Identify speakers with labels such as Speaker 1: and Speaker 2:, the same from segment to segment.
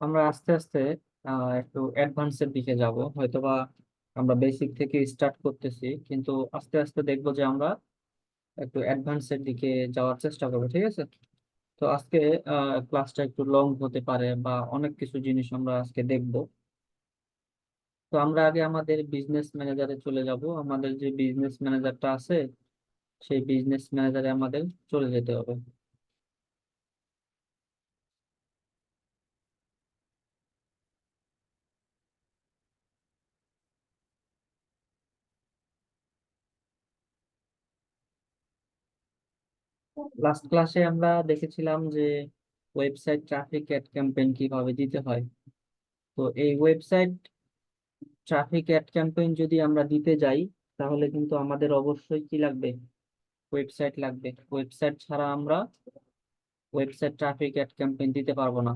Speaker 1: আমরা আস্তে আস্তে একটু অ্যাডভান্সের দিকে যাব হয়তোবা। আমরা বেসিক থেকে স্টার্ট করতেছি, কিন্তু আস্তে আস্তে দেখবো যে আমরা একটু অ্যাডভান্সের দিকে যাওয়ার চেষ্টা করবো, ঠিক আছে? তো আজকে ক্লাসটা একটু লং হতে পারে বা অনেক কিছু জিনিস আমরা আজকে দেখবো। তো আমরা আগে আমাদের বিজনেস ম্যানেজারে চলে যাব। আমাদের যে বিজনেস ম্যানেজারটা আছে, সেই বিজনেস ম্যানেজারে আমাদের চলে যেতে হবে। লাস্ট ক্লাসে আমরা দেখেছিলাম যে ওয়েবসাইট ট্রাফিক অ্যাড ক্যাম্পেইন কিভাবে দিতে হয়। তো এই ওয়েবসাইট ট্রাফিক অ্যাড ক্যাম্পেইন যদি আমরা দিতে যাই, তাহলে কিন্তু আমাদের অবশ্যই কি লাগবে? ওয়েবসাইট লাগবে। ওয়েবসাইট ছাড়া আমরা ওয়েবসাইট ট্রাফিক অ্যাড ক্যাম্পেইন দিতে পারবো না।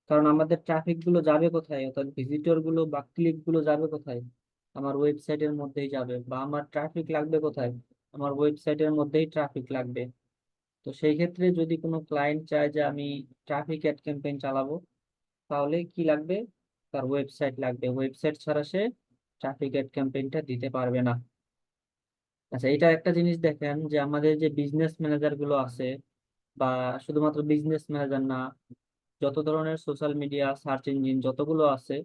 Speaker 1: কারণ আমাদের ট্রাফিক গুলো যাবে কোথায়, অর্থাৎ ভিজিটর গুলো বা ক্লিক গুলো যাবে কোথায়? আমার ওয়েবসাইটের মধ্যেই যাবে। বা আমার ট্রাফিক লাগবে কোথায়? আমার ওয়েবসাইটের মধ্যেই ট্রাফিক লাগবে। তো সেই ক্ষেত্রে যদি কোনো ক্লায়েন্ট চায় যে আমি ট্রাফিক অ্যাড ক্যাম্পেইন চালাবো, তাহলে কি লাগবে? তার ওয়েবসাইট লাগবে। ওয়েবসাইট ছাড়া সে ট্রাফিক অ্যাড ক্যাম্পেইনটা দিতে পারবে না। আচ্ছা, এটা একটা জিনিস দেখেন যে আমাদের যে বিজনেস ম্যানেজার গুলো আছে, বা শুধুমাত্র বিজনেস ম্যানেজার না, যত ধরনের সোশ্যাল মিডিয়া সার্চ ইঞ্জিন যতগুলো আছে,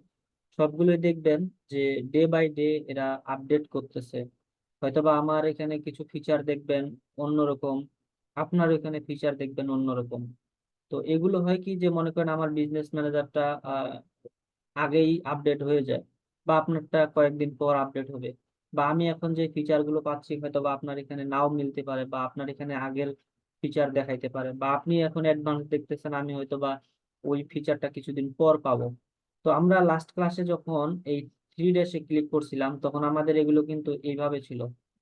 Speaker 1: সবগুলোই দেখবেন যে ডে বাই ডে এরা আপডেট করতেছে। হয়তোবা আমার এখানে কিছু ফিচার দেখবেন অন্যরকম, আপনার এখানে ফিচার দেখবেন অন্যরকম। তো এগুলো হয় কি, যে মনে করেন আমার বিজনেস ম্যানেজারটা আগেই আপডেট হয়ে যায়, বা আপনারটা কয়েকদিন পর আপডেট হবে। বা আমি এখন যে ফিচার গুলো পাচ্ছি হয়তো বা আপনার এখানে নাও মিলতে পারে, বা আপনার এখানে আগের ফিচার দেখাইতে পারে, বা আপনি এখন অ্যাডভান্স দেখতেছেন, আমি হয়তো বা ওই ফিচারটা কিছুদিন পর পাবো। তো আমরা লাস্ট ক্লাসে যখন এই 3 ড্যাশে ক্লিক করছিলাম, তখন আমাদের এগুলো কিন্তু এইভাবে ছিল,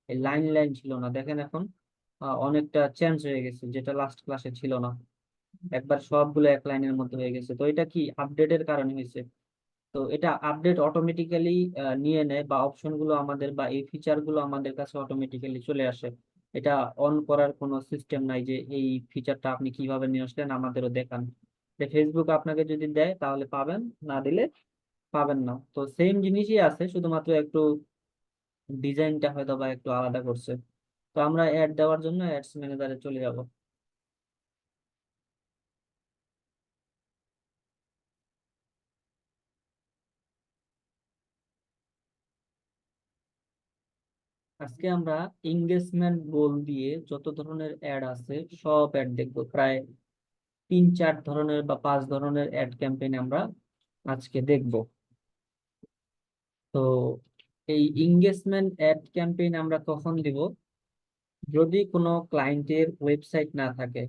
Speaker 1: এই লাইন লাইন ছিল না। দেখেন এখন অনেকটা চেঞ্জ হয়ে গেছে, যেটা লাস্ট ক্লাসে ছিল না। একবার সবগুলো এক লাইনের মধ্যে হয়ে গেছে। তো এটা কি আপডেটের কারণে হয়েছে। তো এটা আপডেট অটোমেটিক্যালি নিয়ে নেয়, বা অপশন গুলো আমাদের বা এই ফিচার গুলো আমাদের কাছে অটোমেটিক্যালি চলে আসে। এটা অন করার কোনো সিস্টেম নাই যে এই ফিচারটা আপনি কিভাবে নিয়ে আসলেন আমাদেরও দেখান। ফেসবুক আপনাকে যদি দেয় তাহলে পাবেন, না দিলে পাবেন না। তো সেম জিনিসই আছে, শুধুমাত্র একটু ডিজাইনটা হয়তো বা একটু আলাদা করছে। তো আমরা অ্যাড দেওয়ার জন্য অ্যাডস ম্যানেজারে চলে যাব। আজকে আমরা এঙ্গেজমেন্ট গোল দিয়ে যত ধরনের অ্যাড আছে সব অ্যাড দেখবো। প্রায় 3-4 ধরনের বা 5 ধরনের অ্যাড ক্যাম্পেইন আমরা আজকে দেখব। তো এই এঙ্গেজমেন্ট অ্যাড ক্যাম্পেইন আমরা কখন দিব? যদি কোনো ক্লায়েন্টের ওয়েবসাইট না থাকে।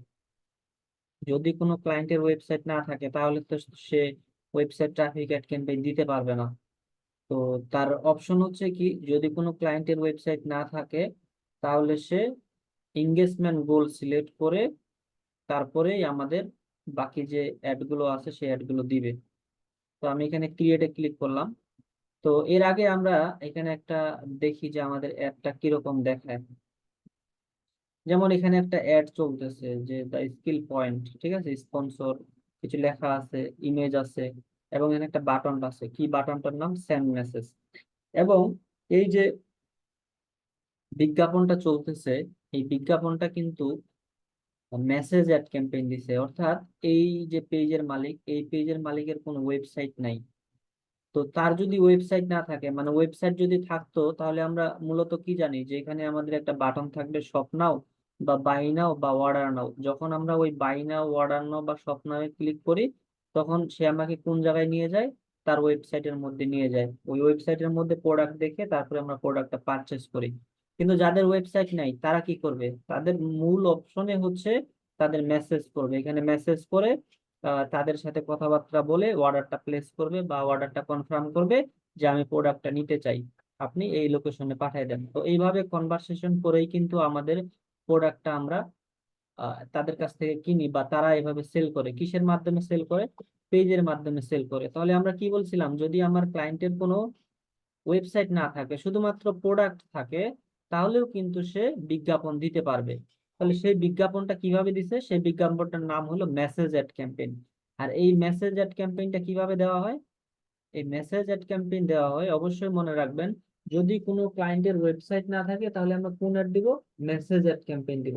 Speaker 1: যদি কোনো ক্লায়েন্টের ওয়েবসাইট না থাকে তাহলে তো সে ওয়েবসাইট ট্রাফিক অ্যাড ক্যাম্পেইন দিতে পারবে না। তো তার অপশন হচ্ছে কি, যদি কোনো ক্লায়েন্টের ওয়েবসাইট না থাকে, তাহলে সে এঙ্গেজমেন্ট গোল সিলেক্ট করে তারপরেই আমাদের বাকি যে অ্যাড গুলো আছে সেই অ্যাড গুলো দিবে। তো আমি এখানে ক্রিয়েটে ক্লিক করলাম। তো এর আগে আমরা এখানে একটা দেখি যে আমাদের অ্যাডটা কিরকম দেখায়। যেমন এখানে একটা অ্যাড চলতেছে যে দ্য স্কিল পয়েন্ট, ঠিক আছে, স্পন্সর, কিছু লেখা আছে, ইমেজ আছে, এবং এখানে একটা বাটন আছে, কি বাটনটার নাম সেন্ড মেসেজ। এবং এই যে বিজ্ঞাপনটা চলতেছে, এই বিজ্ঞাপনটা কিন্তু মেসেজ অ্যাড ক্যাম্পেইন দিছে। অর্থাৎ এই যে পেজের মালিক, এই পেজের মালিকের কোনো ওয়েবসাইট নাই। তো তার যদি ওয়েবসাইট না থাকে, মানে ওয়েবসাইট যদি থাকতো, তাহলে আমরা মূলত কি জানি যে এখানে আমাদের একটা বাটন থাকবে শপ নাও, বা বাই নাও, বা অর্ডার নাও। যখন আমরা ওই বাই নাও, অর্ডার নাও বা শপ নাও ক্লিক করি, তখন সে আমাকে কোন জায়গায় নিয়ে যায়? তার ওয়েবসাইটের মধ্যে নিয়ে যায়। ওই ওয়েবসাইটের মধ্যে প্রোডাক্ট দেখে তারপরে আমরা প্রোডাক্টটা পারচেস করি। কিন্তু যাদের ওয়েবসাইট নাই তারা কি করবে? তাদের মূল অপশনে হচ্ছে তাদের মেসেজ করবে, এখানে মেসেজ করে তাদের সাথে কথাবার্তা বলে অর্ডারটা প্লেস করবে বা অর্ডারটা কনফার্ম করবে যে আমি প্রোডাক্টটা নিতে চাই, আপনি এই লোকেশনে পাঠিয়ে দেন। তো এইভাবে কনভারসেশন করেই কিন্তু আমাদের প্রোডাক্টটা আমরা তাদের কাছ থেকে কিনি, বা তারা এভাবে সেল করে। কিসের মাধ্যমে সেল করে? পেজের মাধ্যমে সেল করে। তাহলে আমরা কি বলছিলাম, যদি আমার ক্লায়েন্টের কোনো ওয়েবসাইট না থাকে, শুধুমাত্র প্রোডাক্ট থাকে, তাহলেও কিন্তু সে বিজ্ঞাপন দিতে পারবে। তাহলে সেই বিজ্ঞাপনটা কিভাবে দিছে? সেই বিজ্ঞাপনটার নাম হলো মেসেজ অ্যাড ক্যাম্পেইন। আর এই মেসেজ অ্যাড ক্যাম্পেইনটা কিভাবে দেওয়া হয়? এই মেসেজ অ্যাড ক্যাম্পেইন দেওয়া হয়, অবশ্যই মনে রাখবেন, যদি কোনো ক্লায়েন্টের ওয়েবসাইট না থাকে তাহলে আমরা কোন অ্যাড দিব? মেসেজ অ্যাড ক্যাম্পেইন দিব।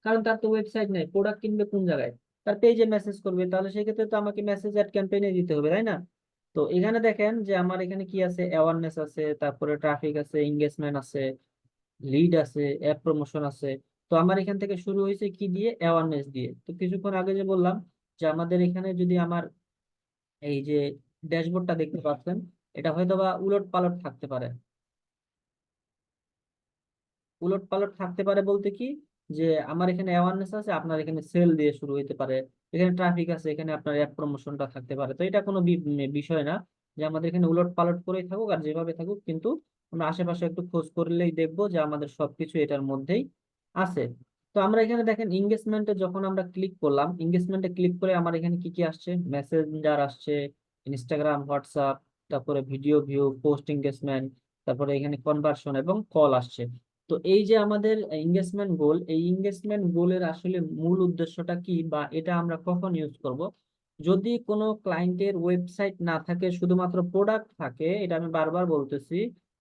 Speaker 1: কারণ তার তো ওয়েবসাইট নেই, প্রোডাক্ট কিনবে কোন জায়গায়? তার পেজে মেসেজ করবে, তাহলে সেক্ষেত্রে তো আমাকে মেসেজ অ্যাড ক্যাম্পেইনে দিতে হবে, তাই না? তো এখানে দেখেন যে আমার এখানে কি আছে, অ্যাওয়ারনেস আছে, তারপরে ট্রাফিক আছে, এঙ্গেজমেন্ট আছে, লিড আছে, অ্যাপ প্রমোশন আছে। তো আমার এখান থেকে শুরু হয়েছে কি দিয়ে? অ্যাওয়ারনেস দিয়ে। তো কিছুক্ষণ আগে যে বললাম যে আমাদের এখানে যদি আমার এই যে ড্যাশবোর্ডটা দেখতে পাচ্ছেন, এটা হয়তো বা উলট পালট থাকতে পারে। উলট পালট থাকতে পারে বলতে কি, যে আমার এখানে অ্যাওয়ারনেস আছে, আপনার এখানে সেল দিয়ে শুরু হতে পারে, এখানে ট্রাফিক আছে, এখানে আপনার অ্যাপ প্রমোশনটা থাকতে পারে। তো এটা কোনো বিষয় না যে আমাদের এখানে উলট পালট করেই থাকুক আর যেভাবে থাকুক, কিন্তু আমরা আশেপাশে একটু খোঁজ করলেই দেখবো যে আমাদের সবকিছু এটার মধ্যেই আছে। তো আমরা এখানে দেখেন এঙ্গেজমেন্টে যখন আমরা ক্লিক করলাম, এঙ্গেজমেন্টে ক্লিক করে আমার এখানে কি কি আসছে? মেসেঞ্জার আসছে, ইনস্টাগ্রাম, হোয়াটসঅ্যাপ, তারপরে ভিডিও ভিউ, পোস্ট এঙ্গেজমেন্ট, তারপরে এখানে কনভার্সন এবং কল আসছে। তো এই যে আমাদের এঙ্গেজমেন্ট গোল, এই এঙ্গেজমেন্ট গোলের আসলে মূল উদ্দেশ্যটা কি, বা এটা আমরা কখন ইউজ করব? যদি কোনো ক্লায়েন্টের ওয়েবসাইট না থাকে, শুধুমাত্র প্রোডাক্ট থাকে, এটা আমি বারবার বলতেছি,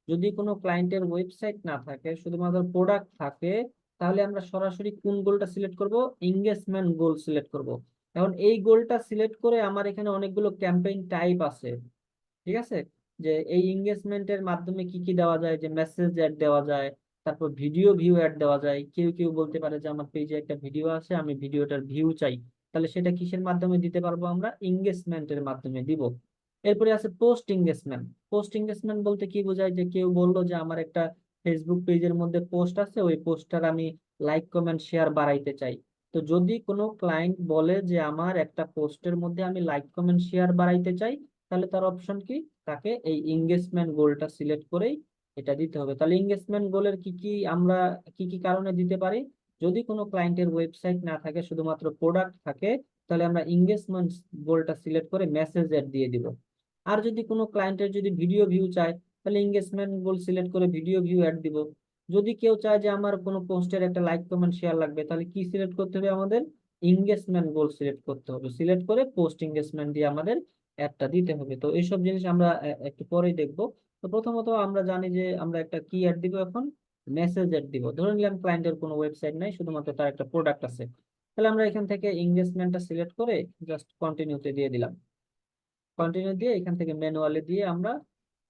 Speaker 1: যদি কোনো ক্লায়েন্টের ওয়েবসাইট না থাকে, শুধুমাত্র প্রোডাক্ট থাকে, তাহলে আমরা সরাসরি কোন গোলটা সিলেক্ট করব? এঙ্গেজমেন্ট গোল সিলেক্ট করব। এখন এই গোলটা সিলেক্ট করে আমার এখানে অনেকগুলো ক্যাম্পেইন টাইপ আছে, ঠিক আছে? যে এই এঙ্গেজমেন্টের মাধ্যমে কি কি দেওয়া যায়, যে মেসেজ অ্যাড দেওয়া যায়, তারপর ভিডিও ভিউ অ্যাড দেওয়া যায়। কেউ কেউ বলতে পারে যে আমার পেজে একটা ভিডিও আছে, আমি ভিডিওটার ভিউ চাই, তাহলে সেটা কিসের মাধ্যমে দিতে পারবো? আমরা এঙ্গেজমেন্টের মাধ্যমে দিব। এরপরে আছে পোস্ট এঙ্গেজমেন্ট। পোস্ট এঙ্গেজমেন্ট বলতে কি বোঝায়, যে কেউ বললো যে আমার একটা ফেসবুক পেজের মধ্যে পোস্ট আছে, ওই পোস্টটার আমি লাইক কমেন্ট শেয়ার বাড়াইতে চাই। তো যদি কোনো ক্লায়েন্ট বলে যে আমার একটা পোস্টের মধ্যে আমি লাইক কমেন্ট শেয়ার বাড়াইতে চাই, তাহলে তার অপশন কি? তাকে এই এঙ্গেজমেন্ট গোলটা সিলেক্ট করেই এটা দিতে হবে। তাহলে এঙ্গেজমেন্ট গোলের কি কি আমরা কি কি কারণে দিতে পারি? যদি কোনো ক্লায়েন্টের ওয়েবসাইট না থাকে, শুধুমাত্র প্রোডাক্ট থাকে, তাহলে আমরা এঙ্গেজমেন্ট গোলটা সিলেক্ট করে মেসেজ অ্যাড দিয়ে দিব। আর যদি কোনো ক্লায়েন্টের যদি ভিডিও ভিউ চায়, তাহলে এঙ্গেজমেন্ট গোল সিলেক্ট করে ভিডিও ভিউ অ্যাড দিব। যদি কেউ চায় যে আমার কোনো পোস্টের একটা লাইক কমেন্ট শেয়ার লাগবে, তাহলে কি সিলেক্ট করতে হবে? আমাদের এঙ্গেজমেন্ট গোল সিলেক্ট করতে হবে, সিলেক্ট করে পোস্ট এঙ্গেজমেন্ট দিয়ে আমাদের অ্যাডটা দিতে হবে। তো এইসব জিনিস আমরা একটু পরেই দেখবো। তো প্রথমত আমরা জানি যে আমরা একটা কি অ্যাড দিব এখন? মেসেজ অ্যাড দিব। ধরে নিলাম ক্লায়েন্টের কোনো ওয়েবসাইট নাই, শুধুমাত্র তার একটা প্রোডাক্ট আছে, তাহলে আমরা এখান থেকে এঙ্গেজমেন্টটা সিলেক্ট করে জাস্ট কন্টিনিউতে দিয়ে দিলাম। কন্টিনিউ দিয়ে এখান থেকে ম্যানুয়ালি দিয়ে আমরা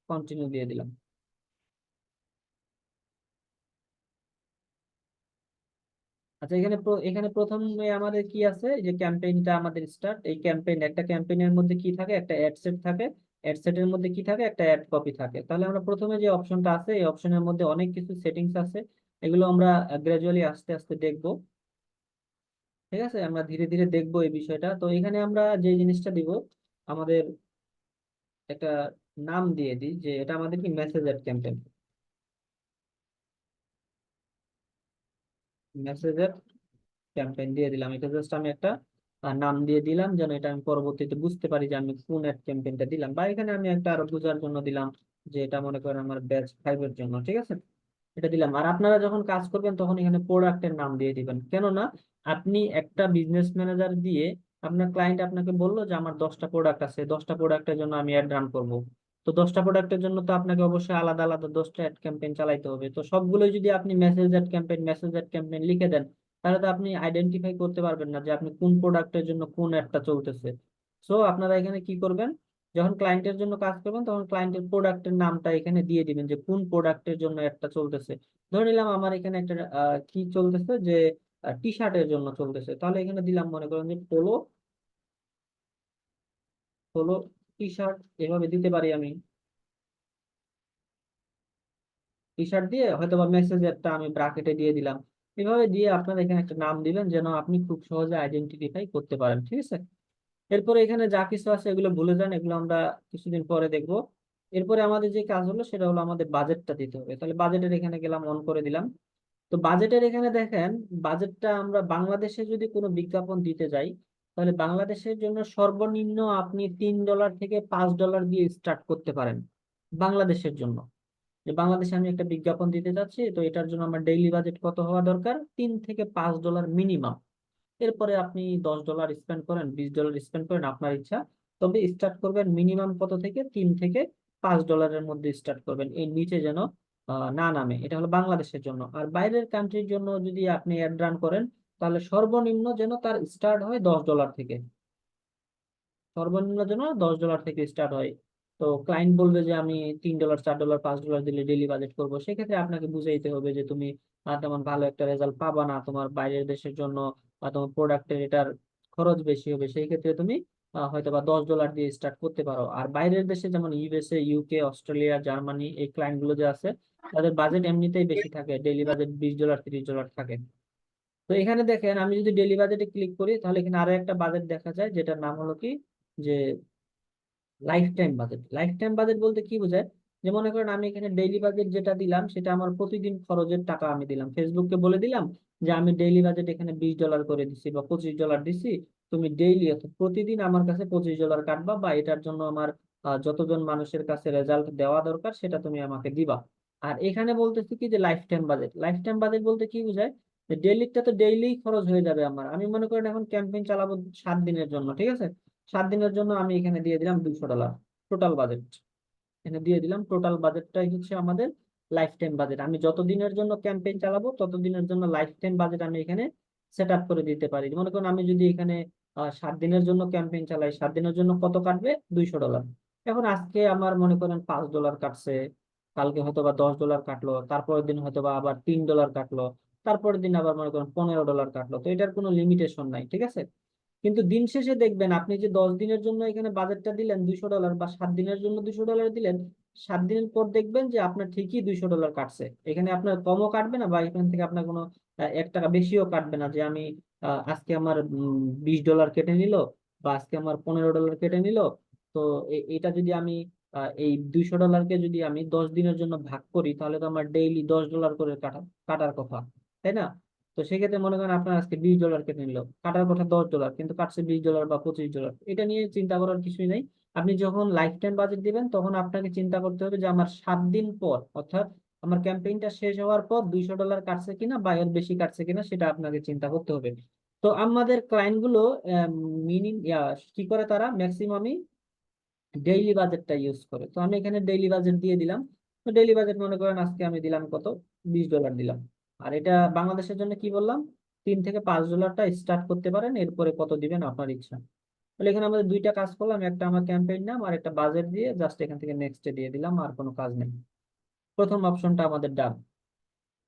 Speaker 1: কন্টিনিউ দিয়ে দিলাম। আচ্ছা, এখানে প্রথমে আমাদের কি আছে, এই যে ক্যাম্পেইনটা আমাদের স্টার্ট, এই ক্যাম্পেইন, একটা ক্যাম্পেইনের মধ্যে কি থাকে? একটা অ্যাড সেট থাকে, অ্যাড সেটের মধ্যে কি থাকে? একটা অ্যাড কপি থাকে। তাহলে আমরা প্রথমে যে অপশনটা আছে, এই অপশনের মধ্যে অনেক কিছু সেটিংস আছে, এগুলো আমরা গ্রাজুয়ালি আস্তে আস্তে দেখবো। ঠিক আছে, আমরা ধীরে ধীরে দেখবো এই বিষয়টা। তো এখানে আমরা যে জিনিসটা দিব, আমাদের একটা নাম দিয়ে দিই, যে এটা আমাদের কি? Message ad campaign. Message campaign দিয়ে দিলাম, এটা জাস্ট আমি একটা নাম দিয়ে দিলাম, যেন এটা আমি পরবর্তীতে বুঝতে পারি যে আমি কোন অ্যাড ক্যাম্পেইনটা দিলাম। বা এখানে আমি একটা আরো বোঝার জন্য দিলাম, যে এটা মনে করেন আমার ব্যাচ 5 এর জন্য, ঠিক আছে? এটা দিলাম। আর আপনারা যখন কাজ করবেন তখন এখানে প্রোডাক্টের নাম দিয়ে দিবেন। কেননা আপনি একটা বিজনেস ম্যানেজার দিয়ে, আপনার ক্লায়েন্ট আপনাকে বললো যে আমার 10টা প্রোডাক্ট আছে, 10টা প্রোডাক্টের জন্য আমি অ্যাড রান করবো। তো 10টা প্রোডাক্টের জন্য তো আপনাকে অবশ্যই আলাদা আলাদা 10টা অ্যাড ক্যাম্পেইন চালাইতে হবে। তো সবগুলোই যদি আপনি মেসেজ অ্যাড ক্যাম্পেইন লিখে দেন, তাহলে তো আপনি আইডেন্টিফাই করতে পারবেন না যে আপনি কোন প্রোডাক্টের জন্য কোন অ্যাডটা চলতেছে। সো আপনারা এখানে কি করবেন, যখন ক্লায়েন্টের জন্য কাজ করবেন তখন ক্লায়েন্টের প্রোডাক্টের নামটা এখানে দিয়ে দিবেন, যে কোন প্রোডাক্টের জন্য অ্যাডটা চলতেছে। ধরে নিলাম আমার এখানে একটা কি চলতেছে, যে টি শার্টের জন্য চলতেছে, তাহলে এখানে দিলাম মনে করেন যে পোলো, পোলো টি শার্ট, এভাবে দিতে পারি আমি। টি শার্ট দিয়ে হয়তো বা মেসেজ একটা আমি ব্রাকেটে দিয়ে দিলাম। এভাবে দিয়ে আপনারা এখানে একটা নাম দিবেন, যেন আপনি খুব সহজে আইডেন্টিফাই করতে পারেন, ঠিক আছে? এরপরে এখানে যা কিছু আছে এগুলো ভুলে যান, এগুলো আমরা কিছুদিন পরে দেখবো। এরপরে আমাদের যে কাজ হলো সেটা হলো আমাদের বাজেটটা দিতে হবে। তাহলে বাজেটের এখানে গেলাম, অন করে দিলাম। তো বাজেটের এখানে দেখেন, বাজেটটা আমরা বাংলাদেশে যদি কোনো বিজ্ঞাপন দিতে যাই, তাহলে বাংলাদেশের জন্য সর্বনিম্ন আপনি $3 থেকে $5 দিয়ে স্টার্ট করতে পারেন বাংলাদেশের জন্য। যে বাংলাদেশে আমি একটা বিজ্ঞাপন দিতে যাচ্ছি, তো এটার জন্য আমার ডেইলি বাজেট কত হওয়া দরকার? $3 থেকে $5 মিনিমাম। এরপরে আপনি $10 স্পেন্ড করেন, $20 স্পেন্ড করেন, আপনার ইচ্ছা। তবে স্টার্ট করবেন মিনিমাম কত থেকে, $3 থেকে $5 মধ্যে স্টার্ট করবেন, এর নিচে যেন না নামে। এটা হলো বাংলাদেশের জন্য। আর বাইরের কান্ট্রির জন্য যদি আপনি অ্যাড রান করেন, তাহলে সর্বনিম্ন যেন তার স্টার্ট হয় $10 থেকে, সর্বনিম্ন যেন $10 থেকে স্টার্ট হয়। তো ক্লায়েন্ট বলবে যে আমি $3, $4, $5 দিলে ডেইলি বাজেট করবো, সেক্ষেত্রে আপনাকে বুঝাইতে হবে যে তুমি তেমন ভালো একটা রেজাল্ট পাবা না, তোমার বাইরের দেশের জন্য বা তোমার প্রোডাক্টের এটার খরচ বেশি হবে, সেই ক্ষেত্রে তুমি হয়তো বা $10 দিয়ে স্টার্ট করতে পারো। আর বাইরের দেশে যেমন ইউএসএ, ইউকে, অস্ট্রেলিয়া, জার্মানি, এই ক্লায়েন্ট গুলো যে আছে, তাদের বাজেট এমনিতেই বেশি থাকে, ডেইলি বাজেট $20, $30 থাকে। তো এখানে দেখেন, আমি যদি ডেইলি বাজেটে ক্লিক করি, তাহলে এখানে আরো একটা বাজেট দেখা যায়, যেটার নাম হলো কি, যে life time budget. Life time budget বলতে কি বোঝায়, যে মনে করেন আমি এখানে ডেইলি বাজেট যেটা দিলাম, সেটা আমার প্রতিদিন খরচের টাকা আমি দিলাম, ফেসবুককে বলে দিলাম যে আমি ডেইলি বাজেট এখানে $20 করে দিছি বা $25 দিছি, তুমি ডেইলি অর্থাৎ প্রতিদিন আমার কাছে $25 কাটবা, বা এটার জন্য আমার যতজন মানুষের কাছে রেজাল্ট দেওয়া দরকার সেটা তুমি আমাকে দিবা। আর এখানে বলতেছি কি, যে life time budget. Life time budget বলতে কি বোঝায়, যে ডেইলিটা তো ডেইলি খরচ হয়ে যাবে আমার। আমি মনে করেন এখন ক্যাম্পেইন চালাবো 7 দিনের জন্য, ঠিক আছে। 7 দিনের জন্য আমি এখানে দিয়ে দিলাম $200, টোটাল বাজেট এখানে দিয়ে দিলাম। টোটাল বাজেটটাই হচ্ছে আমাদের লাইফ টাইম বাজেট। আমি যত দিনের জন্য ক্যাম্পেইন চালাবো তত দিনের জন্য লাইফ টাইম বাজেট আমি এখানে সেট আপ করে দিতে পারি। মনে করুন আমি যদি এখানে 7 দিনের জন্য ক্যাম্পেইন চালাই, 7 দিনের জন্য কত কাটবে, $200। এখন আজকে আমার মনে করেন $5 কাটছে, কালকে হয়তো বা $10 কাটলো, তারপরের দিন হয়তো বা আবার $3 কাটলো, তারপরের দিন আবার মনে করেন $15 কাটলো। তো এটার কোনো লিমিটেশন নাই, ঠিক আছে। কিন্তু দিন শেষে দেখবেন, আপনি যে 10 দিনের জন্য এখানে বাজেটটা দিলেন $200, বা 7 দিনের জন্য $200 দিলেন, 7 দিন পর দেখবেন যে আপনার ঠিকই $200 কাটছে। এখানে আপনার কমও কাটবে না, বা এখান থেকে আপনার কোনো 1 টাকা বেশিও কাটবে না, যে আমি আজকে আমার $20 কেটে নিল, বা আজকে আমার $15 কেটে নিল। তো এটা যদি আমি এই $200কে যদি আমি 10 দিনের জন্য ভাগ করি, তাহলে তো আমার ডেইলি $10 করে কাটার কথা, তাই না? তো সেক্ষেত্রে মনে করেন আপনার আজকে $20 কেটে নিল, কাটার কথা $10, কিন্তু কাটছে $20 বা $25। এটা নিয়ে চিন্তা করার কিছুই নেই। আপনি যখন লাইফ টাইম বাজেট দিবেন, তখন আপনাকে চিন্তা করতে হবে যে আমার 7 দিন পর, অর্থাৎ আমার ক্যাম্পেইনটা শেষ হওয়ার পর $200 কাটছে কিনা বা এর বেশি কাটছে কিনা, সেটা আপনাকে চিন্তা করতে হবে। তো আমাদের ক্লায়েন্ট গুলো মিনিম কি করে, তারা ম্যাক্সিমামই ডেইলি বাজেটটা ইউজ করে। তো আমি এখানে ডেইলি বাজেট দিয়ে দিলাম। তো ডেইলি বাজেট মনে করেন আজকে আমি দিলাম কত, $20 দিলাম। আর এটা বাংলাদেশের জন্য কি বললাম, $3 থেকে $5 স্টার্ট করতে পারেন, এরপরে কত দিবেন আপনার ইচ্ছা। তাহলে এখানে আমাদের দুইটা কাজ করলাম, একটা আমার ক্যাম্পেইন নাম আর একটা বাজেট দিয়ে জাস্ট এখান থেকে নেক্সটে দিয়ে দিলাম, আর কোনো কাজ নেই। প্রথম অপশনটা আমাদের ডান।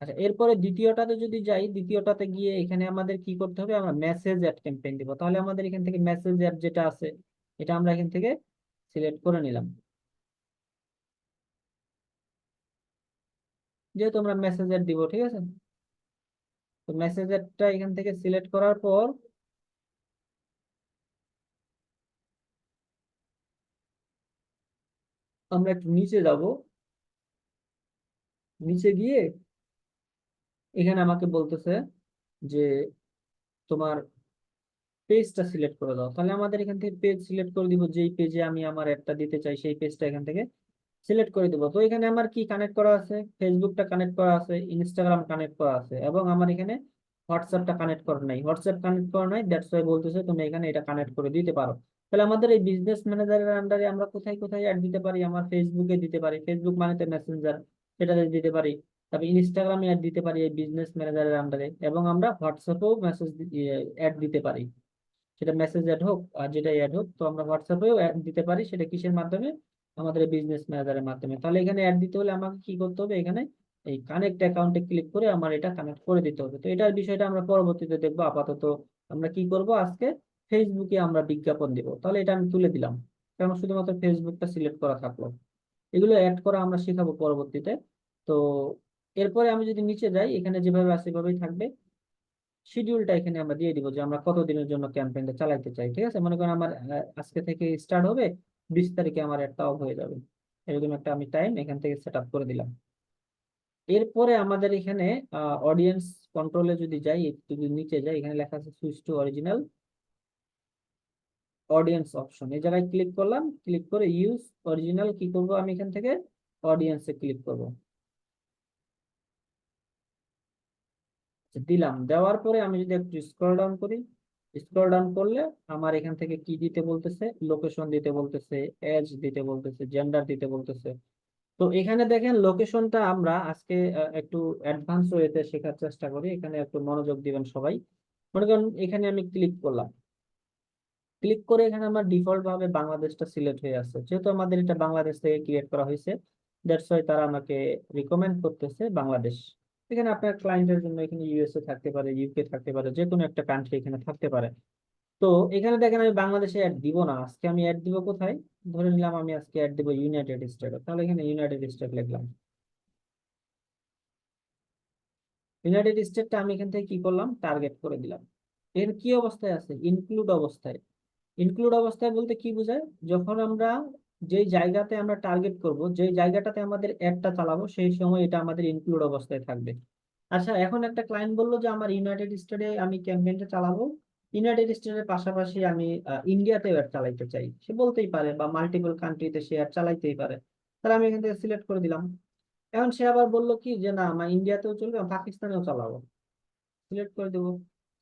Speaker 1: আচ্ছা, এরপরে দ্বিতীয়টাতে যদি যাই, দ্বিতীয়টাতে গিয়ে এখানে আমাদের কি করতে হবে, আমরা মেসেজ অ্যাড ক্যাম্পেইন দিব। তাহলে আমাদের এখান থেকে মেসেজ অ্যাড যেটা আছে, এটা আমরা এখান থেকে সিলেক্ট করে নিলাম। যেহেতু আমরা মেসেজ অ্যাড দিব, ঠিক আছে। তো মেসেজ অ্যাডটা এখান থেকে সিলেক্ট করার পর আমরা একটু নিচে যাব। নিচে গিয়ে এখানে আমাকে বলতেছে যে তোমার পেজটা সিলেক্ট করে দাও। তাহলে আমাদের এখান থেকে পেজ সিলেক্ট করে দিব, যেই পেজে আমি আমার অ্যাডটা দিতে চাই সেই পেজটা এখান থেকে সিলেক্ট করে দিব। তো এখানে আমার কি কানেক্ট করা আছে, ফেসবুকটা কানেক্ট করা আছে, ইনস্টাগ্রাম কানেক্ট করা আছে, এবং আমার এখানে হোয়াটসঅ্যাপটা কানেক্ট করা নাই। হোয়াটসঅ্যাপ কানেক্ট করা নাই, দ্যাটস ওয়াই বলতেছে তুমি এখানে এটা কানেক্ট করে দিতে পারো। তাহলে আমাদের এই বিজনেস ম্যানেজারের আন্ডারে আমরা কোথায় কোথায় অ্যাড দিতে পারি, আমার ফেসবুকে দিতে পারি, ফেসবুক মানে তো মেসেঞ্জার, সেটাতে দিতে পারি। তারপরে ইনস্টাগ্রামে অ্যাড দিতে পারি এই বিজনেস ম্যানেজারের আন্ডারে, এবং আমরা হোয়াটসঅ্যাপেও মেসেজ অ্যাড দিতে পারি। সেটা মেসেজ অ্যাড হোক আর যেটা অ্যাড হোক, তো আমরা হোয়াটসঅ্যাপেও অ্যাড দিতে পারি। সেটা কিসের মাধ্যমে, আমাদের বিজনেস ম্যানেজারের মাধ্যমে। তাহলে এখানে অ্যাড দিতে হলে আমাকে কি করতে হবে, এখানে এই কানেক্ট অ্যাকাউন্টে ক্লিক করে আমার এটা কানেক্ট করে দিতে হবে। তো এটার বিষয়টা আমরা পরবর্তীতে দেখবো। আপাতত আমরা কি করব, আজকে ফেসবুকে আমরা বিজ্ঞাপন দিব। তাহলে এটা আমি তুলে দিলাম, কারণ শুধুমাত্র ফেসবুকটা সিলেক্ট করা থাকলো। এগুলো অ্যাড করা আমরা শিখাবো পরবর্তীতে। তো এরপরে আমি যদি নিচে যাই, এখানে যেভাবে আছে সেভাবেই থাকবে। শিডিউলটা এখানে আমরা দিয়ে দিব যে আমরা কত দিনের জন্য ক্যাম্পেইনটা চালাইতে চাই, ঠিক আছে। মনে করেন আমার আজকে থেকে স্টার্ট হবে, 20 তারিখে আমার একটা অফ হয়ে যাবে, এরকম একটা আমি টাইম এখান থেকে সেট আপ করে দিলাম। এরপরে আমাদের এখানে অডিয়েন্স কন্ট্রোলে যদি যাই, একটু যদি নিচে যাই, এখানে লেখা আছে switch to original audience option, এই জায়গায় ক্লিক করলাম। ক্লিক করে ইউজ অরিজিনাল কি করব, আমি এখান থেকে অডিয়েন্সে ক্লিক করব। দিলাম, দেওয়ার পরে আমি যদি একটু স্ক্রল ডাউন করি, স্ক্রল ডাউন করলে আমার এখান থেকে কি দিতে বলতেছে, লোকেশন দিতে বলতেছে, এজ দিতে বলতেছে, জেন্ডার দিতে বলতেছে। তো এখানে দেখেন লোকেশনটা আমরা আজকে একটু অ্যাডভান্স ওয়েতে শেখার চেষ্টা করি, এখানে একটু মনোযোগ দিবেন সবাই। মনে করেন এখানে আমি ক্লিক করলাম, ক্লিক করে এখানে আমার ডিফল্ট ভাবে বাংলাদেশটা সিলেক্ট হয়ে আছে, যেহেতু আমাদের এটা বাংলাদেশ থেকে ক্রিয়েট করা হয়েছে, দ্যাটস ওয়াই তারা আমাকে রিকমেন্ড করতেছে বাংলাদেশ। এখানে আপনার ক্লায়েন্টের জন্য এখানে ইউএসএ থাকতে পারে, ইউকে থাকতে পারে, যে কোনো একটা কান্ট্রি এখানে থাকতে পারে। তো এখানে দেখেন আমি বাংলাদেশে অ্যাড দিব না, আজকে আমি অ্যাড দিব কোথায়, ধরে নিলাম আমি আজকে অ্যাড দিব ইউনাইটেড স্টেট, তাহলে এখানে ইউনাইটেড স্টেট লিখলাম। ইউনাইটেড স্টেটটা আমি এখান থেকে কি করলাম, টার্গেট করে দিলাম। এর কি অবস্থায় আছে, ইনক্লুড অবস্থায়। ইনক্লুড অবস্থায় বলতে কি বোঝায়, যখন আমরা যেই জায়গাতে আমরা টার্গেট করব, যেই জায়গাটাতে আমাদের অ্যাডটা চালাবো, সেই সময় এটা আমাদের ইনক্লুড অবস্থায় থাকবে। আচ্ছা, এখন একটা ক্লায়েন্ট বললো যে আমার ইউনাইটেড স্টেটে আমি ক্যাম্পেইনটা চালাবো, ইউনাইটেড স্টেটের পাশাপাশি আমি ইন্ডিয়াতে অ্যাড চালাইতে চাই, সে বলতেই পারে, বা মাল্টিপল কান্ট্রিতে সে অ্যাড চালাইতেই পারে। তাহলে আমি এখান থেকে সিলেক্ট করে দিলাম। এখন সে আবার বললো কি যে না, আমার ইন্ডিয়াতেও চলবে, আমি পাকিস্তানেও চালাবো, সিলেক্ট করে দেবো।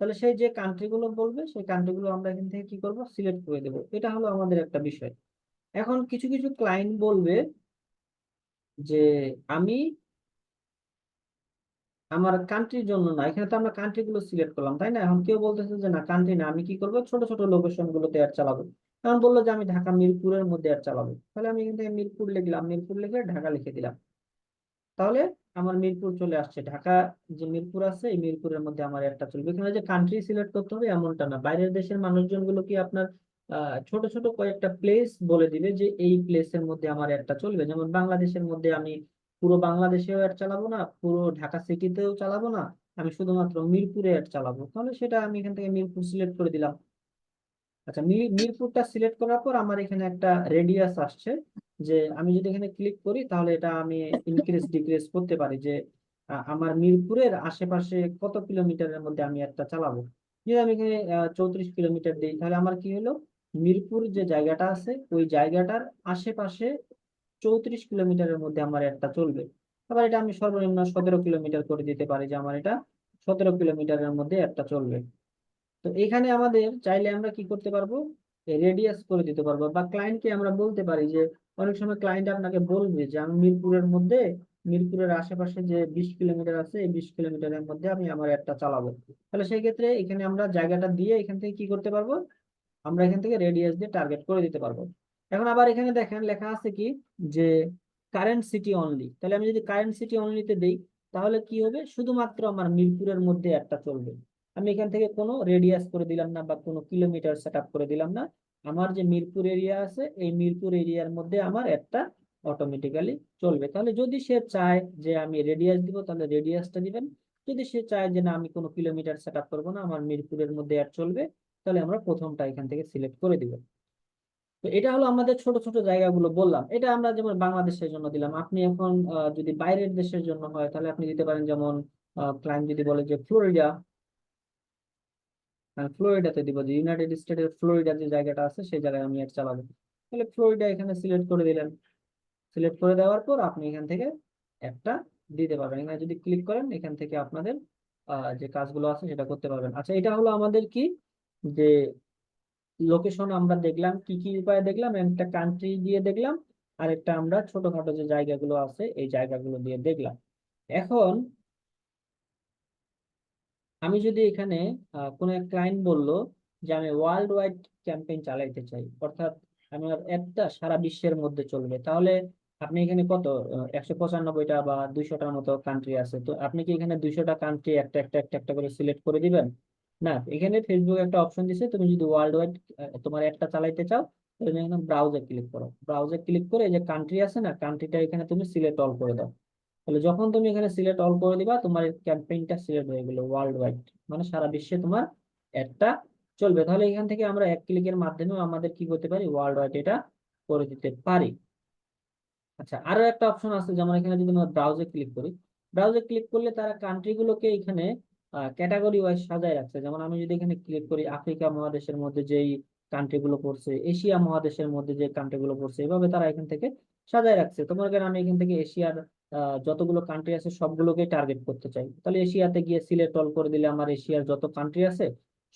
Speaker 1: তাহলে সেই যে কান্ট্রি গুলো বলবে, সেই কান্ট্রি গুলো আমরা এখান থেকে কি করব, সিলেক্ট করে দেবো। এটা হলো আমাদের একটা বিষয়। এখন কিছু কিছু ক্লায়েন্ট বলবে যে আমি আমার কান্ট্রির জন্য না, এখানে তো আমরা কান্ট্রি গুলো সিলেক্ট করলাম তাই না, এখন কেউ বলতেছে যে না কান্ট্রি না, আমি কি করবো, ছোট ছোট লোকেশন গুলোতে অ্যাড চালাবো। এখন বললো যে আমি ঢাকা মিরপুরের মধ্যে অ্যাড চালাবো, তাহলে আমি এখান থেকে মিরপুর লিখলাম, মিরপুর লিখে ঢাকা লিখে দিলাম। তাহলে আমার মিরপুর চলে আসছে, ঢাকা যে মিরপুর আছে এই মিরপুরের মধ্যে আমার একটা চলবে। এখানে যে কান্ট্রি সিলেক্ট করতে হবে এমনটা না, বাইরের দেশের মানুষজন গুলো কি আপনার ছোট ছোট কয়েকটা প্লেস বলে দিবে যে এই প্লেসের মধ্যে আমার একটা চলবে। যেমন বাংলাদেশের মধ্যে আমি পুরো বাংলাদেশেও অ্যাড চালাবো না, পুরো ঢাকা সিটিতেও চালাবো না, আমি শুধুমাত্র মিরপুরে অ্যাড চালাবো, তাহলে সেটা আমি এখান থেকে মিরপুর সিলেক্ট করে দিলাম। আচ্ছা, মিরপুরটা সিলেক্ট করার পর আমার এখানে একটা রেডিয়াস আসছে, যে আমি যদি এখানে ক্লিক করি তাহলে এটা আমি ইনক্রিজ ডিক্রিজ করতে পারি, যে আমার মিরপুরের আশেপাশে কত কিলোমিটারের মধ্যে আমি একটা চালাবো। যদি আমি এখানে 34 কিলোমিটার দিই, তাহলে আমার কি হলো, মিরপুর যে জায়গাটা আছে ওই জায়গাটার আশেপাশে 34 কিলোমিটারের মধ্যে আমার একটা চলবে। আবার এটা আমি সর্বনিম্ন 17 কিলোমিটার করে দিতে পারি, যে আমার এটা 17 কিলোমিটারের মধ্যে একটা চলবে। তো এখানে আমাদের চাইলে আমরা কি করতে পারবো, রেডিয়াস করে দিতে পারবো, বা ক্লায়েন্টকে আমরা বলতে পারি যে অনেক সময় ক্লায়েন্ট আপনাকে বলবে যে আমি মিরপুরের মধ্যে, মিরপুরের আশেপাশে যে 20 কিলোমিটার আছে এই 20 কিলোমিটারের মধ্যে আমি আমার একটা চালাবো। তাহলে সেই ক্ষেত্রে এখানে আমরা জায়গাটা দিয়ে এখান থেকে কি করতে পারবো, আমরা এখান থেকে রেডিয়াস দিয়ে টার্গেট করে দিতে পারবো। এখন আবার এখানে দেখেন লেখা আছে কি, যে কারেন্ট সিটি অনলি, তাহলে আমি যদি কারেন্ট সিটি অনলিতে দেই, তাহলে কি হবে, শুধুমাত্র আমার মিরপুরের মধ্যে একটা চলবে। আমি এখান থেকে কোনো রেডিয়াস করে দিলাম না, বা কোনো কিলোমিটার সেট আপ করে দিলাম না, আমার যে মিরপুর এরিয়া আছে এই মিরপুর এরিয়ার মধ্যে আমার একটা অটোমেটিক্যালি চলবে। তাহলে যদি সে চায় যে আমি রেডিয়াস দিব, তাহলে রেডিয়াসটা দিবেন। যদি সে চায় যে না আমি কোনো কিলোমিটার সেট আপ করবো না, আমার মিরপুরের মধ্যে অ্যাড চলবে, তাহলে আমরা প্রথমটা এখান থেকে সিলেক্ট করে দিব। তো এটা হলো আমাদের ছোট ছোট জায়গাগুলো বললাম, এটা আমরা যেমন বাংলাদেশের জন্য দিলাম। আপনি এখন যদি বাইরের দেশের জন্য হয় তাহলে আপনি দিতে পারেন, যেমন ক্লায়েন্ট যদি বলে যে ফ্লোরিডা, ফ্লোরিডাতে দিব, যে ইউনাইটেড স্টেটের ফ্লোরিডা যে জায়গাটা আছে সেই জায়গায় আমি অ্যাড চালাবো। তাহলে ফ্লোরিডা এখানে সিলেক্ট করে দিলেন। সিলেক্ট করে দেওয়ার পর আপনি এখান থেকে একটা দিতে পারবেন, এখানে যদি ক্লিক করেন এখান থেকে আপনাদের যে কাজগুলো আছে সেটা করতে পারবেন। আচ্ছা, এটা হলো আমাদের কি, যে লোকেশন আমরা দেখলাম, কি কি উপায়ে দেখলাম, একটা কান্ট্রি দিয়ে দেখলাম, আর একটা আমরা ছোটখাটো যে জায়গাগুলো আছে এই জায়গাগুলো দিয়ে দেখলাম। এখন আমি যদি এখানে কোনো এক ক্লায়েন্ট বললো যে আমি ওয়ার্ল্ড ওয়াইড ক্যাম্পেইন চালাইতে চাই, অর্থাৎ আমার একটা সারা বিশ্বের মধ্যে চলবে, তাহলে আপনি এখানে কত 195টা বা 200টার মতো কান্ট্রি আছে, তো আপনি কি এখানে 200টা কান্ট্রি একটা একটা একটা একটা করে সিলেক্ট করে দিবেন? না, এখানে ফেসবুক একটা অপশন দিছে, তুমি যদি ওয়ার্ল্ড ওয়াইড তোমার একটা চালাইতে চাও, তাহলে তুমি এখানে ব্রাউজে ক্লিক করো, ব্রাউজে ক্লিক করে এই যে কান্ট্রি আছে না, কান্ট্রিটা এখানে তুমি সিলেক্ট অল করে দাও। তাহলে যখন তুমি এখানে সিলেক্ট অল করে দিবা, তোমার ক্যাম্পেইনটা সিলেক্ট হয়ে গেল ওয়ার্ল্ড ওয়াইড, মানে সারা বিশ্বে তোমার একটা চলবে। তাহলে এখান থেকে আমরা এক ক্লিকের মাধ্যমে আমাদের কি করতে পারি, ওয়ার্ল্ড ওয়াইড এটা করে দিতে পারি। আচ্ছা, আরো একটা অপশন আছে, যেমন এখানে যদি আমরা ব্রাউজে ক্লিক করি, ব্রাউজে ক্লিক করলে তারা কান্ট্রি গুলোকে এখানে ক্যাটাগরি ওয়াইজ সাজায় রাখছে। যেমন আমি যদি এখানে ক্লিক করি, আফ্রিকা মহাদেশের মধ্যে যেই কান্ট্রি গুলো পড়ছে, এশিয়া মহাদেশের মধ্যে যে কান্ট্রি গুলো পড়ছে, এভাবে তারা এখান থেকে সাজায় রাখছে। তোমার কারণে আমি এখান থেকে এশিয়ার যতগুলো কান্ট্রি আছে সবগুলোকে টার্গেট করতে চাই, তাহলে এশিয়াতে গিয়ে সিলেক্ট অল করে দিলে আমার এশিয়ার যত কান্ট্রি আছে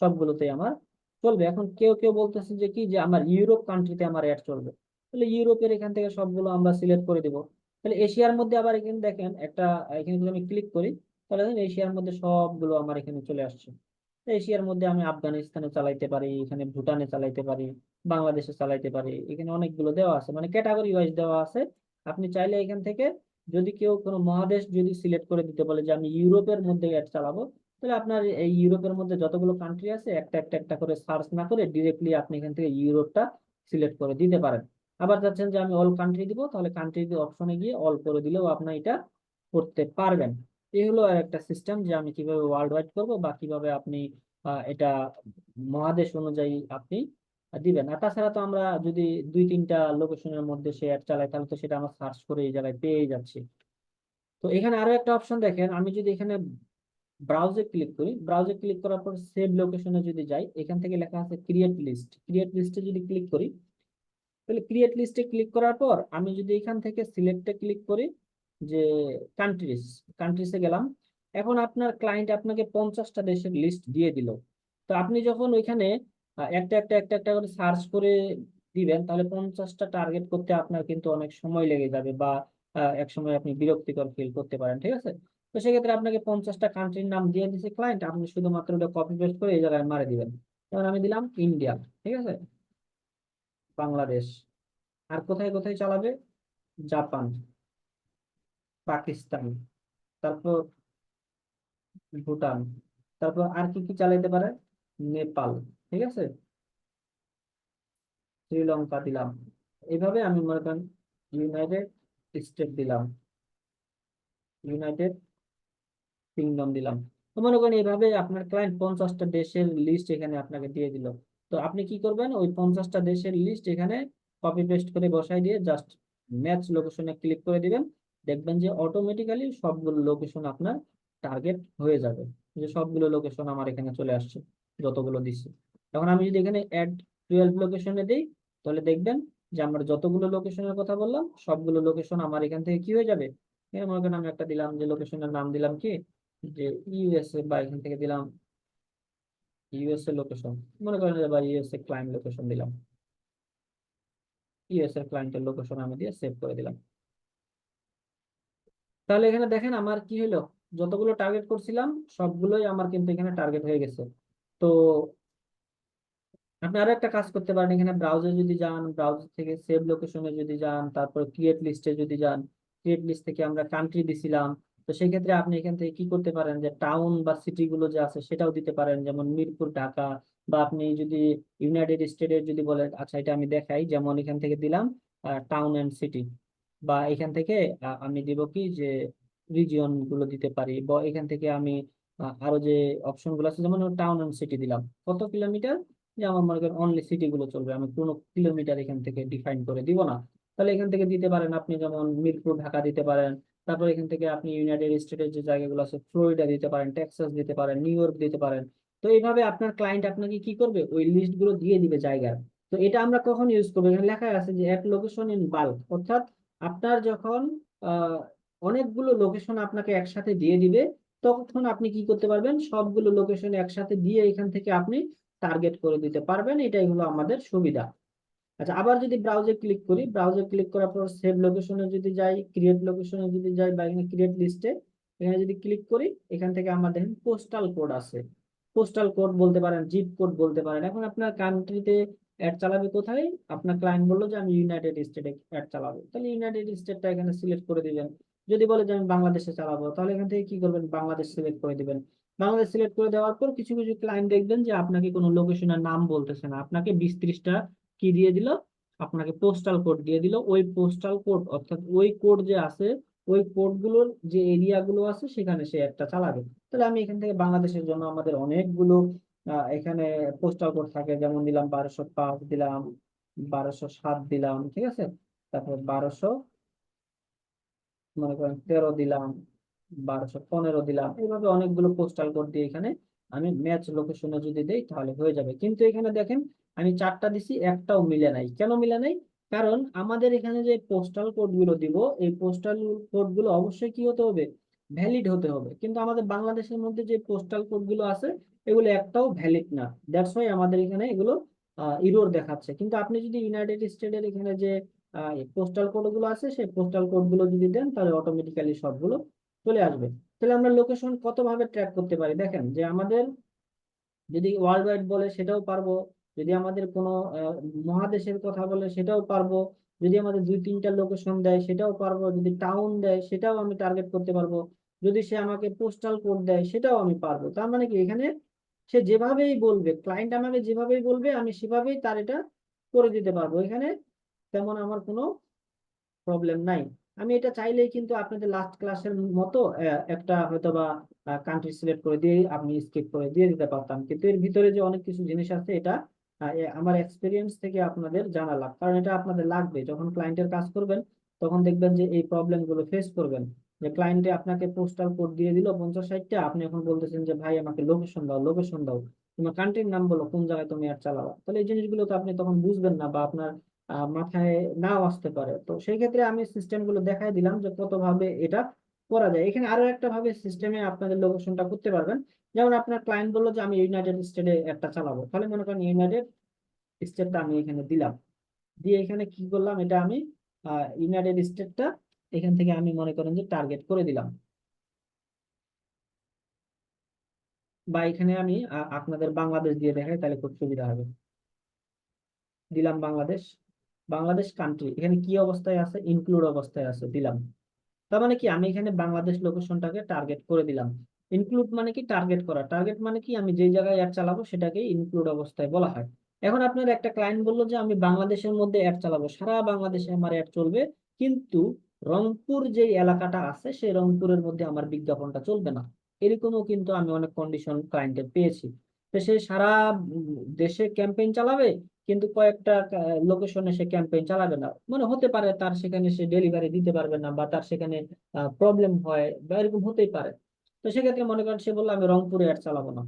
Speaker 1: সবগুলোতে আমার চলবে। এখন কেউ কেউ বলতেছে যে কি যে আমার ইউরোপ কান্ট্রিতে আমার অ্যাড চলবে, তাহলে ইউরোপের এখান থেকে সবগুলো আমরা সিলেক্ট করে দিব। তাহলে এশিয়ার মধ্যে আবার এখানে দেখেন একটা, এখানে যদি আমি ক্লিক করি তাহলে দেখেন এশিয়ার মধ্যে সবগুলো আমার এখানে চলে আসছে। তো এশিয়ার মধ্যে আমি আফগানিস্তানে চালাইতে পারি, এখানে ভুটানে চালাইতে পারি, বাংলাদেশে চালাইতে পারি, এখানে অনেকগুলো দেওয়া আছে, মানে ক্যাটাগরি ওয়াইজ দেওয়া আছে। আপনি চাইলে এখান থেকে যদি কেউ কোনো মহাদেশ যদি সিলেক্ট করে দিতে বলে যে আমি ইউরোপের মধ্যে অ্যাড চালাবো, তাহলে আপনার এই ইউরোপের মধ্যে যতগুলো কান্ট্রি আছে একটা একটা একটা করে সার্চ না করে ডিরেক্টলি আপনি এখান থেকে ইউরোপটা সিলেক্ট করে দিতে পারেন। আবার চাচ্ছেন যে আমি অল কান্ট্রি দিব, তাহলে কান্ট্রি অপশনে গিয়ে অল করে দিলেও আপনি এটা করতে পারবেন। এই হলো আর একটা সিস্টেম যে আমি কিভাবে ওয়ার্ল্ড ওয়াইড করবো বা কিভাবে আপনি এটা মহাদেশ অনুযায়ী আপনি দিবেন। আর তাছাড়া তো আমরা যদি 2-3টা লোকেশনের মধ্যে সে অ্যাড চালাই তাহলে তো সেটা আমরা সার্চ করে এই জায়গায় পেয়ে যাচ্ছি। তো এখানে আরো একটা অপশন দেখেন, আমি যদি এখানে ব্রাউজে ক্লিক করি, ব্রাউজে ক্লিক করার পর সেভ লোকেশনে যদি যাই, এখান থেকে লেখা আছে ক্রিয়েট লিস্ট, ক্রিয়েট লিস্টে যদি ক্লিক করি, তাহলে ক্রিয়েট লিস্টে ক্লিক করার পর আমি যদি এখান থেকে সিলেক্টে ক্লিক করি যে কান্ট্রিজ, কান্ট্রিজে গেলাম। এখন আপনার ক্লায়েন্ট আপনাকে 50টা দেশের লিস্ট দিয়ে দিল। তো আপনি যখন ওইখানে একটা একটা একটা একটা করে সার্চ করে দিবেন, তাহলে 50টা টার্গেট করতে আপনার কিন্তু অনেক সময় লেগে যাবে, বা এক সময় আপনি বিরক্তিকর ফিল করতে পারেন, ঠিক আছে? তো সেক্ষেত্রে আপনাকে 50টা কান্ট্রির নাম দিয়ে দিচ্ছে ক্লায়েন্ট, আপনি শুধুমাত্র ওটা কপি পেস্ট করে এই জায়গায় মারে দিবেন। যেমন আমি দিলাম ইন্ডিয়া, ঠিক আছে, বাংলাদেশ, আর কোথায় কোথায় চালাবে, জাপান, পাকিস্তান, তারপর ভুটান, তারপর আর কি কি চালাইতে পারে, নেপাল, ঠিক আছে, শ্রীলঙ্কা দিলাম। এইভাবে আমি মনে করেন ইউনাইটেড স্টেট দিলাম, ইউনাইটেড কিংডম দিলাম। তো মনে করেন এইভাবে আপনার ক্লায়েন্ট 50টা দেশের লিস্ট এখানে আপনাকে দিয়ে দিল। তো আপনি কি করবেন, ওই 50টা দেশের লিস্ট এখানে কপি পেস্ট করে বসাই দিয়ে জাস্ট ম্যাচ লোকেশনে ক্লিক করে দিবেন। দেখবেন যে অটোমেটিক্যালি সবগুলো লোকেশন আপনার টার্গেট হয়ে যাবে, যে সবগুলো লোকেশন আমার এখানে চলে আসছে যতগুলো দিচ্ছি। এখন আমি যদি এখানে অ্যাড 12 লোকেশনে দিই, তাহলে দেখবেন যে আমার যতগুলো লোকেশনের কথা বললাম সবগুলো লোকেশন আমার এখান থেকে কি হয়ে যাবে। এখানে মনে করেন আমি একটা দিলাম, যে লোকেশনের নাম দিলাম কি যে ইউএসএ, বা এখান থেকে দিলাম ইউএসএ লোকেশন, মনে করেন যে বা ইউএসএ ক্লায়েন্ট লোকেশন দিলাম, ইউএসএ ক্লায়েন্টের লোকেশন আমি দিয়ে সেভ করে দিলাম। তাহলে এখানে দেখেন আমার কি হলো, যতগুলো টার্গেট করছিলাম সবগুলোই আমার কিন্তু এখানে টার্গেট হয়ে গেছে। তো আপনি আরো একটা কাজ করতে পারেন, এখানে ব্রাউজার যদি যান, ব্রাউজার থেকে সেভ লোকেশনে যদি যান, তারপর ক্রিয়েট লিস্টে যদি যান, ক্রিয়েট লিস্ট থেকে আমরা কান্ট্রি দিছিলাম। তো সেই ক্ষেত্রে আপনি এখান থেকে কি করতে পারেন, যে টাউন বা সিটি গুলো যে আছে সেটাও দিতে পারেন, যেমন মিরপুর, ঢাকা। বা আপনি যদি ইউনাইটেড স্টেটের যদি বলেন, আচ্ছা এটা আমি দেখাই, যেমন এখান থেকে দিলাম টাউন এন্ড সিটি। বা এখান থেকে আমি দিব কি যে রিজিয়ন গুলো দিতে পারি, বা এখান থেকে আমি আরো যে অপশন গুলো আছে, যেমন টাউন এন্ড সিটি দিলাম, কত কিলোমিটার, যে আমার মনে করেন অনলি সিটি গুলো চলবে, আমি কোনো কিলোমিটার এখান থেকে ডিফাইন করে দিব না। তাহলে এখান থেকে দিতে পারেন আপনি, যেমন মিরপুর, ঢাকা দিতে পারেন। তারপর এখান থেকে আপনি ইউনাইটেড স্টেটের যে জায়গাগুলো আছে, ফ্লোরিডা দিতে পারেন, টেক্সাস দিতে পারেন, নিউ ইয়র্ক দিতে পারেন। তো এইভাবে আপনার ক্লায়েন্ট আপনাকে কি করবে, ওই লিস্ট গুলো দিয়ে দিবে জায়গার। তো এটা আমরা কখন ইউজ করবো, এখানে লেখা আছে যে এক লোকেশন ইন বাল্ক, অর্থাৎ আপনার যখন আহ অনেকগুলো লোকেশন আপনাকে একসাথে দিয়ে দিবে, তখন আপনি কি করতে পারবেন, সবগুলো লোকেশন একসাথে দিয়ে এখান থেকে আপনি টার্গেট করে দিতে পারবেন। এটাই হলো আমাদের সুবিধা। আচ্ছা, আবার যদি ব্রাউজে ক্লিক করি, ব্রাউজে ক্লিক করার পর সেভ লোকেশনে যদি যাই, ক্রিয়েট লোকেশনে যদি যাই, বা এখানে ক্রিয়েট লিস্টে এখানে যদি ক্লিক করি, এখান থেকে আমার দেখেন পোস্টাল কোড আছে। পোস্টাল কোড বলতে পারেন, জিপ কোড বলতে পারেন। এখন আপনার কান্ট্রিতে অ্যাড চালাবে কোথায়, আপনার ক্লায়েন্ট বললো যে আমি ইউনাইটেড স্টেটে অ্যাড চালাবো, তাহলে ইউনাইটেড স্টেটটা এখানে সিলেক্ট করে দিবেন। যদি বলে যে আমি বাংলাদেশে চালাবো, তাহলে এখান থেকে কি করবেন, বাংলাদেশ সিলেক্ট করে দিবেন। বাংলাদেশ সিলেক্ট করে দেওয়ার পর কিছু কিছু ক্লায়েন্ট দেখবেন যে আপনাকে কোনো লোকেশনের নাম বলতেছে না, আপনাকে 20-30টা কি দিয়ে দিল, আপনাকে পোস্টাল কোড দিয়ে দিল। ওই পোস্টাল কোড অর্থাৎ ওই কোড যে আছে, ওই কোড গুলোর যে এরিয়া গুলো আছে সেখানে সে একটা চালাবে। তাহলে আমি এখান থেকে বাংলাদেশের জন্য আমাদের অনেকগুলো এখানে পোস্টাল কোড থাকে, যেমন দিলাম 1205 দিলাম, 1207 দিলাম, ঠিক আছে, তারপর 1200 মনে করেন 13 দিলাম, 1215 দিলাম, এইভাবে অনেকগুলো পোস্টাল কোড দিয়ে এখানে আমি ম্যাচ লোকেশনে যদি দেই তাহলে হয়ে যাবে। কিন্তু এখানে দেখেন আমি 4টা দিছি, একটাও মিলে নাই। কেন মিলে নাই? কারণ আমাদের এখানে যে পোস্টাল কোড গুলো দিব, এই পোস্টাল কোড গুলো অবশ্যই কি হতে হবে, ভ্যালিড হতে হবে। কিন্তু আমাদের বাংলাদেশের মধ্যে যে পোস্টাল কোড গুলো আছে এগুলো একটাও ভ্যালিড না। দ্যাটস ওয়াই আমাদের এখানে এগুলো ইরর দেখাচ্ছে। কিন্তু আপনি যদি ইউনাইটেড স্টেটের এখানে যে পোস্টাল কোড গুলো আছে, সেই পোস্টাল কোড গুলো যদি দেন, তাহলে অটোমেটিক্যালি সবগুলো চলে আসবে। তাহলে আমরা লোকেশন কত ভাবে ট্র্যাক করতে পারি দেখেন, যে আমাদের যদি ওয়ার্ল্ড ওয়াইড বলে সেটাও পারবো, যদি আমাদের কোনো মহাদেশের কথা বলে সেটাও পারবো, যদি আমাদের 2-3টা লোকেশন দেয় সেটাও পারবো, যদি টাউন দেয় সেটাও আমি টার্গেট করতে পারবো, যদি সে আমাকে পোস্টাল কোড দেয় সেটাও আমি পারবো। তার মানে কি, এখানে সে যেভাবেই বলবে, ক্লায়েন্ট আমাকে যেভাবেই বলবে, আমি সেভাবেই তার এটা করে দিতে পারবো। এখানে তেমন আমার কোনো প্রবলেম নাই। আমি এটা চাইলেই কিন্তু আপনাদের লাস্ট ক্লাসের মতো একটা হয়তো বা কান্ট্রি সিলেক্ট করে দিয়ে আপনি স্কিপ করে দিয়ে দিতে পারতাম, কিন্তু এর ভিতরে যে অনেক কিছু জিনিস আছে, এটা আমার এক্সপিরিয়েন্স থেকে আপনাদের জানালাম, কারণ এটা আপনাদের লাগবে যখন ক্লায়েন্টের কাজ করবেন। তখন দেখবেন যে এই প্রবলেম গুলো ফেস করবেন, যে ক্লায়েন্টে আপনাকে পোস্টাল কোড দিয়ে দিল 50-60টা, আপনি এখন বলতেছেন যে ভাই আমাকে লোকেশন দাও, লোকেশন দাও, তোমার কান্ট্রির নাম বলো, কোন জায়গায় তুমি অ্যাড চালাবা। তাহলে এই জিনিসগুলো তো আপনি তখন বুঝবেন না, বা আপনার মাথায় নাও আসতে পারে। তো সেই ক্ষেত্রে আমি সিস্টেম গুলো দেখাই দিলাম যে কত ভাবে এটা করা যায়। এখানে আরো একটা ভাবে সিস্টেমে আপনাদের লোকেশনটা করতে পারবেন। যেমন আপনার ক্লায়েন্ট বললো যে আমি ইউনাইটেড স্টেটে একটা চালাবো, তাহলে মনে করেন ইউনাইটেড স্টেটটা আমি এখানে দিলাম, দিয়ে এখানে কি করলাম, এটা আমি ইউনাইটেড স্টেটটা এখান থেকে আমি মনে করেন যে টার্গেট করে দিলাম, বা এখানে আমি আপনাদের বাংলাদেশ দিয়ে দেখাই, তাহলে খুব সুবিধা হবে। দিলাম বাংলাদেশ, বাংলাদেশ কান্ট্রি এখানে কি অবস্থায় আছে, ইনক্লুড অবস্থায় আছে, দিলাম। তার মানে কি, আমি এখানে বাংলাদেশ লোকেশনটাকে টার্গেট করে দিলাম। ইনক্লুড মানে কি, টার্গেট করা। টার্গেট মানে কি, আমি যে জায়গায় অ্যাড চালাবো সেটাকে ইনক্লুড অবস্থায় বলা হয়। এখন আপনার একটা ক্লায়েন্ট বললো যে আমি বাংলাদেশের মধ্যে অ্যাড চালাবো, সারা বাংলাদেশে আমার অ্যাড চলবে, কিন্তু রংপুর যে এলাকাটা আছে সেই রংপুরের মধ্যে আমার বিজ্ঞাপনটা চলবে না। এরকমও কিন্তু আমি অনেক কন্ডিশন ক্লায়েন্টের পেয়েছি। তো সে সারা দেশে ক্যাম্পেইন চালাবে, কিন্তু কয়েকটা লোকেশনে সে ক্যাম্পেইন চালাবে না। মানে হতে পারে তার সেখানে সে ডেলিভারি দিতে পারবে না, বা তার সেখানে প্রবলেম হয়, বা এরকম হতেই পারে। তো সেক্ষেত্রে মনে করেন সে বললো আমি রংপুরে অ্যাড চালাবো না।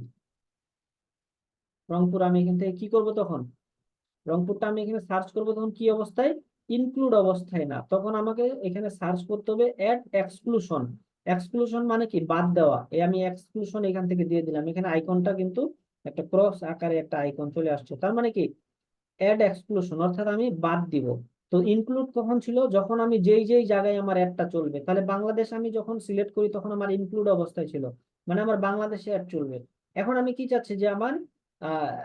Speaker 1: রংপুর আমি এখান থেকে কি করব তখন, রংপুরটা আমি এখানে সার্চ করবো, তখন কি অবস্থায়, ইনক্লুড অবস্থায় না। তখন আমাকে এখানে সার্চ করতে হবে অ্যাড এক্সক্লুশন। এক্সক্লুশন মানে কি, বাদ দেওয়া। এই আমি এক্সক্লুশন এখান থেকে দিয়ে দিলাম, এখানে আইকনটা কিন্তু একটা ক্রস আকারে একটা আইকন চলে আসছে। তার মানে কি, অ্যাড এক্সক্লুশন, অর্থাৎ আমি বাদ দিব। তো ইনক্লুড কখন ছিল, যখন আমি যেই যেই জায়গায় আমার অ্যাডটা চলবে। তাহলে বাংলাদেশ আমি যখন সিলেক্ট করি তখন আমার ইনক্লুড অবস্থায় ছিল, মানে আমার বাংলাদেশে অ্যাড চলবে। এখন আমি কি চাচ্ছি, যে আমার আহ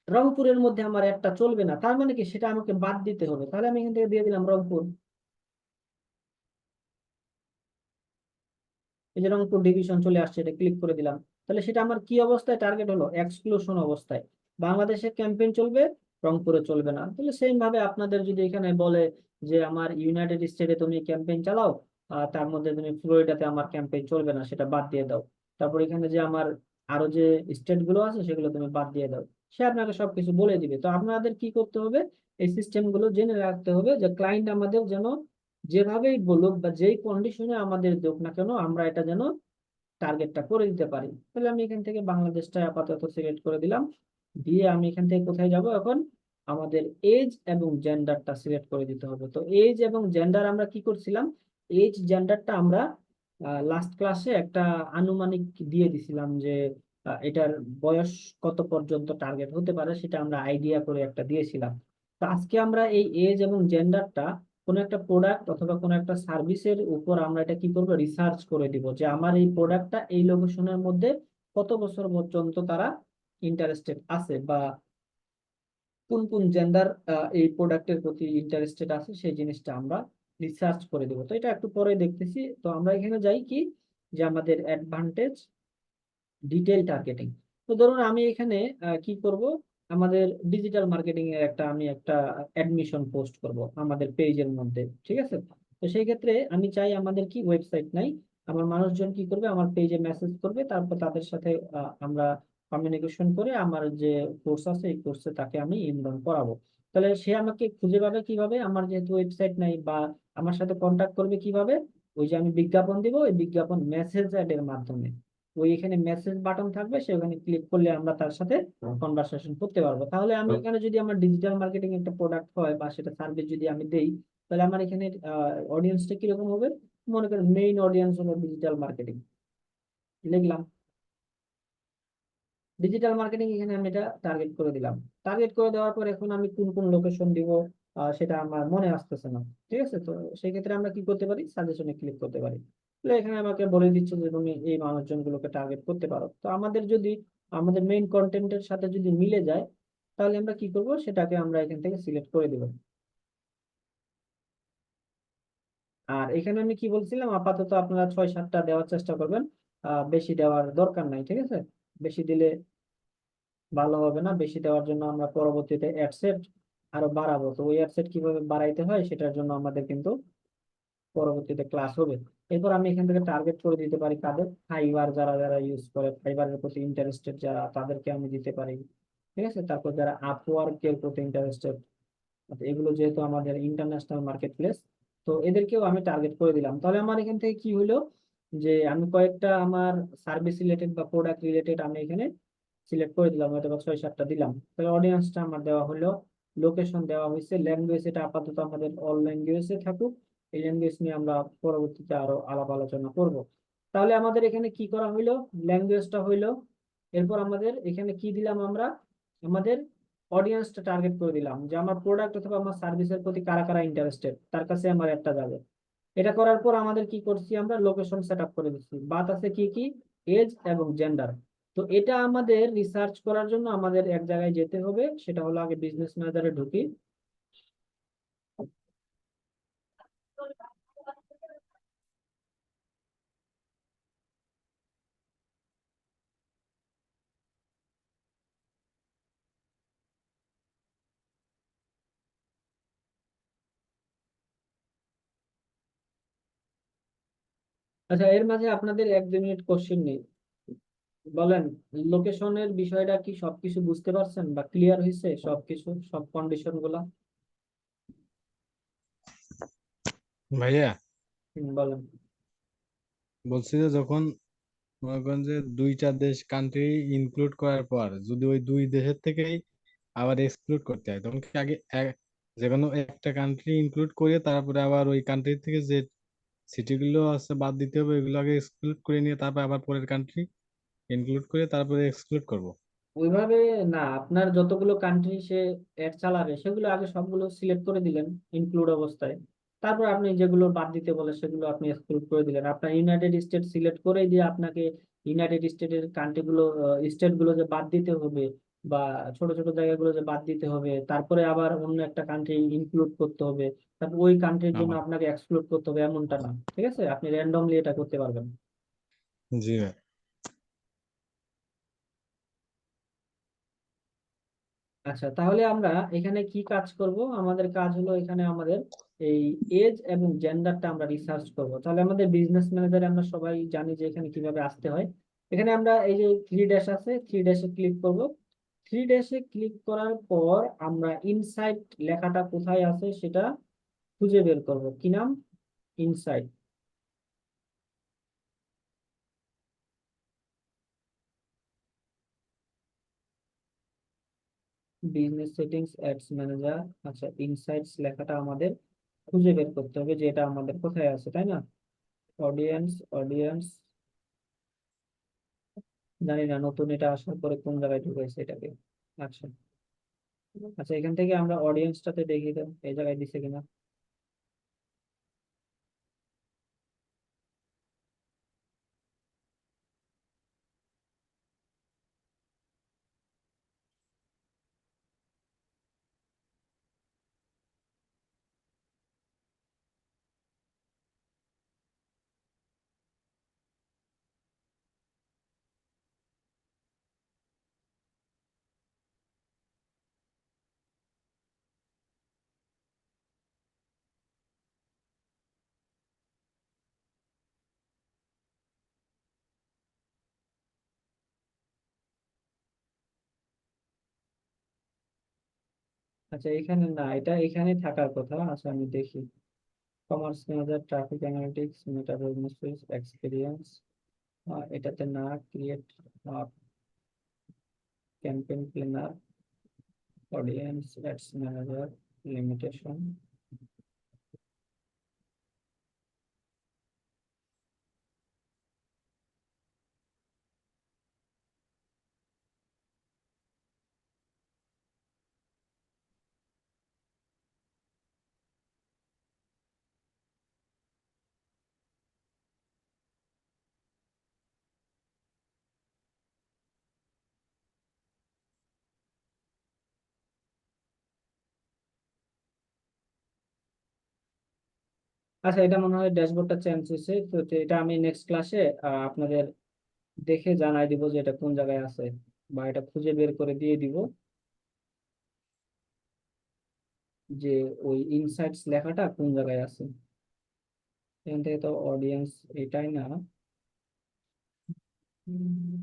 Speaker 1: রংপুরের মধ্যে আমার অ্যাডটা চলবে না, তার মানে কি, সেটা আমাকে বাদ দিতে হবে। তাহলে আমি এখান থেকে দিয়ে দিলাম রংপুর। এই যে রংপুর ডিভিশন চলে আসছে, এটা ক্লিক করে দিলাম। তাহলে সেটা আমার কি অবস্থায় টার্গেট হলো, এক্সক্লুশন অবস্থায়। বাংলাদেশে ক্যাম্পেইন চলবে, রংপুরে চলবে না। তাহলে সেম ভাবে আপনাদের যদি এখানে বলে যে আমার ইউনাইটেড স্টেটে তুমি ক্যাম্পেইন চালাও, তার মধ্যে তুমি ফ্লোরিডাতে আমার ক্যাম্পেইন চলবে না, সেটা বাদ দিয়ে দাও। তারপর এখানে যে আমার আরো যে স্টেট গুলো আছে সেগুলো তুমি বাদ দিয়ে দাও। সে আপনাকে সবকিছু বলে দিবে। তো আপনাদের কি করতে হবে, এই সিস্টেম গুলো জেনে রাখতে হবে, যে ক্লায়েন্ট আমাদের যেন যেভাবেই বলুক বা যেই কন্ডিশনে আমাদের হোক না কেন, আমরা এটা যেন টার্গেটটা করে দিতে পারি। তাহলে আমি এখান থেকে বাংলাদেশটা আপাতত সিলেক্ট করে দিলাম, দিয়ে আমি এখান থেকে কোথায় যাব এখন, আমাদের এজ এবং জেন্ডারটা সিলেক্ট করে দিতে হবে। তো এজ এবং জেন্ডার আমরা কি করছিলাম, এজ জেন্ডারটা আমরা লাস্ট ক্লাসে একটা আনুমানিক দিয়ে দিছিলাম, যে এটার বয়স কত পর্যন্ত টার্গেট হতে পারে, সেটা আমরা আইডিয়া করে একটা দিয়েছিলাম। তো আজকে আমরা এই এজ এবং জেন্ডারটা কোনো একটা প্রোডাক্ট অথবা কোনো একটা সার্ভিসের উপর আমরা এটা কি করবো, রিসার্চ করে দিব, যে আমার এই প্রোডাক্টটা এই লোকেশনের মধ্যে কত বছর পর্যন্ত তারা ইন্টারেস্টেড আছে, বা কোন কোন জেন্ডার এই প্রোডাক্টের প্রতি ইন্টারেস্টেড আছে, সেই জিনিসটা আমরা রিসার্চ করে দেবো। তো এটা একটু পরে দেখতেছি। তো আমরা এখানে যাই কি, যে আমাদের অ্যাডভান্টেজ ডিটেল টার্গেটিং। তো ধরুন আমি এখানে কি করব, আমাদের ডিজিটাল মার্কেটিং এর আমি একটা অ্যাডমিশন পোস্ট করব আমাদের পেজের মধ্যে, ঠিক আছে। তো সেই ক্ষেত্রে আমি চাই আমাদের কি ওয়েবসাইট নাই, আমার মানুষজন কি করবে, আমার পেজে মেসেজ করবে, তারপর তাদের সাথে আমরা কমিউনিকেশন করে আমার যে কোর্স আছে এই কোর্সে তাকে আমি এনরোল করাবো। তাহলে সে আমাকে খুঁজে পাবে কিভাবে, আমার যেহেতু ওয়েবসাইট নাই, বা আমার সাথে কন্ট্যাক্ট করবে কিভাবে, ওই যে আমি বিজ্ঞাপন দিব, ওই বিজ্ঞাপন মেসেজ অ্যাড এর মাধ্যমে। ওই এখানে মেসেজ বাটন থাকবে, সেখানে ক্লিক করলে আমরা তার সাথে কনভারসেশন করতে পারবো। তাহলে আমি এখানে যদি আমার ডিজিটাল মার্কেটিং একটা প্রোডাক্ট হয় বা সেটা সার্ভিস যদি আমি দেই, তাহলে আমার এখানে অডিয়েন্সটা কিরকম হবে, মনে করেন মেইন অডিয়েন্স হলো ডিজিটাল মার্কেটিং, লিখলাম। ডিজিটাল মার্কেটিং এখানে আমি এটা টার্গেট করে দিলাম। টার্গেট করে দেওয়ার পর এখন আমি কোন কোন লোকেশন দিব সেটা আমার মনে আসতেছে না। ঠিক আছে, তো সেই ক্ষেত্রে আমরা কি করতে পারি, সাজেশনে ক্লিক করতে পারি। তো এখানে আমাকে বলে দিচ্ছে যে তুমি এই মানুষজনগুলোকে টার্গেট করতে পারো। তো আমাদের যদি আমাদের মেইন কন্টেন্টের সাথে যদি মিলে যায়, তাহলে আমরা কি করব, সেটাকে আমরা এখান থেকে সিলেক্ট করে দিব। আর এখানে আমি কি বলছিলাম, আপাতত আপনারা 6-7টা দেওয়ার চেষ্টা করবেন, বেশি দেওয়ার দরকার নাই। ঠিক আছে, বেশি দিলে ভালো হবে না। বেশি দেওয়ার জন্য আমরা পরবর্তীতে অ্যাডসেট আরো বাড়াবো। তো ওই অ্যাডসেট কিভাবে বাড়াইতে হয় সেটার জন্য আমাদের কিন্তু পরবর্তীতে ক্লাস হবে। এরপর আমি এখান থেকে টার্গেট করে দিতে পারি কাদের, ফাইবার যারা যারা ইউজ করে, ফাইবারের প্রতি ইন্টারেস্টেড যারা, তাদেরকে আমি দিতে পারি। ঠিক আছে, তারপর যারা আপওয়ার্কের প্রতি ইন্টারেস্টেড, এগুলো যেহেতু আমাদের ইন্টারন্যাশনাল মার্কেট প্লেস, তো এদেরকেও আমি টার্গেট করে দিলাম। তাহলে আমার এখান থেকে কি হলো, যে আমি কয়েকটা আমার সার্ভিস রিলেটেড বা প্রোডাক্ট রিলেটেড আমি এখানে সিলেক্ট করে দিলাম, হয়তো বা 6-7টা দিলাম। তাহলে অডিয়েন্সটা আমার দেওয়া হলো, লোকেশন দেওয়া হয়েছে, ল্যাঙ্গুয়েজ এটা আপাতত আমাদের অল ল্যাঙ্গুয়েজে থাকুক। এই ল্যাঙ্গুয়েজ নিয়ে আমরা পরবর্তীতে আরো আলাপ আলোচনা করব। তাহলে আমাদের এখানে কি করা হইলো, ল্যাঙ্গুয়েজটা হইলো। এরপর আমাদের এখানে কি দিলাম আমরা, আমাদের অডিয়েন্সটা টার্গেট করে দিলাম, যে আমার প্রোডাক্ট অথবা আমার সার্ভিসের প্রতি কারা কারা ইন্টারেস্টেড, তার কাছে আমার একটা যাবে। এটা করার পর আমাদের কি করছি, আমরা লোকেশন সেট আপ করে দিচ্ছি, বাদ আছে কি কি, এজ এবং জেন্ডার। তো এটা আমাদের রিসার্চ করার জন্য আমাদের এক জায়গায় যেতে হবে, সেটা হলো আগে বিজনেস ম্যানেজারে ঢুকি। আচ্ছা, এর মাঝে আপনাদের 1-2 মিনিট কোশ্চেন নেই, বলেন লোকেশনের বিষয়টা কি সবকিছু বুঝতে পারছেন বা ক্লিয়ার হয়েছে সবকিছু, সব কন্ডিশন গুলা?
Speaker 2: ভাইয়া,
Speaker 1: বলেন।
Speaker 2: বলছি যে যখন মনে করেন যে দুইটা দেশ কান্ট্রি ইনক্লুড করার পর যদি ওই দুই দেশের থেকেই আবার এক্সক্লুড করতে হয়, তখন কি আগে যে কোনো একটা কান্ট্রি ইনক্লুড করে তারপরে আবার ওই কান্ট্রি থেকে যে সিটিগুলো আছে বাদ দিতে হবে, ওইগুলো আগে এক্সক্লুড করে নিয়ে তারপর আবার পরের কান্ট্রি ইনক্লুড করে তারপরে এক্সক্লুড করব?
Speaker 1: ওইভাবে না, আপনার যতগুলো কান্ট্রি সে অ্যাড চালাবে সেগুলো আগে সবগুলো সিলেক্ট করে দিলেন ইনক্লুড অবস্থায়। তারপর আপনি যেগুলো বাদ দিতে বলে সেগুলো আপনি এক্সক্লুড করে দিলেন। আপনার ইউনাইটেড স্টেট সিলেক্ট করে দিয়ে আপনাকে ইউনাইটেড স্টেটের কান্ট্রিগুলো, স্টেটগুলো যে বাদ দিতে হবে, বা ছোট ছোট জায়গাগুলো যে বাদ দিতে হবে, তারপরে আবার অন্য একটা কান্ট্রি ইনক্লুড করতে হবে, তারপর ওই কান্ট্রির জন্য
Speaker 2: হ্যাঁ।
Speaker 1: আপনাকে এক্সক্লুড করতে হবে, এমনটা না। ঠিক আছে, আপনি র্যান্ডমলি এটা করতে পারবেন।
Speaker 2: জি ভাই।
Speaker 1: আচ্ছা, তাহলে আমরা এখানে কি কাজ করব, আমাদের কাজ হলো এখানে আমাদের এই এজ এবং জেন্ডারটা আমরা রিসার্চ করব। তাহলে আমাদের বিজনেস ম্যানেজারে আমরা সবাই জানি যে এখানে কিভাবে আসতে হয়। এখানে আমরা এই যে 3 ড্যাশ আছে, 3 ড্যাশে ক্লিক করব। 3 ড্যাশে ক্লিক করার পর আমরা ইনসাইট লেখাটা কোথায় আছে সেটা খুঁজে বের করব। কি নাম, insight. Business settings ads manager. আচ্ছা, ইনসাইটস লেখাটা আমাদের খুঁজে বের করতে হবে যে এটা আমাদের কোথায় আছে, তাই না? অডিয়েন্স, অডিয়েন্স, জানি না নতুন এটা আসার পরে কোন জায়গায় ঢুকেছে এটাকে। আচ্ছা, আচ্ছা, এখান থেকে আমরা অডিয়েন্সটাতে দেখি তো এই জায়গায় দিছে কিনা। আচ্ছা, এখানে না, এটা এখানে থাকার কথা। আচ্ছা, আমি দেখি। Commerce manager, traffic analytics, Meta business experience, এটাতে না। Create campaign planner, audience ads manager, limitation. আচ্ছা, এটা মনে হয় ড্যাশবোর্ডটা চেঞ্জ হয়েছে, তো এটা আমি নেক্সট ক্লাসে আপনাদের দেখে জানাই দিব যে এটা কোন জায়গায় আছে, বা এটা খুঁজে বের করে দিয়ে দিব যে ওই ইনসাইটস লেখাটা কোন জায়গায় আছে। এখান থেকে তো অডিয়েন্স এটাই না। উম,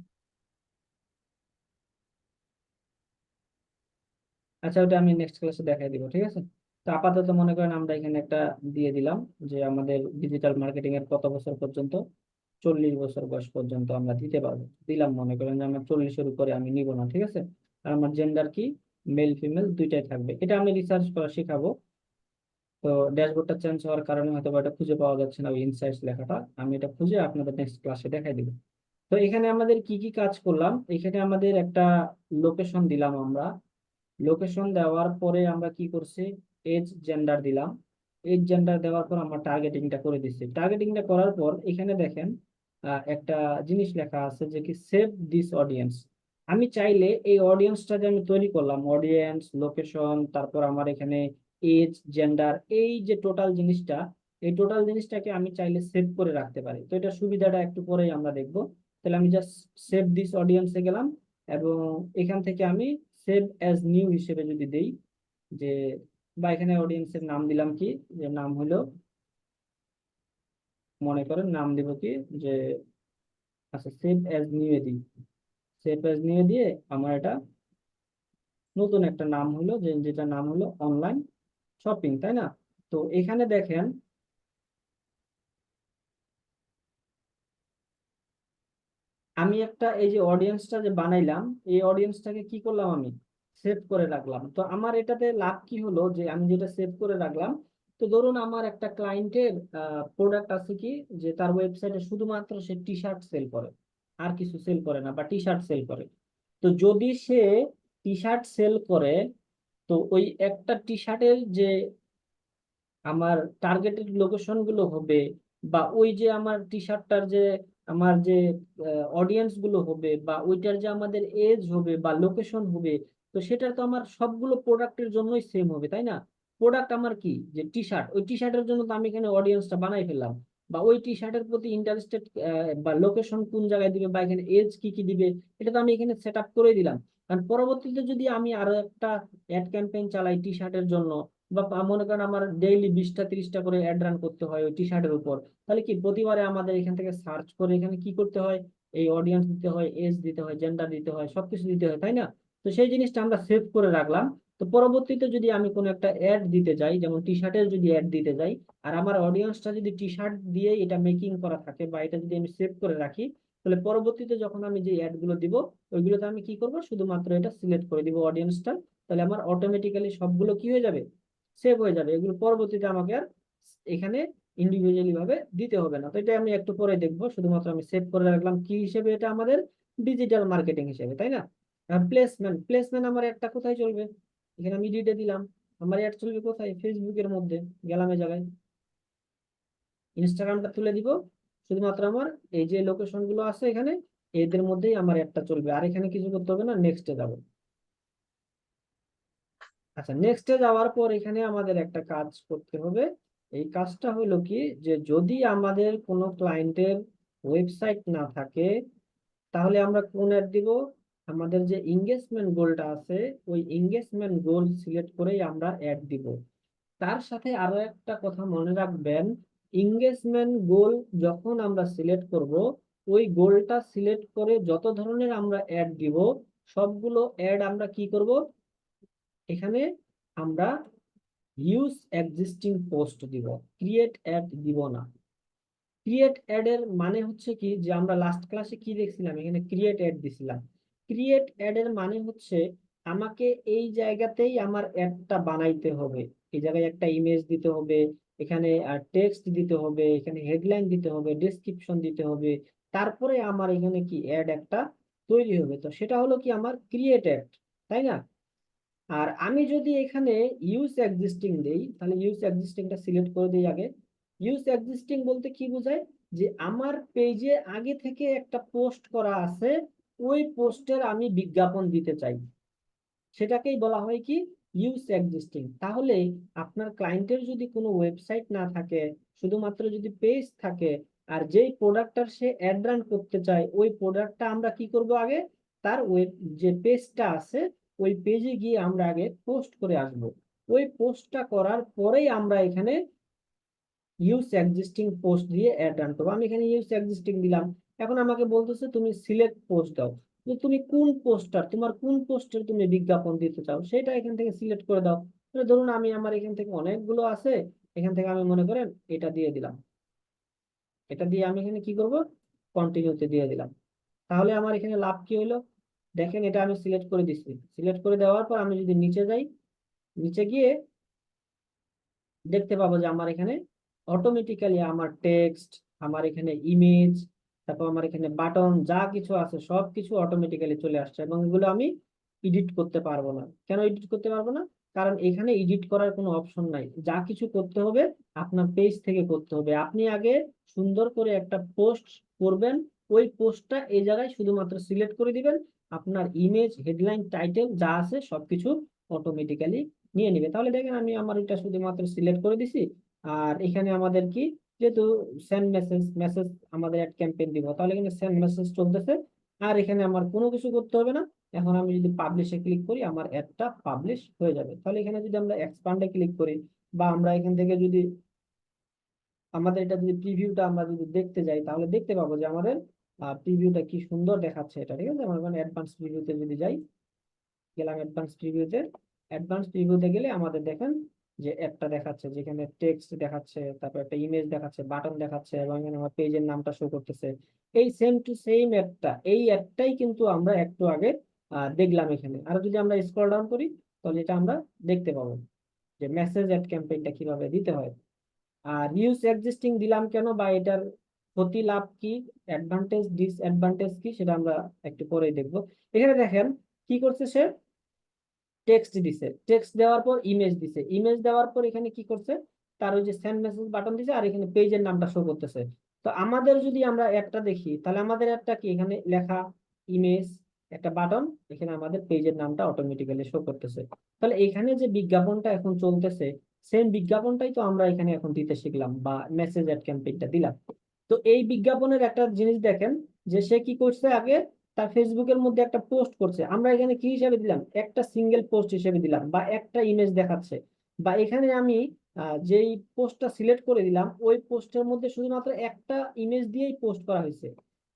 Speaker 1: আচ্ছা, ওটা আমি নেক্সট ক্লাসে দেখাই দিব, ঠিক আছে। তো আপাতত মনে করেন আমরা এখানে একটা দিয়ে দিলাম যে আমাদের ডিজিটাল মার্কেটিং এর কত বছর পর্যন্ত, 40 বছর বয়স পর্যন্ত আমরা দিতে পারবো। দিলাম, মনে করেন যে আমার 40-এর উপরে আমি নিব না, ঠিক আছে। আর আমার জেন্ডার কি, মেল ফিমেল দুইটাই থাকবে। এটা আমি রিসার্চ করা শেখাবো। তো ড্যাশবোর্ডটা চেঞ্জ হওয়ার কারণে হয়তো বা এটা খুঁজে পাওয়া যাচ্ছে না, ওই ইনসাইটস লেখাটা। আমি এটা খুঁজে আপনাদের নেক্সট ক্লাসে দেখাই দিব। তো এখানে আমাদের কি কি কাজ করলাম, এখানে আমাদের একটা লোকেশন দিলাম আমরা। লোকেশন দেওয়ার পরে আমরা কি করছি, এজ জেন্ডার দিলাম। এজ জেন্ডার দেওয়ার পর আমরা টার্গেটিংটা করে দিচ্ছি। টার্গেটিংটা করার পর এখানে দেখেন একটা জিনিস লেখা আছে যে কি সেভ দিস অডিয়েন্স। আমি চাইলে এই অডিয়েন্সটা যে আমি তৈরি করলাম, অডিয়েন্স, লোকেশন, তারপর আমার এখানে এজ, জেন্ডার, এই যে টোটাল জিনিসটা, এই টোটাল জিনিসটাকে আমি চাইলে সেভ করে রাখতে পারি। তো এটা সুবিধাটা একটু পরেই আমরা দেখবো। তাহলে আমি জাস্ট সেভ দিস অডিয়েন্সে গেলাম, এবং এখান থেকে আমি সেভ অ্যাজ নিউ হিসেবে যদি দেই যে, বা এখানে অডিয়েন্সের নাম দিলাম কি, যে নাম হলো, মনে করেন নাম দিব কি, যে আচ্ছা সেভ অ্যাজ নিউ এ দিই। সেভ অ্যাজ নিউ দিয়ে আমার এটা নতুন একটা নাম হলো, যে যেটা নাম হলো অনলাইন শপিং, তাই না। তো এখানে দেখেন আমি একটা এই যে অডিয়েন্সটা যে বানাইলাম, এই অডিয়েন্সটাকে কি করলাম, আমি সেভ করে রাখলাম। তো আমার এটাতে লাভ কি হলো, যে আমি যেটা সেভ করে রাখলাম, তো ধরুন আমার একটা ক্লায়েন্টের প্রোডাক্ট আছে কি, যে তার ওয়েবসাইটে শুধুমাত্র সে টি শার্ট সেল করে, আর কিছু সেল করে না, বা টি শার্ট সেল করে। তো যদি সে টি শার্ট সেল করে, তো ওই একটা টি শার্টের যে আমার টার্গেটেড লোকেশন গুলো হবে, বা ওই যে আমার টি শার্টটার যে আমার যে অডিয়েন্স গুলো হবে, বা ওইটার যে আমাদের এজ হবে বা লোকেশন হবে, তো সেটা তো আমার সবগুলো প্রোডাক্টের জন্যই সেম হবে, তাই না। প্রোডাক্ট আমার কি, যে টি শার্ট, ওই টি শার্টের জন্য তো আমি এখানে অডিয়েন্সটা বানাই ফেললাম, বা ওই টি শার্টের প্রতি ইন্টারেস্টেড, বা লোকেশন কোন জায়গায় দিবে, বা এখানে এজ কি কি দিবে, এটা তো আমি এখানে সেট আপ করে দিলাম। কারণ পরবর্তীতে যদি আমি আরো একটা অ্যাড ক্যাম্পেইন চালাই টি শার্টের জন্য, বা মনে করেন আমার ডেইলি 20টা 30টা করে অ্যাড রান করতে হয় ওই টি শার্টের উপর, তাহলে কি প্রতিবারে আমাদের এখান থেকে সার্চ করে এখানে কি করতে হয়, এই অডিয়েন্স দিতে হয়, এজ দিতে হয়, জেন্ডার দিতে হয়, সবকিছু দিতে হয়, তাই না। তো সেই জিনিসটা আমরা সেভ করে রাখলাম। তো পরবর্তীতে যদি আমি কোনো একটা অ্যাড দিতে যাই, যেমন টি শার্টের যদি অ্যাড দিতে যাই, আর আমার অডিয়েন্সটা যদি টি শার্ট দিয়ে এটা মেকিং করা থাকে, বা এটা যদি আমি সেভ করে রাখি, তাহলে পরবর্তীতে যখন আমি যে অ্যাড গুলো দিব, ওইগুলোতে আমি কি করবো, শুধুমাত্র এটা সিলেক্ট করে দিব অডিয়েন্সটা। তাহলে আমার অটোমেটিক্যালি সবগুলো কি হয়ে যাবে, সেভ হয়ে যাবে। এগুলো পরবর্তীতে আমাকে আর এখানে ইন্ডিভিজুয়ালি ভাবে দিতে হবে না। তো এটা আমি একটু পরে দেখবো, শুধুমাত্র আমি সেভ করে রাখলাম কি হিসেবে, এটা আমাদের ডিজিটাল মার্কেটিং হিসেবে, তাই না। প্লেসমেন্ট, প্লেসমেন্ট আমার একটা কোথায় চলবে, এখানে আমি ডিটে দিলাম। আমার অ্যাড চলবে কোথায়, ফেসবুকের মধ্যে গেলাম এই জায়গায়, ইনস্টাগ্রামটা তুলে দিব। শুধুমাত্র আমার এই যে লোকেশন গুলো আছে এখানে, এদের মধ্যেই আমার অ্যাডটা চলবে, আর এখানে কিছু করতে হবে না। নেক্সটে যাবো। আচ্ছা, নেক্সটে যাওয়ার পর এখানে আমাদের একটা কাজ করতে হবে। এই কাজটা হলো কি, যে যদি আমাদের কোনো ক্লায়েন্টের ওয়েবসাইট না থাকে, তাহলে আমরা কোন অ্যাড দিব, আমাদের যে এঙ্গেজমেন্ট গোলটা আছে, ওই এঙ্গেজমেন্ট গোল সিলেক্ট করেই আমরা অ্যাড দিব। তার সাথে আরো একটা কথা মনে রাখবেন, এঙ্গেজমেন্ট গোল যখন আমরা সিলেক্ট করব, ওই গোলটা সিলেক্ট করে যত ধরনের আমরা অ্যাড দিব, সবগুলো অ্যাড আমরা কি করব, এখানে আমরা ইউজ এক্সিস্টিং পোস্ট দিব, ক্রিয়েট অ্যাড দিব না। ক্রিয়েট অ্যাড এর মানে হচ্ছে কি, যে আমরা লাস্ট ক্লাসে কি দেখছিলাম, এখানে ক্রিয়েট অ্যাড দিছিলাম। ক্রিয়েট অ্যাড এর মানে হচ্ছে আমাকে এই জায়গাতেই আমার অ্যাডটা বানাইতে হবে। এই জায়গায় একটা ইমেজ দিতে হবে, এখানে টেক্সট দিতে হবে, এখানে হেডলাইন দিতে হবে, ডেসক্রিপশন দিতে হবে, তারপরে আমার এখানে কি অ্যাড একটা তৈরি হবে। তো সেটা হলো কি আমার ক্রিয়েট অ্যাড, তাই না। আর আমি যদি এখানে ইউজ এক্সিস্টিং দেই, তাহলে ইউজ এক্সিস্টিংটা সিলেক্ট করে দিই আগে। ইউজ এক্সিস্টিং বলতে কি বোঝায়, যে আমার পেজে আগে থেকে একটা পোস্ট করা আছে, ওই পোস্টের আমি বিজ্ঞাপন দিতে চাই, সেটাকেই বলা হয় কি,
Speaker 3: ইউজ এক্সিস্টিং, তাহলে আপনার ক্লায়েন্টের যদি কোনো ওয়েবসাইট না থাকে, শুধুমাত্র যদি পেজ থাকে, আর যেই প্রোডাক্টটার সে অ্যাড রান করতে চায় ওই প্রোডাক্টটা আমরা কি করব, আগে তার ওয়েব যে পেজটা আছে ওই পেজে গিয়ে আমরা আগে পোস্ট করে আসব। ওই পোস্টটা করার পরেই আমরা এখানে ইউজ এক্সিস্টিং পোস্ট দিয়ে অ্যাড রান করবো। আমি এখানে ইউজ এক্সিস্টিং দিলাম। এখন আমাকে বলতেছে তুমি সিলেক্ট পোস্ট দাও, যে তুমি কোন পোস্টার, তোমার কোন পোস্টের তুমি বিজ্ঞাপন দিতে চাও সেটা এখান থেকে সিলেক্ট করে দাও। তাহলে ধরুন আমি আমার এখান থেকে অনেকগুলো আছে, এখান থেকে আমি মনে করেন এটা দিয়ে দিলাম। এটা দিয়ে আমি এখানে কি করব, কন্টিনিউতে দিয়ে দিলাম। তাহলে আমার এখানে লাভ কি হলো, দেখেন এটা আমি সিলেক্ট করে দিচ্ছি। সিলেক্ট করে দেওয়ার পর আমি যদি নিচে যাই, নিচে গিয়ে দেখতে পাবো যে আমার এখানে অটোমেটিক্যালি আমার টেক্সট, আমার এখানে ইমেজ, তারপর আমার এখানে বাটন যা কিছু আছে সব কিছু অটোমেটিক্যালি চলে আসছে, এবং এগুলো আমি এডিট করতে পারবো না। কেন এডিট করতে পারবো না? কারণ এখানে এডিট করার কোনো অপশন নাই। যা কিছু করতে হবে আপনার পেজ থেকে করতে হবে। আপনি আগে সুন্দর করে একটা পোস্ট করবেন, ওই পোস্টটা এই জায়গায় শুধুমাত্র সিলেক্ট করে দিবেন, আপনার ইমেজ, হেডলাইন, টাইটেল যা আছে সবকিছু অটোমেটিক্যালি নিয়ে নিবে। তাহলে দেখেন আমি আমার এটা শুধুমাত্র সিলেক্ট করে দিছি। আর এখানে আমাদের কি, যেহেতু সেন্ড মেসেজ, মেসেজ আমাদের অ্যাড ক্যাম্পেইন দিব, তাহলে এখানে সেন্ড মেসেজ চলতেছে। আর এখানে আমার কোনো কিছু করতে হবে না। এখন আমি যদি পাবলিশে ক্লিক করি আমার অ্যাডটা পাবলিশ হয়ে যাবে। তাহলে এখানে যদি আমরা এক্সপান্ডে ক্লিক করি, বা আমরা এখান থেকে যদি আমাদের এটা যদি প্রিভিউটা আমরা যদি দেখতে যাই, তাহলে দেখতে পাবো যে আমাদের প্রিভিউটা কি সুন্দর দেখাচ্ছে এটা। ঠিক আছে, আমরা এখানে অ্যাডভান্স প্রিভিউতে যদি যাই, গেলাম অ্যাডভান্স প্রিভিউতে। অ্যাডভান্স প্রিভিউতে গেলে আমাদের দেখেন যে একটা দেখাচ্ছে, যেখানে টেক্সট দেখাচ্ছে, তারপর একটা ইমেজ দেখাচ্ছে, বাটন দেখাচ্ছে, এবং এখানে আমার পেজের নামটা শো করতেছে। এই সেম টু সেম অ্যাডটা, এই অ্যাডটাই কিন্তু আমরা একটু আগে দেখলাম এখানে। আর যদি আমরা স্ক্রল ডাউন করি, তাহলে এটা আমরা দেখতে পাবো যে মেসেজ অ্যাড ক্যাম্পেইনটা কিভাবে দিতে হয়। আর ইউজ এক্সিস্টিং দিলাম কেন, বা এটার ক্ষতি লাভ কি, অ্যাডভান্টেজ ডিসঅ্যাডভান্টেজ কি, সেটা আমরা একটু পরেই দেখবো। এখানে দেখেন কি করছে সে, টেক্সট দিছে, টেক্সট দেওয়ার পর ইমেজ দিছে, ইমেজ দেওয়ার পর এখানে কি করছে, তার ওই যে সেন্ড মেসেজ বাটন দিছে, আর এখানে পেজের নামটা শো করতেছে। তো আমাদের যদি আমরা একটা দেখি, তাহলে আমাদের একটা কি, এখানে লেখা, ইমেজ, একটা বাটন, এখানে আমাদের পেজের নামটা অটোমেটিক্যালি শো করতেছে। তাহলে এখানে যে বিজ্ঞাপনটা এখন চলতেছে, সেম বিজ্ঞাপনটাই তো আমরা এখানে এখন দিতে শিখলাম, বা মেসেজ অ্যাড ক্যাম্পেইনটা দিলাম। তো এই বিজ্ঞাপনের একটা জিনিস দেখেন, যে সে কি করছে, আগে তার ফেসবুকের মধ্যে একটা পোস্ট করছে, আমরা এখানে কি হিসাবে দিলাম, একটা সিঙ্গেল পোস্ট হিসেবে দিলাম, বা একটা ইমেজ দেখাচ্ছে। বা এখানে আমি যেই পোস্টটা সিলেক্ট করে দিলাম ওই পোস্টের মধ্যে শুধুমাত্র একটা ইমেজ দিয়েই পোস্ট করা হয়েছে।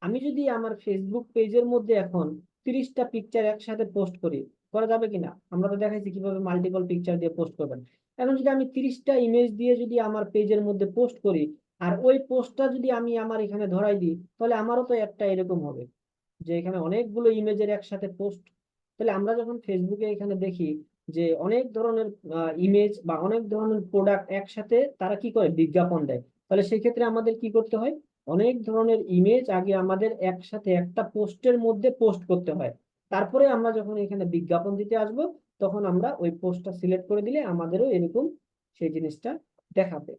Speaker 3: আমি যদি আমার ফেসবুক পেজের মধ্যে এখন 30টা পিকচার একসাথে পোস্ট করি, করা যাবে কিনা? আমরা তো দেখাইছি কিভাবে মাল্টিপল পিকচার দিয়ে পোস্ট করবেন। এখন যদি আমি 30টা ইমেজ দিয়ে যদি আমার পেজের মধ্যে পোস্ট করি, আর ওই পোস্টটা যদি আমি আমার এখানে ধরাই দিই, তাহলে আমারও তো একটা এরকম হবে, যে এখানে অনেকগুলো ইমেজের একসাথে পোস্ট। তাহলে আমরা যখন ফেসবুকে এখানে দেখি যে অনেক ধরনের ইমেজ বা অনেক ধরনের প্রোডাক্ট একসাথে তারা কি করে, বিজ্ঞাপন দেয়, তাহলে সেই ক্ষেত্রে আমাদের কি করতে হয়, অনেক ধরনের ইমেজ আগে আমাদের একসাথে একটা পোস্টের মধ্যে পোস্ট করতে হয়। তারপরে আমরা যখন এখানে বিজ্ঞাপন দিতে আসব, তখন আমরা ওই পোস্টটা সিলেক্ট করে দিলে আমাদেরও এরকম সেই জিনিসটা দেখাবে।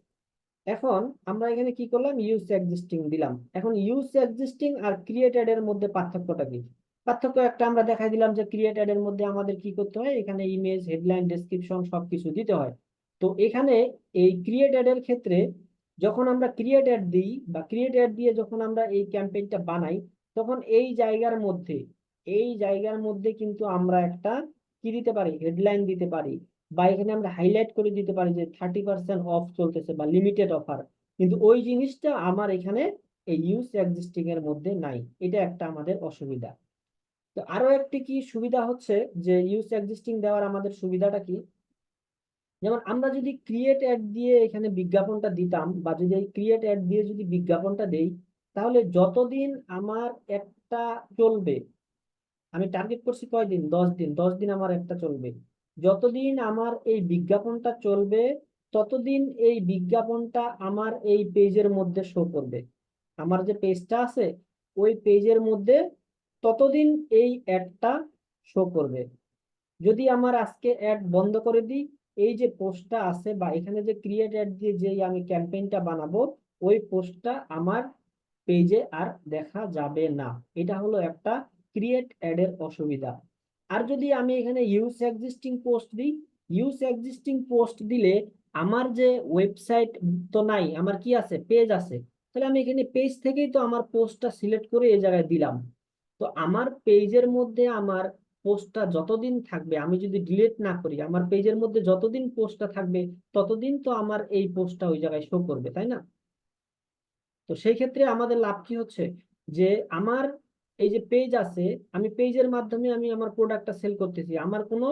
Speaker 3: এখন আমরা এখানে কি করলাম, ইউজ এক্সিস্টিং দিলাম। এখন ইউজ এক্সিস্টিং আর ক্রিয়েটেড এর মধ্যে পার্থক্যটা কি? পার্থক্য একটা আমরা দেখাই দিলাম, যে ক্রিয়েটেড এর মধ্যে আমাদের কি করতে হয়, এখানে ইমেজ, হেডলাইন, ডেসক্রিপশন সবকিছু দিতে হয়। তো এখানে এই ক্রিয়েটেড এর ক্ষেত্রে যখন আমরা ক্রিয়েটেড দিই, বা ক্রিয়েটেড দিয়ে যখন আমরা এই ক্যাম্পেইনটা বানাই, তখন এই জায়গার মধ্যে কিন্তু আমরা একটা কি দিতে পারি, হেডলাইন দিতে পারি, বা এখানে আমরা হাইলাইট করে দিতে পারি যে 30% অফ চলতেছে বা লিমিটেড অফার। কিন্তু ওই জিনিসটা আমার এখানে এই ইউজ এক্সিস্টিং এর মধ্যে নাই। এটা একটা আমাদের অসুবিধা। তো আরো একটি কি সুবিধা হচ্ছে, যে ইউজ এক্সিস্টিং দেওয়ার আমাদের সুবিধাটা কি, যেমন আমরা যদি ক্রিয়েট অ্যাড দিয়ে এখানে বিজ্ঞাপনটা দিতাম, বা যদি এই ক্রিয়েট অ্যাড দিয়ে যদি বিজ্ঞাপনটা দেই, তাহলে যতদিন আমার একটা চলবে, আমি টার্গেট করছি কয়দিন, 10 দিন, 10 দিন আমার একটা চলবে। যতদিন আমার এই বিজ্ঞাপনটা চলবে, ততদিন এই বিজ্ঞাপনটা আমার এই পেজের মধ্যে শো করবে। আমার যে পেজটা আছে ওই পেজের মধ্যে ততদিন এই অ্যাডটা শো করবে। যদি আমার আজকে অ্যাড বন্ধ করে দিই, এই যে পোস্টটা আছে বা এখানে যে ক্রিয়েট অ্যাড দিয়ে যে আমি ক্যাম্পেইনটা বানাবো, ওই পোস্টটা আমার পেজে আর দেখা যাবে না। এটা হলো একটা ক্রিয়েট অ্যাড এর অসুবিধা। আর যদি আমি এখানে ইউজ এক্সিস্টিং পোস্ট দিই, ইউজ এক্সিস্টিং পোস্ট দিলে আমার যে ওয়েবসাইট তো নাই, আমার কি আছে, পেজ আছে। তাহলে আমি এখানে পেজ থেকেই তো আমার পোস্টটা সিলেক্ট করে এই জায়গায় দিলাম। তো আমার পেজের মধ্যে আমার পোস্টটা যতদিন থাকবে, আমি যদি ডিলিট না করি, আমার পেজের মধ্যে যতদিন পোস্টটা থাকবে ততদিন তো আমার এই পোস্টটা ওই জায়গায় শো করবে, তাই না? তো সেই ক্ষেত্রে আমাদের লাভ কি হচ্ছে, যে আমার এই যে পেজ আছে, আমি পেজের মাধ্যমে আমি আমার প্রোডাক্টটা সেল করতেছি, আমার কোনো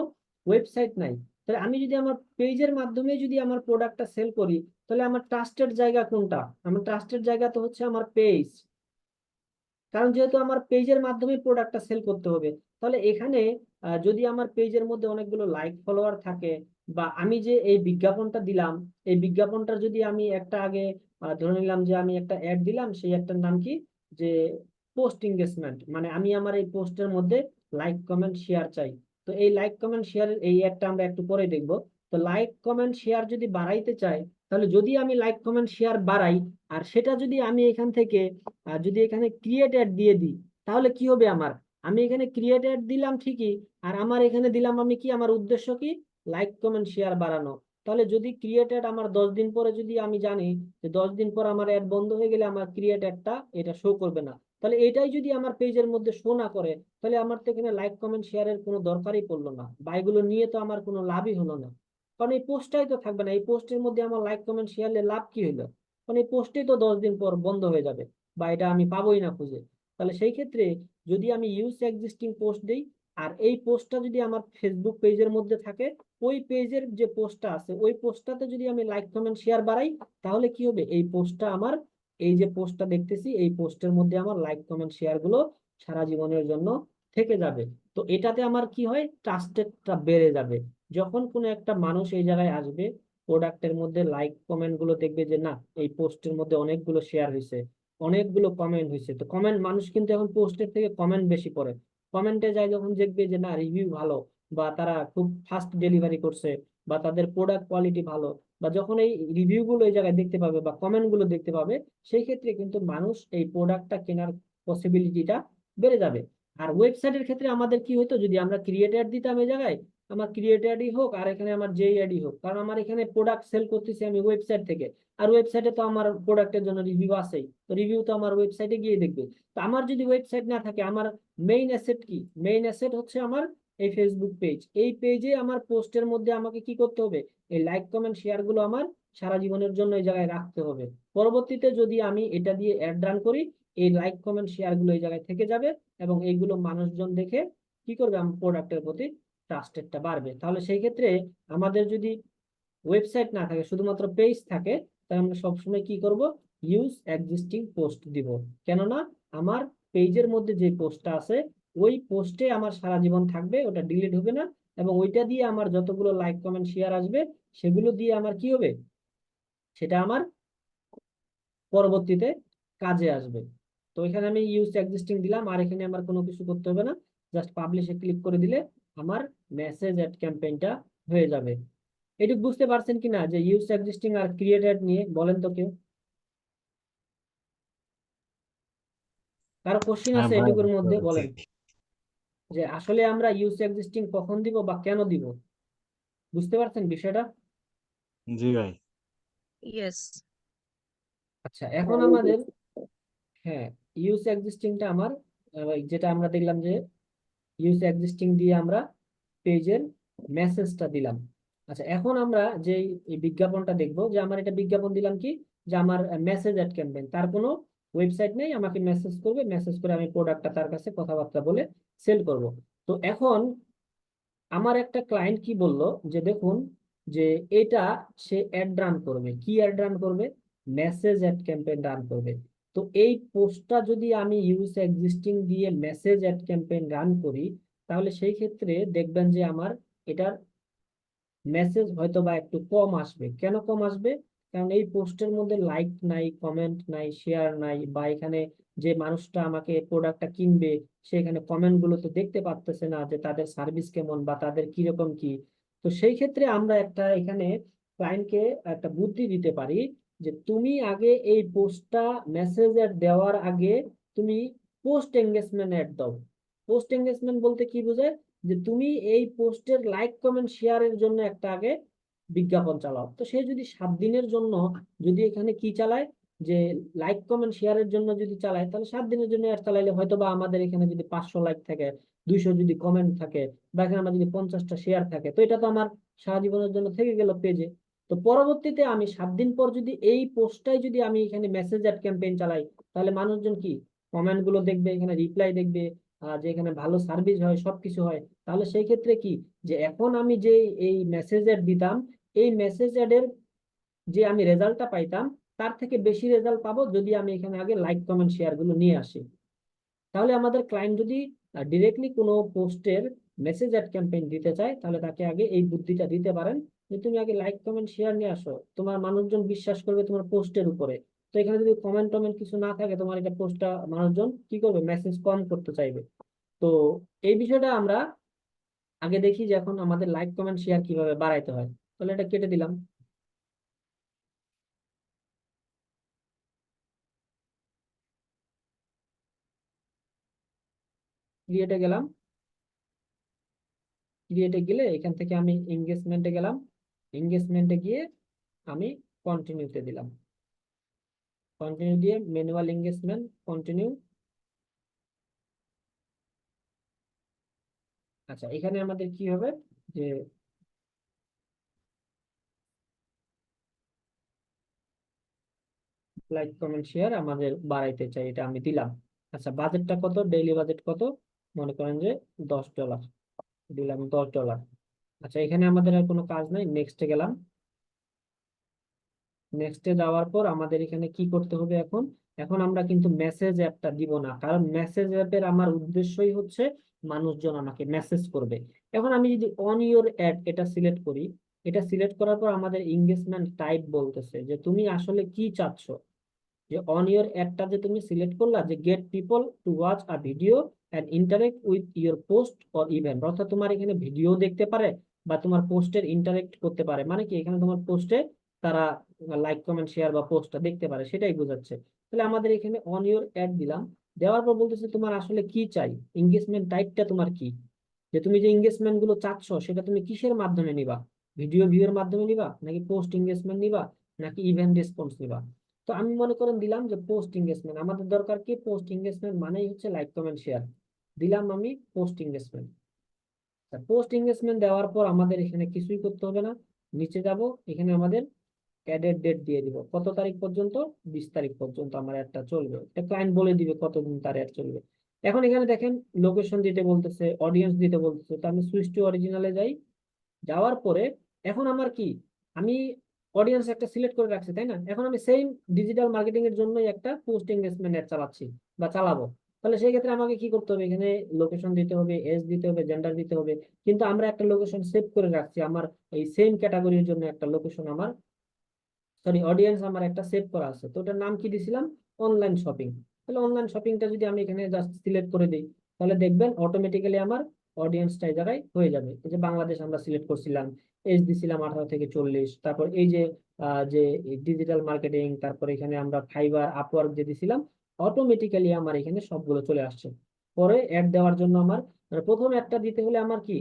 Speaker 3: ওয়েবসাইট নাই। তাহলে আমি যদি আমার পেজের মাধ্যমে যদি আমার প্রোডাক্টটা সেল করি, তাহলে আমার ট্রাস্টেড জায়গা কোনটা? আমার ট্রাস্টেড জায়গা তো হচ্ছে আমার পেজ। কারণ যেহেতু আমার পেজের মাধ্যমে প্রোডাক্টটা সেল করতে হবে, তাহলে এখানে যদি আমার পেজের মধ্যে অনেকগুলো লাইক ফলোয়ার থাকে, বা আমি যে এই বিজ্ঞাপনটা দিলাম, এই বিজ্ঞাপনটা যদি আমি একটা আগে ধরে নিলাম যে আমি একটা অ্যাড দিলাম, সেই একটার নাম কি, যে পোস্ট এঙ্গেজমেন্ট, মানে আমি আমার এই পোস্টের মধ্যে লাইক কমেন্ট শেয়ার চাই। তো এই লাইক কমেন্ট শেয়ার এই অ্যাডটা আমরা একটু পরে দেখবো। তো লাইক কমেন্ট শেয়ার যদি বাড়াইতে চাই, তাহলে যদি আমি লাইক কমেন্ট শেয়ার বাড়াই, আর সেটা যদি আমি এখান থেকে যদি এখানে ক্রিয়েট অ্যাড দিয়ে দিই, তাহলে কি হবে আমার, আমি এখানে ক্রিয়েট অ্যাড দিলাম ঠিকই, আর আমার এখানে দিলাম আমি কি, আমার উদ্দেশ্য কি, লাইক কমেন্ট শেয়ার বাড়ানো। তাহলে যদি ক্রিয়েট অ্যাড আমার 10 দিন পরে যদি আমি জানি যে 10 দিন পর আমার অ্যাড বন্ধ হয়ে গেলে আমার ক্রিয়েট অ্যাডটা এটা শো করবে না, তাহলে এটাই যদি আমার পেজের মধ্যে শো না করে, তাহলে আমার তো এখানে লাইক কমেন্ট শেয়ারের কোনো দরকারই পড়লো না, বা এগুলো নিয়ে তো আমার কোনো লাভই হলো না। কারণ এই পোস্টটাই তো থাকবে না, এই পোস্টের মধ্যে আমার লাইক কমেন্ট শেয়ারের লাভ কি হলো? কারণ এই পোস্টই তো 10 দিন পর বন্ধ হয়ে যাবে, বা এটা আমি পাবোই না খুঁজে। তাহলে সেই ক্ষেত্রে যদি আমি ইউজ এক্সিস্টিং পোস্ট দিই, আর এই পোস্টটা যদি আমার ফেসবুক পেজের মধ্যে থাকে, ওই পেজের যে পোস্টটা আছে ওই পোস্টটাতে যদি আমি লাইক কমেন্ট শেয়ার বাড়াই, তাহলে কি হবে, এই পোস্টটা আমার, এই যে পোস্টটা দেখতেছি এই পোস্টের মধ্যে আমার লাইক কমেন্ট শেয়ার গুলো সারা জীবনের জন্য থেকে যাবে। তো এটাতে আমার কি হয়, ট্রাস্টেডটা বেড়ে যাবে। যখন কোনো একটা মানুষ এই জায়গায় আসবে, প্রোডাক্টের মধ্যে লাইক কমেন্ট গুলো দেখবে যে না, এই পোস্টের মধ্যে অনেকগুলো শেয়ার হয়েছে, অনেকগুলো কমেন্ট হয়েছে, তো কমেন্ট, মানুষ কিন্তু এখন পোস্টের থেকে কমেন্ট বেশি পড়ে। কমেন্টে যায় যখন দেখবে যে না, রিভিউ ভালো, বা তারা খুব ফাস্ট ডেলিভারি করছে, বা তাদের প্রোডাক্ট কোয়ালিটি ভালো, বা যখন এই রিভিউ গুলো এই জায়গায় দেখতে পাবে বা কমেন্ট গুলো দেখতে পাবে, সেই ক্ষেত্রে কিন্তু মানুষ এই প্রোডাক্টটা কেনার পসিবিলিটিটা বেড়ে যাবে। আর ওয়েবসাইটের ক্ষেত্রে আমাদের কি হতো, যদি আমরা ক্রিয়েটার দিতাম এই জায়গায়, আমার ক্রিয়েটারই হোক আর এখানে আমার যেই অ্যাডই হোক, কারণ আমার এখানে প্রোডাক্ট সেল করতেছি আমি ওয়েবসাইট থেকে, আর ওয়েবসাইটে তো আমার প্রোডাক্টের জন্য রিভিউ আছেই, তো রিভিউ তো আমার ওয়েবসাইটে গিয়ে দেখবে। তো আমার যদি ওয়েবসাইট না থাকে, আমার মেইন অ্যাসেট কি, মেইন অ্যাসেট হচ্ছে আমার এই ফেসবুক পেজ। এই পেজে আমার পোস্টের মধ্যে আমাকে কি করতে হবে, এই লাইক কমেন্ট শেয়ার গুলো আমার সারা জীবনের জন্য এই জায়গায় রাখতে হবে। পরবর্তীতে যদি আমি এটা দিয়ে অ্যাড রান করি, এই লাইক কমেন্ট শেয়ার গুলো এই জায়গায় থেকে যাবে, এবং এইগুলো মানুষজন দেখে কি করবে, আমার প্রোডাক্টের প্রতি ট্রাস্টেডটা বাড়বে। তাহলে সেই ক্ষেত্রে আমাদের যদি ওয়েবসাইট না থাকে, শুধুমাত্র পেজ থাকে, তাহলে আমরা সবসময় কি করব, ইউজ এক্সিস্টিং পোস্ট দিব। কেননা আমার পেজের মধ্যে যে পোস্টটা আছে, ওই পোস্টে আমার সারা জীবন থাকবে, ওটা ডিলিট হবে না, এবং ওইটা দিয়ে আমার যতগুলো লাইক কমেন্ট শেয়ার আসবে, সেগুলো দিয়ে আমার কি হবে, সেটা আমার পরবর্তীতে কাজে আসবে। তো এখানে আমি ইউজ এক্সিস্টিং দিলাম, আর এখানে আমার কোনো কিছু করতে হবে না, জাস্ট পাবলিশে ক্লিক করে দিলে আমার মেসেজ অ্যাড ক্যাম্পেইনটা হয়ে যাবে। এটুকু বুঝতে পারছেন কিনা, যে ইউজ এক্সিস্টিং আর ক্রিয়েটেড নিয়ে, বলেন তো কেউ, কারো কোশ্চিন
Speaker 2: হ্যাঁ
Speaker 3: আছে
Speaker 2: ভাই,
Speaker 3: এটুকুর
Speaker 2: বুঝতে
Speaker 3: মধ্যে,
Speaker 2: পেরেছি।
Speaker 3: বলেন যে আসলে আমরা ইউজ এক্সিস্টিং কখন দিব বা কেন দিব, বুঝতে পারছেন বিষয়টা?
Speaker 2: জি ভাই।
Speaker 4: Yes.
Speaker 3: আচ্ছা, এখন আমাদের, হ্যাঁ, ইউজ এক্সিস্টিংটা আমার যেটা আমরা দেখলাম যে ইউজ এক্সিস্টিং দিয়ে আমরা পেজের মেসেজটা দিলাম। আচ্ছা, এখন আমরা যে এই বিজ্ঞাপনটা দেখবো, যে আমার এটা বিজ্ঞাপন দিলাম কি, যে আমার মেসেজ অ্যাড ক্যাম্পেইন, তার কোনো ওয়েবসাইট নেই, আমাকে মেসেজ করবে, মেসেজ করে আমি প্রোডাক্টটা তার কাছে কথাবার্তা বলে সেল করব। তো এখন আমার একটা ক্লায়েন্ট কি বলল, যে দেখুন, যে এটা সে অ্যাড রান করবে, কি অ্যাড রান করবে, মেসেজ অ্যাড ক্যাম্পেইন রান করবে। তো এই পোস্টটা যদি আমি ইউজ এক্সিস্টিং দিয়ে মেসেজ অ্যাড ক্যাম্পেইন রান করি, তাহলে সেই ক্ষেত্রে দেখবেন যে আমার এটার মেসেজ হয়তো বা একটু কম আসবে। কেন কম আসবে? কারণ এই পোস্টের মধ্যে লাইক নাই, কমেন্ট নাই, শেয়ার নাই, বা এখানে যে মানুষটা আমাকে প্রোডাক্টটা কিনবে, সে এখানে কমেন্ট গুলো তো দেখতে পারতেছে না যে তাদের সার্ভিস কেমন বা তাদের কিরকম কি। তো সেই ক্ষেত্রে আমরা একটা এখানে ক্লায়েন্টকে একটা বুদ্ধি দিতে পারি, যে তুমি আগে এই পোস্টটা মেসেজ অ্যাড দেওয়ার আগে তুমি পোস্ট এঙ্গেজমেন্ট অ্যাড দাও। পোস্ট এঙ্গেজমেন্ট বলতে কি বোঝায়, যে তুমি এই পোস্টের লাইক কমেন্ট শেয়ারের জন্য একটা আগে বিজ্ঞাপন চালাও। তো সে যদি 7 দিনের জন্য যদি এখানে কি চালায়, যে লাইক কমেন্ট শেয়ারের জন্য যদি চালায়, তাহলে 7 দিনের জন্য অ্যাড চালাইলে হয়তো বা আমাদের এখানে যদি 500 লাইক থাকে, 200 যদি কমেন্ট থাকে, বা এখানে আমার যদি 50টা শেয়ার থাকে, তো এটা তো আমার সারা জীবনের জন্য থেকে গেল পেজে। তো পরবর্তীতে আমি 7 দিন পর যদি এই পোস্টটাই যদি আমি এখানে মেসেজ অ্যাড ক্যাম্পেইন চালাই, তাহলে মানুষজন কি কমেন্ট গুলো দেখবে, এখানে রিপ্লাই দেখবে, যে এখানে ভালো সার্ভিস হয়, সবকিছু হয়। তাহলে সেই ক্ষেত্রে কি, যে এখন আমি যে এই মেসেজ অ্যাড দিতাম, এই মেসেজ অ্যাডের যে আমি রেজাল্টটা পাইতাম, তার থেকে বেশি রেজাল্ট পাবো যদি আমি এখানে আগে লাইক কমেন্ট শেয়ার গুলো নিয়ে আসি। তাহলে আমাদের ক্লায়েন্ট যদি ডিরেক্টলি কোনো পোস্টের মেসেজ অ্যাড ক্যাম্পেইন দিতে চায়, তাহলে তাকে আগে এই বুদ্ধিটা দিতে পারেন, যে তুমি আগে লাইক কমেন্ট শেয়ার নিয়ে আসো, তোমার মানুষজন বিশ্বাস করবে তোমার পোস্টের উপরে। তো এখানে যদি কমেন্ট টমেন্ট কিছু না থাকে, তোমার এটা পোস্টটা মানুষজন কি করবে, মেসেজ কম করতে চাইবে। তো এই বিষয়টা আমরা আগে দেখি যে এখন আমাদের লাইক কমেন্ট শেয়ার কিভাবে বাড়াইতে হয়। তাহলে এটা কেটে দিলাম, ক্রিয়েটে গেলাম। ক্রিয়েটে গেলে এখান থেকে আমি এঙ্গেজমেন্টে গেলাম। এঙ্গেজমেন্টে গিয়ে আমি কন্টিনিউতে দিলাম। কন্টিনিউ দিয়ে ম্যানুয়াল এঙ্গেজমেন্ট কন্টিনিউ। আচ্ছা, এখানে আমাদের কি হবে, যে লাইক কমেন্ট শেয়ার আমাদের বাড়াইতে চাই, এটা আমি দিলাম। আচ্ছা, বাজেটটা কত, ডেইলি বাজেট কত, মনে করেন যে $10 দিলাম, $10। আচ্ছা, এখানে আমাদের আর কোনো কাজ নাই, নেক্সটে গেলাম। নেক্সটে যাওয়ার পর আমাদের এখানে কি করতে হবে এখন, এখন আমরা কিন্তু মেসেজ অ্যাপটা দিব না, কারণ মেসেজ অ্যাপের আমার উদ্দেশ্যই হচ্ছে মানুষজন আমাকে মেসেজ করবে। এখন আমি যদি অন ইওর অ্যাড এটা সিলেক্ট করি, এটা সিলেক্ট করার পর আমাদের এঙ্গেজমেন্ট টাইপ বলতেছে যে তুমি আসলে কি চাচ্ছ। যে অন ইওর অ্যাডটা যে তুমি সিলেক্ট করলা, যে gate people to watch a video and interact with your post or event, অর্থাৎ তোমার এখানে ভিডিও দেখতে পারে বা তোমার পোস্টের ইন্টারেক্ট করতে পারে, মানে কি এখানে তোমার পোস্টে তারা লাইক কমেন্ট শেয়ার বা পোস্টটা দেখতে পারে, সেটাই বোঝাচ্ছে। তাহলে আমাদের এখানে অন ইওর অ্যাড দিলাম। দেওয়ার পর বলতেছে তোমার আসলে কি চাই, এঙ্গেজমেন্ট টাইপটা তোমার কি, যে তুমি যে এঙ্গেজমেন্ট গুলো চাচ্ছ সেটা তুমি কিসের মাধ্যমে নিবা, ভিডিও ভিউয়ের মাধ্যমে নিবা, নাকি পোস্ট এঙ্গেজমেন্ট নিবা, নাকি ইভেন্ট রেসপন্স নিবা। তো আমি মনে করেন দিলাম যে পোস্ট এঙ্গেজমেন্ট, আমাদের দরকার কি, পোস্ট এঙ্গেজমেন্ট মানেই হচ্ছে লাইক কমেন্ট শেয়ার। দিলাম আমি পোস্ট এঙ্গেজমেন্ট। পোস্ট এঙ্গেজমেন্ট দেওয়ার পর আমাদের এখানে কিছুই করতে হবে না, নিচে যাব, এখানে আমাদের অ্যাডের ডেট দিয়ে দিব, কত তারিখ পর্যন্ত, 20 তারিখ পর্যন্ত আমার অ্যাডটা চলবে। এটা ক্লায়েন্ট বলে দিবে কতদিন তার অ্যাড চলবে। এখন এখানে দেখেন লোকেশন দিতে বলতেছে, অডিয়েন্স দিতে বলতেছে, তো আমি সুইচ টু অরিজিনালে যাই। যাওয়ার পরে এখন আমার কি, আমি অডিয়েন্স একটা সিলেক্ট করে রাখছি, তাই না? এখন আমি সেম ডিজিটাল মার্কেটিং এর জন্যই একটা পোস্ট এঙ্গেজমেন্ট অ্যাড চালাচ্ছি বা চালাবো। তাহলে সেই ক্ষেত্রে আমাকে কি করতে হবে, এখানে লোকেশন দিতে হবে, এজ দিতে হবে, জেন্ডার দিতে হবে। কিন্তু আমরা একটা লোকেশন সেভ করে রাখছি, আমার এই সেম ক্যাটাগরির জন্য একটা লোকেশন আমার, সরি অডিয়েন্স আমার একটা সেভ করা আছে, তো ওটার নাম কি দিছিলাম, অনলাইন শপিং। তাহলে অনলাইন শপিংটা যদি আমি এখানে জাস্ট সিলেক্ট করে দিই, তাহলে দেখবেন অটোমেটিক্যালি আমার অডিয়েন্সটা এই জায়গায় হয়ে যাবে। এই যে বাংলাদেশ আমরা সিলেক্ট করছিলাম, এজ দিছিলাম 18 থেকে 40, তারপর এই যে যে ডিজিটাল মার্কেটিং, তারপর এখানে আমরা ফাইবার আপওয়ার্ক যে দিছিলাম, অটোমেটিক্যালি আমার এখানে সবগুলো চলে আসছে। পরে অ্যাড দেওয়ার জন্য আমার মানে প্রথম একটা দিতে হলে আমার কি,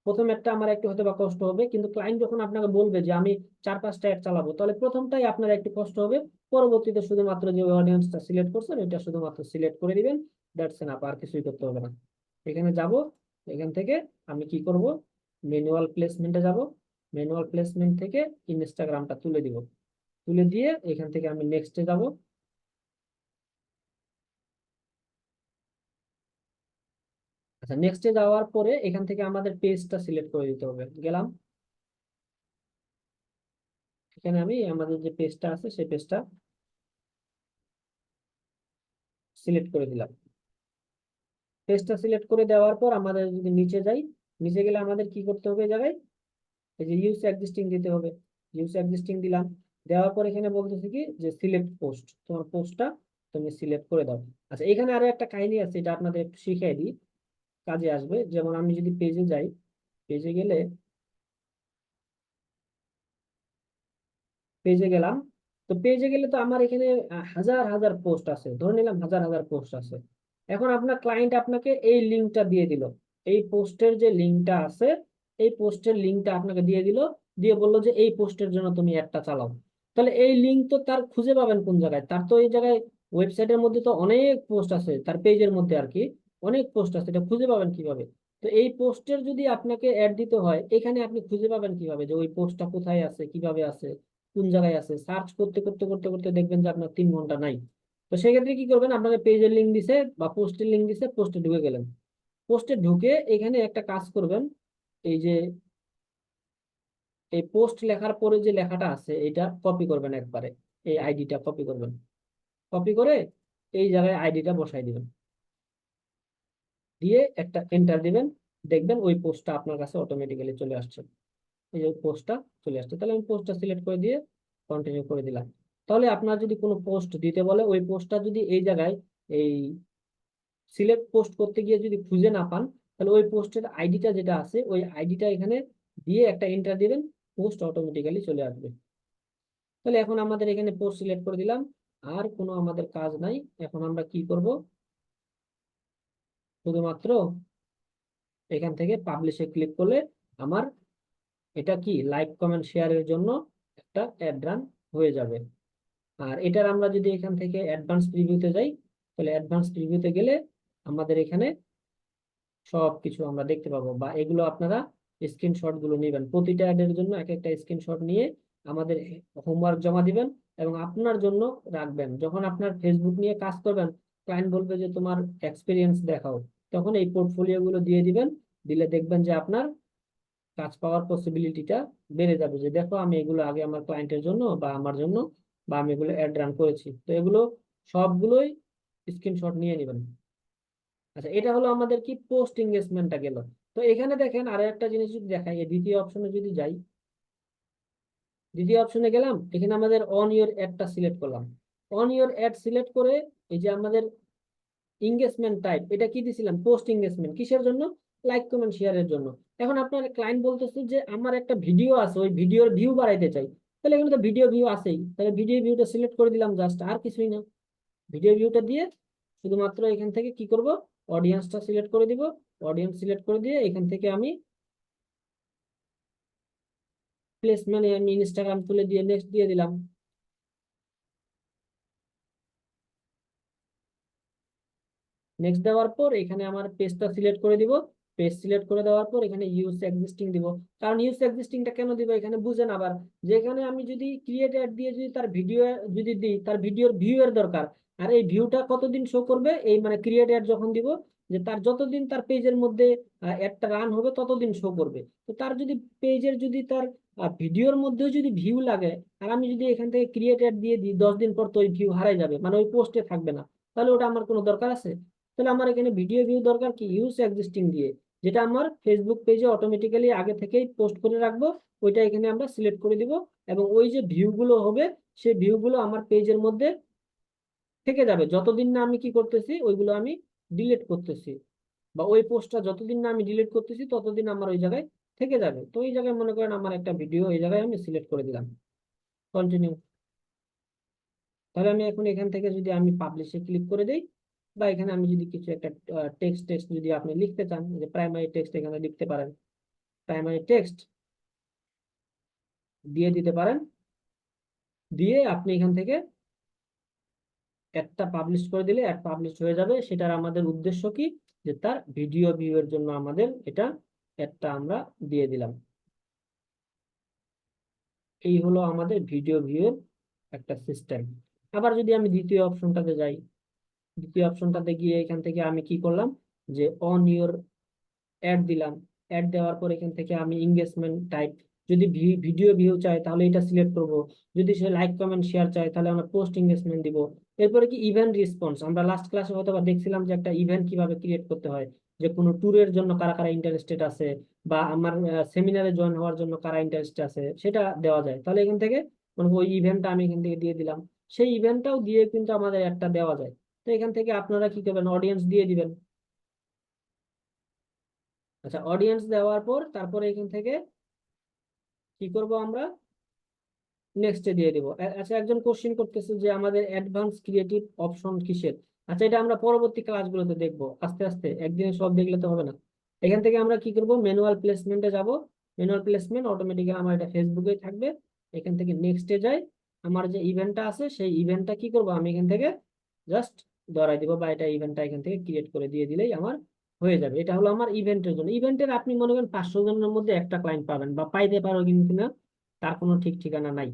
Speaker 3: প্রথম একটা আমার একটু হয়তো বা কষ্ট হবে, কিন্তু ক্লায়েন্ট যখন আপনাকে বলবে যে আমি 4-5টা অ্যাড চালাবো, তাহলে প্রথমটাই আপনার একটু কষ্ট হবে। পরবর্তীতে শুধুমাত্র যে অডিয়েন্সটা সিলেক্ট করছেন ওইটা শুধুমাত্র সিলেক্ট করে দিবেন, দ্যাটস এনাফ, আর কিছুই করতে হবে না। এখানে যাব, এখান থেকে আমি কি করব, ম্যানুয়াল প্লেসমেন্টে যাব। ম্যানুয়াল প্লেসমেন্ট থেকে ইনস্টাগ্রামটা তুলে দিব, তুলে দিয়ে এখান থেকে আমি নেক্সটে যাব। আচ্ছা, নেক্সটে যাওয়ার পরে এখান থেকে আমাদের পেজটা সিলেক্ট করে দিতে হবে, গেলাম। এখানে আমি আমাদের যে পেজটা আছে সেই পেজটা সিলেক্ট করে দিলাম। পেজটা সিলেক্ট করে দেওয়ার পর আমাদের যদি নিচে যাই, নিচে গেলে আমাদের কি করতে হবে, এই জায়গায় এই যে ইউজ এক্সিস্টিং দিতে হবে। ইউজ এক্সিস্টিং দিলাম। দেওয়ার পর এখানে বলতেছে কি, যে সিলেক্ট পোস্ট, তোমার পোস্টটা তুমি সিলেক্ট করে দাও। আচ্ছা, এখানে আরো একটা কাহিনী আছে, এটা আপনাদের একটু শিখিয়ে দিই, কাজে আসবে। যেমন আমি যদি পেজে যাই, পেজে গেলে, পেজে গেলাম, তো পেজে গেলে তো আমার এখানে হাজার হাজার পোস্ট আছে, ধরে নিলাম হাজার হাজার পোস্ট আছে। এখন আপনার ক্লায়েন্ট আপনাকে এই লিঙ্কটা দিয়ে দিল, এই পোস্টের যে লিঙ্কটা আছে, এই পোস্টের লিঙ্কটা আপনাকে দিয়ে দিল, দিয়ে বললো যে এই পোস্টের জন্য তুমি অ্যাডটা চালাও। তাহলে এই লিঙ্ক তো তার খুঁজে পাবেন কোন জায়গায়? তার তো এই জায়গায় ওয়েবসাইটের মধ্যে তো অনেক পোস্ট আছে, তার পেজের মধ্যে আর কি অনেক পোস্ট আছে, এটা খুঁজে পাবেন কিভাবে? তো এই পোস্টের যদি আপনাকে অ্যাড দিতে হয়, এখানে আপনি খুঁজে পাবেন কিভাবে যে ওই পোস্টটা কোথায় আছে, কিভাবে আছে, কোন জায়গায় আছে? সার্চ করতে করতে করতে করতে দেখবেন যে আপনার 3 ঘন্টা নাই। তো সেক্ষেত্রে কি করবেন, আপনাকে পেজের লিঙ্ক দিছে বা পোস্টের লিঙ্ক দিছে, পোস্টে ঢুকে গেলেন। পোস্টে ঢুকে এখানে একটা কাজ করবেন, এই যে এই পোস্ট লেখার পরে যে লেখাটা আছে এটা কপি করবেন একবারে, এই আইডিটা কপি করবেন। কপি করে এই জায়গায় আইডিটা বসাই দিবেন, দিয়ে একটা এন্টার দিবেন। দেখবেন ওই পোস্টটা আপনার কাছে অটোমেটিক্যালি চলে আসছে। এই যে পোস্টটা চলে আসছে, তাহলে আমি পোস্টটা সিলেক্ট করে দিয়ে কন্টিনিউ করে দিলাম। তাহলে আপনার যদি কোনো পোস্ট দিতে বলে, ওই পোস্টটা যদি এই জায়গায় এই সিলেক্ট পোস্ট করতে গিয়ে যদি খুঁজে না পান, তাহলে ওই পোস্টের আইডিটা যেটা আছে ওই আইডিটা এখানে দিয়ে একটা এন্টার দিবেন, পোস্ট অটোমেটিক্যালি চলে আসবে। তাহলে এখন আমাদের এখানে পোস্ট সিলেক্ট করে দিলাম, আর কোনো আমাদের কাজ নাই। এখন আমরা কি করব, শুধুমাত্র এখান থেকে পাবলিশে ক্লিক করলে আমার এটা কি লাইক কমেন্ট শেয়ারের জন্য একটা অ্যাড রান হয়ে যাবে। আর এটার আমরা যদি এখান থেকে অ্যাডভান্স প্রিভিউতে যাই, তাহলে অ্যাডভান্স প্রিভিউতে গেলে আমাদের এখানে সবকিছু আমরা দেখতে পাবো, বা এগুলো আপনারা স্ক্রিনশট গুলো নেবেন, প্রতিটা অ্যাডের জন্য এক একটা স্ক্রিনশট নিয়ে আমাদের হোমওয়ার্ক জমা দিবেন এবং আপনার জন্য রাখবেন। যখন আপনার ফেসবুক নিয়ে কাজ করবেন, ক্লায়েন্ট বলবে যে তোমার এক্সপিরিয়েন্স দেখাও, তখন এই পোর্টফোলিও গুলো দিয়ে দিবেন। দিলে দেখবেন যে আপনার কাজ পাওয়ার পসিবিলিটিটা বেড়ে যাবে, যে দেখো আমি এগুলো আগে আমার ক্লায়েন্টের জন্য বা আমার জন্য, বা আমি এগুলো অ্যাড রান করেছি। তো এগুলো সবগুলোই স্ক্রিনশট নিয়ে নেবেন। আচ্ছা, এটা হলো আমাদের কি পোস্ট এঙ্গেজমেন্টটা গেল। তো এখানে দেখেন আরো একটা জিনিস যদি দেখাই, এই দ্বিতীয় অপশনে যদি যাই, দ্বিতীয় অপশনে গেলাম, এখানে আমাদের অন ইওর অ্যাডটা সিলেক্ট করলাম। অন ইওর অ্যাড সিলেক্ট করে এই যে আমাদের এঙ্গেজমেন্ট টাইপ, এটা কি দিছিলাম? Post engagement. কিসের জন্য? লাইক কমেন্ট শেয়ারের জন্য। এখন আপনার ক্লায়েন্ট বলতেছে যে আমার একটা ভিডিও আছে, ওই ভিডিওর ভিউ বাড়াইতে চাই। তাহলে এখানে তো ভিডিও ভিউ আছেই, তাহলে ভিডিও ভিউটা সিলেক্ট করে দিলাম, জাস্ট আর কিছুই না। ভিডিও ভিউটা দিয়ে শুধুমাত্র এখান থেকে কি করব, অডিয়েন্সটা সিলেক্ট করে দিব। অডিয়েন্স সিলেক্ট করে দিয়ে এখান থেকে আমি প্লেসমেন্টে আমি ইনস্টাগ্রাম তুলে দিয়ে নেক্সট দিয়ে দিলাম। নেক্সট দেওয়ার পর এখানে আমার পেজটা সিলেক্ট করে দিব। পেজ সিলেক্ট করে দেওয়ার পর এখানে ইউজ এক্সিস্টিং দিব। কারণ ইউজ এক্সিস্টিংটা কেন দিব এখানে বুঝেন আবার, যেখানে আমি যদি ক্রিয়েট অ্যাড দিয়ে যদি তার ভিডিও যদি দিই, তার ভিডিওর ভিউ এর দরকার। আর এই ভিউটা কতদিন শো করবে, এই মানে ক্রিয়েট অ্যাড যখন দিব, যে তার যতদিন তার পেজের মধ্যে অ্যাডটা রান হবে ততদিন শো করবে। তো তার যদি পেজের যদি তার ভিডিওর মধ্যেও যদি ভিউ লাগে, আর আমি যদি এখান থেকে ক্রিয়েট অ্যাড দিয়ে দিই, 10 দিন পর তো ওই ভিউ হারাই যাবে, মানে ওই পোস্টে থাকবে না। তাহলে ওটা আমার কোনো দরকার আছে? তাহলে আমার এখানে ভিডিও ভিউ দরকার কি, ইউজ এক্সিস্টিং দিয়ে, যেটা আমার ফেসবুক পেজে অটোমেটিক্যালি আগে থেকেই পোস্ট করে রাখবো। ওইটা এখানে আমরা সিলেক্ট করে দিব, এবং ওই যে ভিউ গুলো হবে, সেই ভিউ গুলো আমার পেজের মধ্যে থেকে যাবে যতদিন না আমি কি করতেছি, ওইগুলো আমি ডিলিট করতেছি, বা ওই পোস্টটা যতদিন না আমি ডিলিট করতেছি ততদিন আমার ওই জায়গায় থেকে যাবে। তো এই জায়গায় মনে করেন আমার একটা ভিডিও এই জায়গায় আমি সিলেক্ট করে দিলাম, কন্টিনিউ। তাহলে আমি এখন এখান থেকে যদি আমি পাবলিশে ক্লিক করে দেই, বা এখানে আমি যদি কিছু একটা টেক্সট টেক্সট যদি আপনি লিখতে চান, যে প্রাইমারি টেক্সট এখানে লিখতে পারেন, প্রাইমারি টেক্সট দিয়ে দিতে পারেন। দিয়ে আপনি এখান থেকে একটা পাবলিশ করে দিলে অ্যাড পাবলিশ হয়ে যাবে। সেটার আমাদের উদ্দেশ্য কি, যে তার ভিডিও ভিউ এর জন্য আমাদের এটা একটা আমরা দিয়ে দিলাম। এই হলো আমাদের ভিডিও ভিউ এর একটা সিস্টেম। আবার যদি আমি দ্বিতীয় অপশনটাতে যাই, দ্বিতীয় অপশনটাতে গিয়ে এখান থেকে আমি কি করলাম, যে অন ইওর অ্যাড দিলাম। অ্যাড দেওয়ার পর এখান থেকে আমি এঙ্গেজমেন্ট টাইপ, যদি ভিডিও ভিউ চাই তাহলে এটা সিলেক্ট করব, যদি সে লাইক কমেন্ট শেয়ার চাই তাহলে আমরা পোস্ট এঙ্গেজমেন্ট দিব। এরপরে কি ইভেন্ট রেসপন্স, আমরা লাস্ট ক্লাসে হয়তো বা দেখছিলাম যে একটা ইভেন্ট কিভাবে ক্রিয়েট করতে হয়, যে কোনো ট্যুরের জন্য কারা কারা ইন্টারেস্টেড আছে, বা আমার সেমিনারে জয়েন হওয়ার জন্য কারা ইন্টারেস্টেড আছে, সেটা দেওয়া যায়। তাহলে এখান থেকে মানে ওই ইভেন্টটা আমি এখান থেকে দিয়ে দিলাম, সেই ইভেন্টটাও দিয়ে কিন্তু আমাদের একটা দেওয়া যায়। তো এখান থেকে আপনারা কি করবেন, অডিয়েন্স দিয়ে দিবেন। আচ্ছা, অডিয়েন্স দেওয়ার পর তারপরে এখান থেকে কি করব আমরা, নেক্সটে দিয়ে দিব। আচ্ছা, একজন কোশ্চেন করতেছে যে আমাদের অ্যাডভান্স ক্রিয়েটিভ অপশন কিসের? আচ্ছা, এটা আমরা পরবর্তী ক্লাসগুলোতে দেখবো, আস্তে আস্তে, একদিনে সব দেখলে তো হবে না। এখান থেকে আমরা কি করব, ম্যানুয়াল প্লেসমেন্টে যাব। ম্যানুয়াল প্লেসমেন্ট অটোমেটিক্যালি আমার এটা ফেসবুকে থাকবে। এখান থেকে নেক্সটে যাই, আমার যে ইভেন্টটা আছে সেই ইভেন্টটা কি করব, আমি এখান থেকে জাস্ট ধরাই দিব, বা এটা ইভেন্টটা এখান থেকে ক্রিয়েট করে দিয়ে দিলেই আমার হয়ে যাবে। এটা হলো আমার ইভেন্টের জন্য। ইভেন্টের আপনি মনে করেন 500 জনের মধ্যে একটা ক্লায়েন্ট পাবেন, বা পাইতে পারো কিন্তু না, তার কোনো ঠিক ঠিকানা নাই।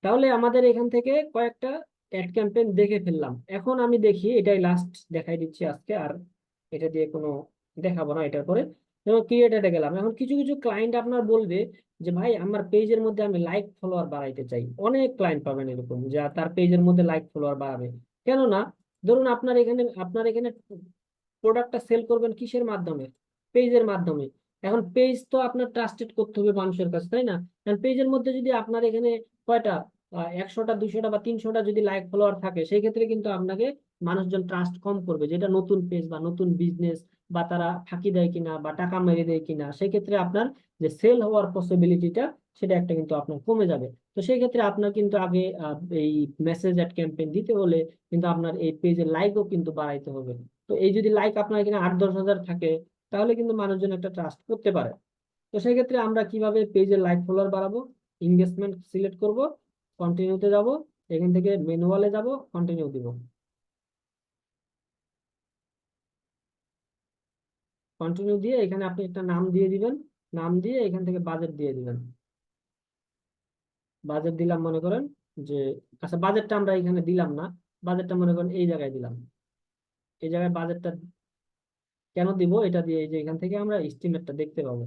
Speaker 3: তাহলে আমাদের এখান থেকে কয়েকটা অ্যাড ক্যাম্পেইন দেখে ফেললাম। এখন আমি দেখি, এটাই লাস্ট দেখাই দিচ্ছি আজকে, আর এটা দিয়ে কোনো দেখাবো না এটার পরে। যেমন ক্রিয়েটেডে গেলাম, এখন কিছু কিছু ক্লায়েন্ট আপনার বলবে যে ভাই আমার পেজের মধ্যে আমি লাইক ফলোয়ার বাড়াইতে চাই। অনেক ক্লায়েন্ট পাবেন এরকম যে তার পেজের মধ্যে লাইক ফলোয়ার বাড়াবে। কেননা ধরুন আপনার এখানে প্রোডাক্টটা সেল করবেন কিসের মাধ্যমে, পেজের মাধ্যমে। এখন পেজ তো আপনার ট্রাস্টেড করতে হবে মানুষের কাছে, তাই না? কারণ পেজের মধ্যে যদি আপনার এখানে কয়টা 100টা 200টা বা 300টা যদি লাইক ফলোয়ার থাকে, সেই ক্ষেত্রে কিন্তু আপনাকে মানুষজন ট্রাস্ট কম করবে, যেটা নতুন পেজ বা নতুন বিজনেস, বা তারা ফাঁকি দেয় কিনা বা টাকা মেরে দেয় কিনা। সেই ক্ষেত্রে আপনার যে সেল হওয়ার পসিবিলিটিটা, সেটা একটা কিন্তু আপনার কমে যাবে। তো সেই ক্ষেত্রে আপনার কিন্তু আগে এই মেসেজ অ্যাড ক্যাম্পেইন দিতে হলে কিন্তু আপনার এই পেজের লাইকও কিন্তু বাড়াইতে হবে। তো এই যদি লাইক আপনার এখানে 8-10 হাজার থাকে, তাহলে কিন্তু মানুষজন একটা ট্রাস্ট করতে পারে। তো সেই ক্ষেত্রে আমরা কিভাবে পেজের লাইক ফলোয়ার বাড়াবো, এঙ্গেজমেন্ট সিলেক্ট করব, কন্টিনিউতে যাব, এখান থেকে ম্যানুয়ালে যাব, কন্টিনিউ দিব। কন্টিনিউ দিয়ে এখানে আপনি একটা নাম দিয়ে দিবেন, নাম দিয়ে এখান থেকে বাজেট দিয়ে দিবেন। বাজেট দিলাম মনে করেন যে, আচ্ছা বাজেটটা আমরা এখানে দিলাম না, বাজেটটা মনে করেন এই জায়গায় দিলাম। এই জায়গায় বাজেটটা কেন দিব, এটা দিয়ে এই যে এখান থেকে আমরা এস্টিমেটটা দেখতে পাবো।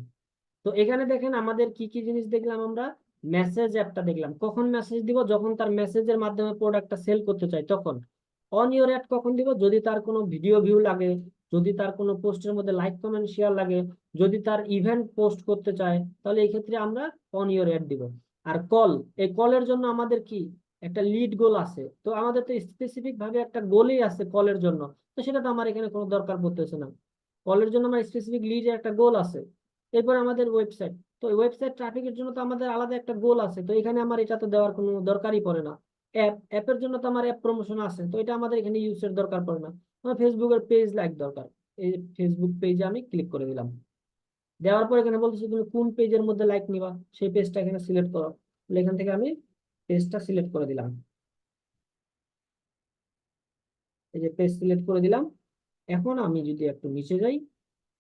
Speaker 3: তো এখানে দেখেন আমাদের কি কি জিনিস দেখলাম আমরা। মেসেজ অ্যাপটা দেখলাম, কখন মেসেজ দিব, যখন তার মেসেজের মাধ্যমে প্রোডাক্টটা সেল করতে চাই তখন। অন ইওর অ্যাড কখন দিব, যদি তার কোনো ভিডিও ভিউ লাগে, যদি তার কোনো পোস্টের মধ্যে লাইক কমেন্ট শেয়ার লাগে, যদি তার ইভেন্ট পোস্ট করতে চায়, তাহলে এই ক্ষেত্রে আমরা অন ইওর অ্যাড দিব। আর কল, এই কলের জন্য আমাদের কি একটা লিড গোল আছে, তো আমাদের তো স্পেসিফিক ভাবে একটা গোলই আছে কলের জন্য। তো সেটা তো আমার এখানে কোনো দরকার পড়তেছে না। কলের জন্য আমার স্পেসিফিক লিডের একটা গোল আছে। এরপর আমাদের ওয়েবসাইট, তো ওয়েবসাইট ট্রাফিকের জন্য তো আমাদের আলাদা একটা গোল আছে, তো এখানে আমার এটা তো দেওয়ার কোনো দরকারই পড়ে না। অ্যাপের জন্য তো আমার অ্যাপ প্রমোশন আছে, তো এটা আমাদের এখানে ইউজের দরকার পড়ে না। আমার ফেসবুকের পেজ লাইক দরকার, এই ফেসবুক পেজে আমি ক্লিক করে দিলাম। দেওয়ার পর এখানে বলতেছে তুমি কোন পেজের মধ্যে লাইক নিবা, সেই পেজটা এখানে সিলেক্ট করো। তাহলে এখান থেকে আমি পেজটা সিলেক্ট করে দিলাম। এই যে পেজ সিলেক্ট করে দিলাম। এখন আমি যদি একটু নিচে যাই,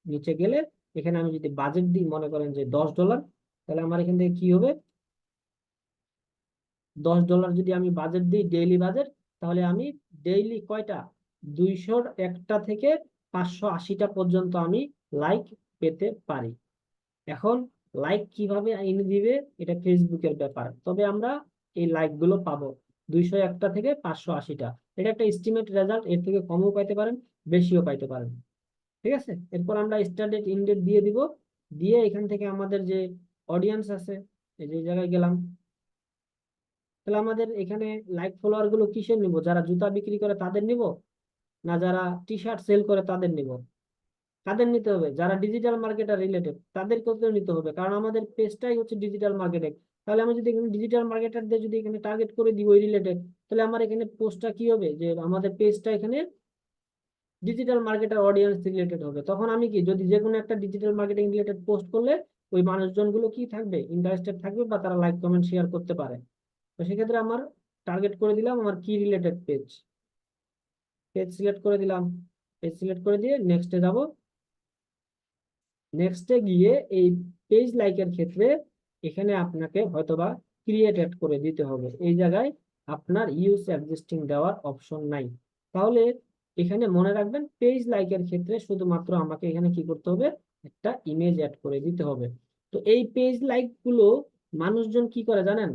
Speaker 3: নিচে গেলে এখানে আমি যদি বাজেট দিই মনে করেন যে $10, তাহলে আমার এখান থেকে কি হবে, $10 যদি আমি বাজেট দিই, ডেইলি বাজেট, তাহলে আমি ডেইলি কয়টা, 201টা থেকে 580টা পর্যন্ত আমি লাইক পেতে পারি। এখন লাইক কিভাবে এনে দিবে, এটা ফেসবুকের ব্যাপার, তবে আমরা এই লাইক গুলো পাবো 201টা থেকে 580টা। এটা একটা এস্টিমেট রেজাল্ট, এর থেকে কমও পাইতে পারেন, বেশিও পাইতে পারেন। ঠিক আছে, এরপর আমরা স্টার্ট ডেট ইন্ড ডেট দিয়ে দিব। দিয়ে এখান থেকে আমাদের যে অডিয়েন্স আছে, এই যে জায়গায় গেলাম, তাহলে আমাদের এখানে লাইক ফলোয়ার গুলো কিসের নিব, যারা জুতা বিক্রি করে তাদের নিব, না যারা টি শার্ট সেল করে তাদের নিব? কাদের নিতে হবে, যারা ডিজিটাল মার্কেটার রিলেটেড তাদেরকেও নিতে হবে, কারণ আমাদের পেজটাই হচ্ছে ডিজিটাল মার্কেটিং। তাহলে আমি যদি এখানে ডিজিটাল মার্কেটারদের যদি এখানে টার্গেট করে দিই ওই রিলেটেড, তাহলে আমার এখানে পোস্টটা কি হবে, যে আমাদের পেজটা এখানে ডিজিটাল মার্কেটার অডিয়েন্স রিলেটেড হবে। তখন আমি কি, যদি যে কোনো একটা ডিজিটাল মার্কেটিং রিলেটেড পোস্ট করলে ওই মানুষজন গুলো কি থাকবে, ইন্টারেস্টেড থাকবে, বা তারা লাইক কমেন্ট শেয়ার করতে পারে। তো সেক্ষেত্রে আমার টার্গেট করে দিলাম আমার কি রিলেটেড পেজ, পেজ সিলেক্ট করে দিলাম। পেজ সিলেক্ট করে দিয়ে নেক্সটে যাব। নেক্সটে গিয়ে এই পেজ লাইকের ক্ষেত্রে এখানে আপনাকে হয়তোবা ক্রিয়েট করে দিতে হবে, এই জায়গায় আপনার ইউজ এক্সিস্টিং দেওয়ার অপশন নাই। তাহলে এখানে মনে রাখবেন পেজ লাইকের ক্ষেত্রে শুধুমাত্র আমাকে এখানে কি করতে হবে, একটা ইমেজ অ্যাড করে দিতে হবে। তো এই পেজ লাইক গুলো মানুষজন কি করে জানেন,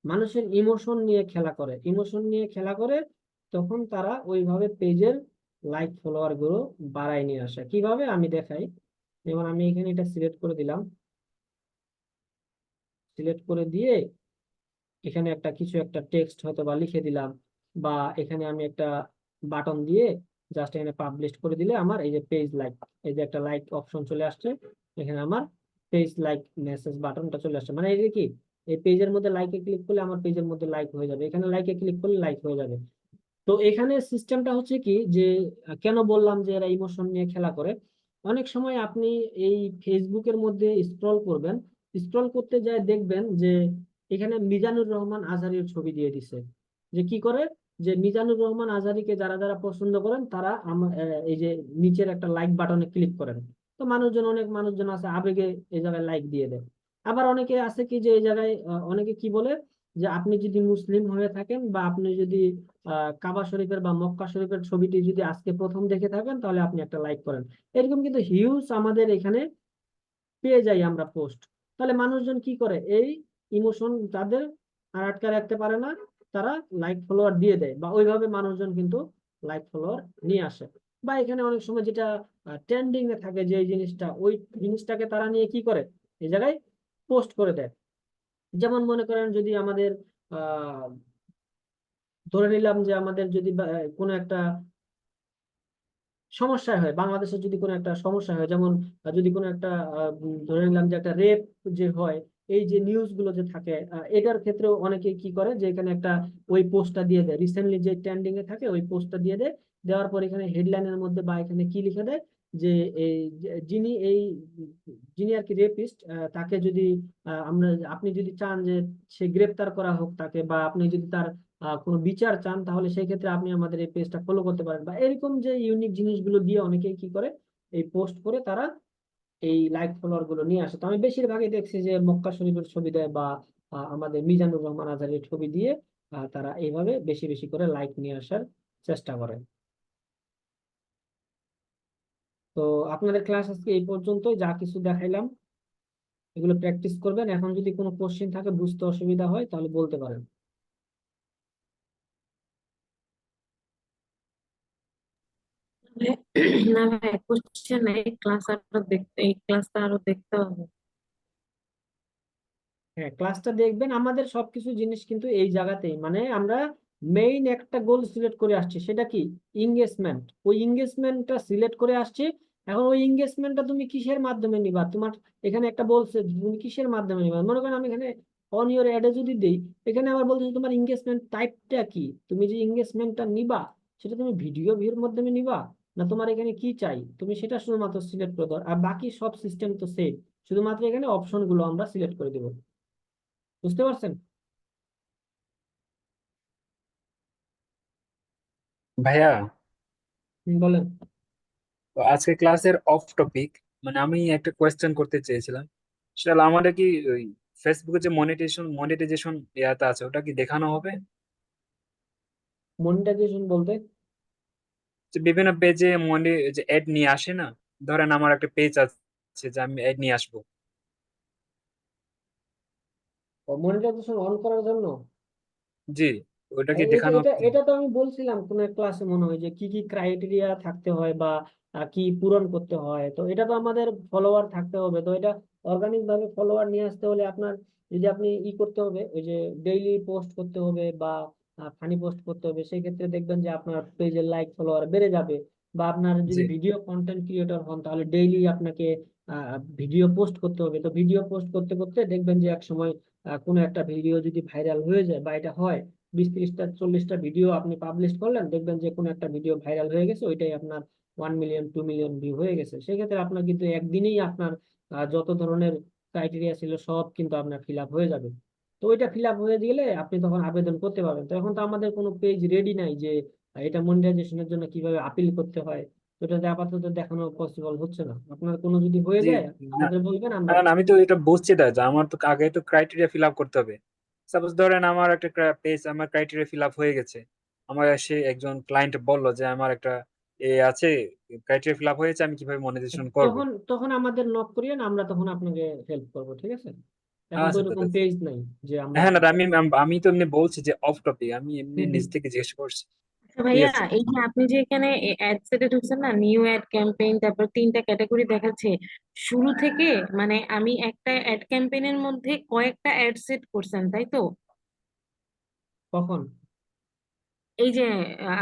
Speaker 3: মানুষের ইমোশন নিয়ে খেলা করে, ইমোশন নিয়ে খেলা করে, তখন তারা ওইভাবে পেজের লাইক ফলোয়ার গুলো বাড়ায় নিয়ে আসে। কিভাবে আমি দেখাই, যেমন আমি এখানে এটা সিলেক্ট করে দিলাম, সিলেক্ট করে দিয়ে এখানে একটা কিছু একটা টেক্সট হয়তো বা লিখে দিলাম, বা এখানে আমি একটা বাটন দিয়ে জাস্ট এখানে পাবলিশ করে দিলে আমার এই যে পেজ লাইক, এই যে একটা লাইক অপশন চলে আসছে, এখানে আমার পেজ লাইক মেসেজ বাটনটা চলে আসছে। মানে এই যে কি, এই পেজের মধ্যে লাইকে ক্লিক করলে আমার পেজের মধ্যে লাইক হয়ে যাবে, এখানে লাইকে ক্লিক করলে লাইক হয়ে যাবে। তো এখানে সিস্টেমটা হচ্ছে কি যে, কেন বললাম যে এরা ইমোশন নিয়ে খেলা করে, অনেক সময় আপনি এই ফেসবুকের মধ্যে স্ক্রল করবেন, স্ক্রল করতে যায় দেখবেন যে এখানে মিজানুর রহমান আজহারির ছবি দিয়ে দিছে। যে কি করে, যে মিজানুর রহমান আজহারিকে যারা যারা পছন্দ করেন তারা এই যে নিচের একটা লাইক বাটনে ক্লিক করেন। তো মানুষজন, অনেক মানুষজন আছে আবেগে এই জায়গায় লাইক দিয়ে দেয়। আবার অনেকে আছে কি যে এই জায়গায় অনেকে কি বলে যে আপনি যদি মুসলিম হয়ে থাকেন বা আপনি যদি কাবা শরীফের বা মক্কা শরীফের ছবিটি যদি আজকে প্রথম দেখে থাকেন তাহলে আপনি একটা লাইক করেন। এরকম কিন্তু হিউজ আমাদের এখানে পেয়ে যাই আমরা পোস্ট। তাহলে মানুষজন কি করে, এই ইমোশন তাদের আর আটকে রাখতে পারে না, তারা লাইক ফলোয়ার দিয়ে দেয়, বা ওইভাবে মানুষজন কিন্তু লাইক ফলোয়ার নিয়ে আসে। বা এখানে অনেক সময় যেটা ট্রেন্ডিং এ থাকে যে এই জিনিসটা, ওই জিনিসটাকে তারা নিয়ে কি করে এই জায়গায় পোস্ট করে দেয়। যেমন মনে করেন যদি আমাদের আহ ধরে নিলাম যে আমাদের যদি কোনো একটা সমস্যা হয়, বাংলাদেশের যদি কোনো একটা সমস্যা হয়, যেমন যদি কোনো একটা ধরে নিলাম যে একটা রেপ যে হয়, এই যে নিউজ গুলো যে থাকে, এটার ক্ষেত্রেও অনেকে কি করে যে এখানে একটা ওই পোস্টটা দিয়ে দেয়, রিসেন্টলি যে ট্রেন্ডিং এ থাকে ওই পোস্টটা দিয়ে দেয়। দেওয়ার পর এখানে হেডলাইনের মধ্যে বা এখানে কি লিখে দেয় যে এই যিনি আর কি রেপিস্ট, তাকে যদি আপনি যদি চান যে সে গ্রেপ্তার করা হোক তাকে, বা আপনি যদি তার কোনো বিচার চান, তাহলে সেই ক্ষেত্রে আপনি আমাদের এই পেজটা ফলো করতে পারেন। বা এরকম যে ইউনিক জিনিসগুলো দিয়ে অনেকেই কি করে এই পোস্ট করে তারা এই লাইক ফলোয়ার গুলো নিয়ে আসে। তো আমি বেশিরভাগই দেখছি যে মক্কা শরীফের ছবি দেয় বা আমাদের মিজানুর রহমান আজহারের ছবি দিয়ে তারা এইভাবে বেশি বেশি করে লাইক নিয়ে আসার চেষ্টা করে। তো আপনাদের ক্লাস আজকে এই পর্যন্তই, যা কিছু দেখাইলাম এগুলো প্র্যাকটিস করবেন। এখন যদি কোনো কোশ্চেন থাকে, বুঝতে অসুবিধা হয়, তাহলে বলতে পারেন।
Speaker 4: না ভাই, কোশ্চেন এই ক্লাস আরো দেখতে, এই ক্লাসটা আরো দেখতে হবে।
Speaker 3: হ্যাঁ, ক্লাসটা দেখবেন। আমাদের সবকিছু জিনিস কিন্তু এই জায়গাতেই, মানে আমরা মেইন একটা গোল সিলেক্ট করে আসছি, সেটা কি ইংগেজমেন্ট। ওই ইংগেজমেন্টটা সিলেক্ট করে আসছি। এখন ওই এঙ্গেজমেন্টটা তুমি কিসের মাধ্যমে নিবা, তোমার এখানে একটা বলছে যে তুমি কিসের মাধ্যমে নিবা। মনে করেন আমি এখানে অন ইওর অ্যাডে যদি দেই, এখানে আবার বলছে যে তোমার এঙ্গেজমেন্ট টাইপটা কি, তুমি যে এঙ্গেজমেন্টটা নিবা সেটা তুমি ভিডিও ভিউর মাধ্যমে নিবা, না তোমার এখানে কি চাই তুমি সেটা শুধুমাত্র সিলেক্ট করে দাও। আর বাকি সব সিস্টেম তো সেম, শুধুমাত্র এখানে অপশন গুলো আমরা সিলেক্ট করে দেবো। বুঝতে পারছেন?
Speaker 5: ভাইয়া,
Speaker 3: বলেন।
Speaker 5: তো আজকে ক্লাসের অফ টপিক, মানে আমি একটা কোয়েশ্চেন করতে চেয়েছিলাম। সেটা হলো, আমাদের কি ওই ফেসবুকে যে মনিটাইজেশন ইয়াটা আছে ওটা কি দেখানো হবে?
Speaker 3: মনিটাইজেশন বলতে?
Speaker 5: যে বিভিন্ন পেজে যে অ্যাড নিয়ে আসে না, ধরেন আমার একটা পেজ আছে যে আমি অ্যাড নিয়ে আসবো।
Speaker 3: মনিটাইজেশন অন করার জন্য
Speaker 5: জি, ওটা কি
Speaker 3: এটা
Speaker 5: দেখানো
Speaker 3: এটা
Speaker 5: হবে?
Speaker 3: এটা তো আমি বলছিলাম কোন এক ক্লাসে মনে হয় যে কি কি ক্রাইটেরিয়া থাকতে হয় বা কি পূরণ করতে হয়। তো এটা তো আমাদের ফলোয়ার থাকতে হবে। তো এটা অর্গানিক ভাবে ফলোয়ার নিয়ে আসতে হলে আপনার যদি আপনি করতে হবে, ওই যে ডেইলি পোস্ট করতে হবে বা ফানি পোস্ট করতে হবে, সেই ক্ষেত্রে দেখবেন যে আপনার পেজের লাইক ফলোয়ার বেড়ে যাবে। বা আপনার
Speaker 5: জি
Speaker 3: যদি ভিডিও কন্টেন্ট ক্রিয়েটর হন, তাহলে ডেইলি আপনাকে ভিডিও পোস্ট করতে হবে। তো ভিডিও পোস্ট করতে করতে দেখবেন যে এক সময় কোনো একটা ভিডিও যদি ভাইরাল হয়ে যায়, বা এটা হয় 20-30টা 40টা ভিডিও আপনি পাবলিশ করলেন, দেখবেন যে কোনো একটা ভিডিও ভাইরাল হয়ে গেছে, ওইটাই আপনার 1 মিলিয়ন 2 মিলিয়ন ভিউ হয়ে গেছে। সেক্ষেত্রে আপনার কিন্তু একদিনেই আপনার যত ধরনের ক্রাইটেরিয়া ছিল সব কিন্তু আপনার ফিল আপ হয়ে যাবে। তো ওইটা ফিল আপ হয়ে গেলে আপনি তখন আবেদন করতে পারবেন। তো এখন তো আমাদের কোনো পেজ রেডি নাই যে এটা মনিটাইজেশনের জন্য কিভাবে আপিল করতে হয়। তো এটা আপাতত দেখানো পসিবল হচ্ছে না। আপনার কোনো যদি হয়ে
Speaker 5: জি
Speaker 3: যায়
Speaker 5: না,
Speaker 3: আমাদের বলবেন, আমরা
Speaker 5: কারণ আমি তো এটা বুঝছি না যে আমার তো আগে তো ক্রাইটেরিয়া ফিল আপ করতে হবে। সাপোজ ধরেন আমার একটা পেজ, আমার ক্রাইটেরিয়া ফিল আপ হয়ে গেছে, আমার সে একজন ক্লায়েন্ট বলল যে আমার একটা এ আছে, ক্রাইটেরিয়া ফিল আপ হয়েছে, আমি কিভাবে মনিটাইজেশন করব?
Speaker 3: তখন তখন আমাদের নক করিয়েন, আমরা তখন আপনাকে হেল্প করবো, ঠিক আছে? এখন তো
Speaker 5: আচ্ছা
Speaker 3: এরকম
Speaker 5: দাদা।
Speaker 3: পেজ নাই যে আমরা।
Speaker 5: হ্যাঁ না, আমি আমি তো এমনি বলছি যে অফ টপিক, আমি এমনি
Speaker 3: হুম, হুম।
Speaker 5: নিজ থেকে জিজ্ঞেস করছি।
Speaker 4: আচ্ছা
Speaker 5: ঠিক
Speaker 4: ভাইয়া,
Speaker 5: আছে।
Speaker 4: এই যে আপনি যে এখানে অ্যাড সেটে ঢুকছেন না, নিউ অ্যাড ক্যাম্পেইন, তারপর 3টা ক্যাটাগরি দেখাচ্ছে শুরু থেকে, মানে আমি একটা অ্যাড ক্যাম্পেইনের মধ্যে কয়েকটা অ্যাড সেট করছেন তাই তো?
Speaker 3: কখন?
Speaker 4: এই যে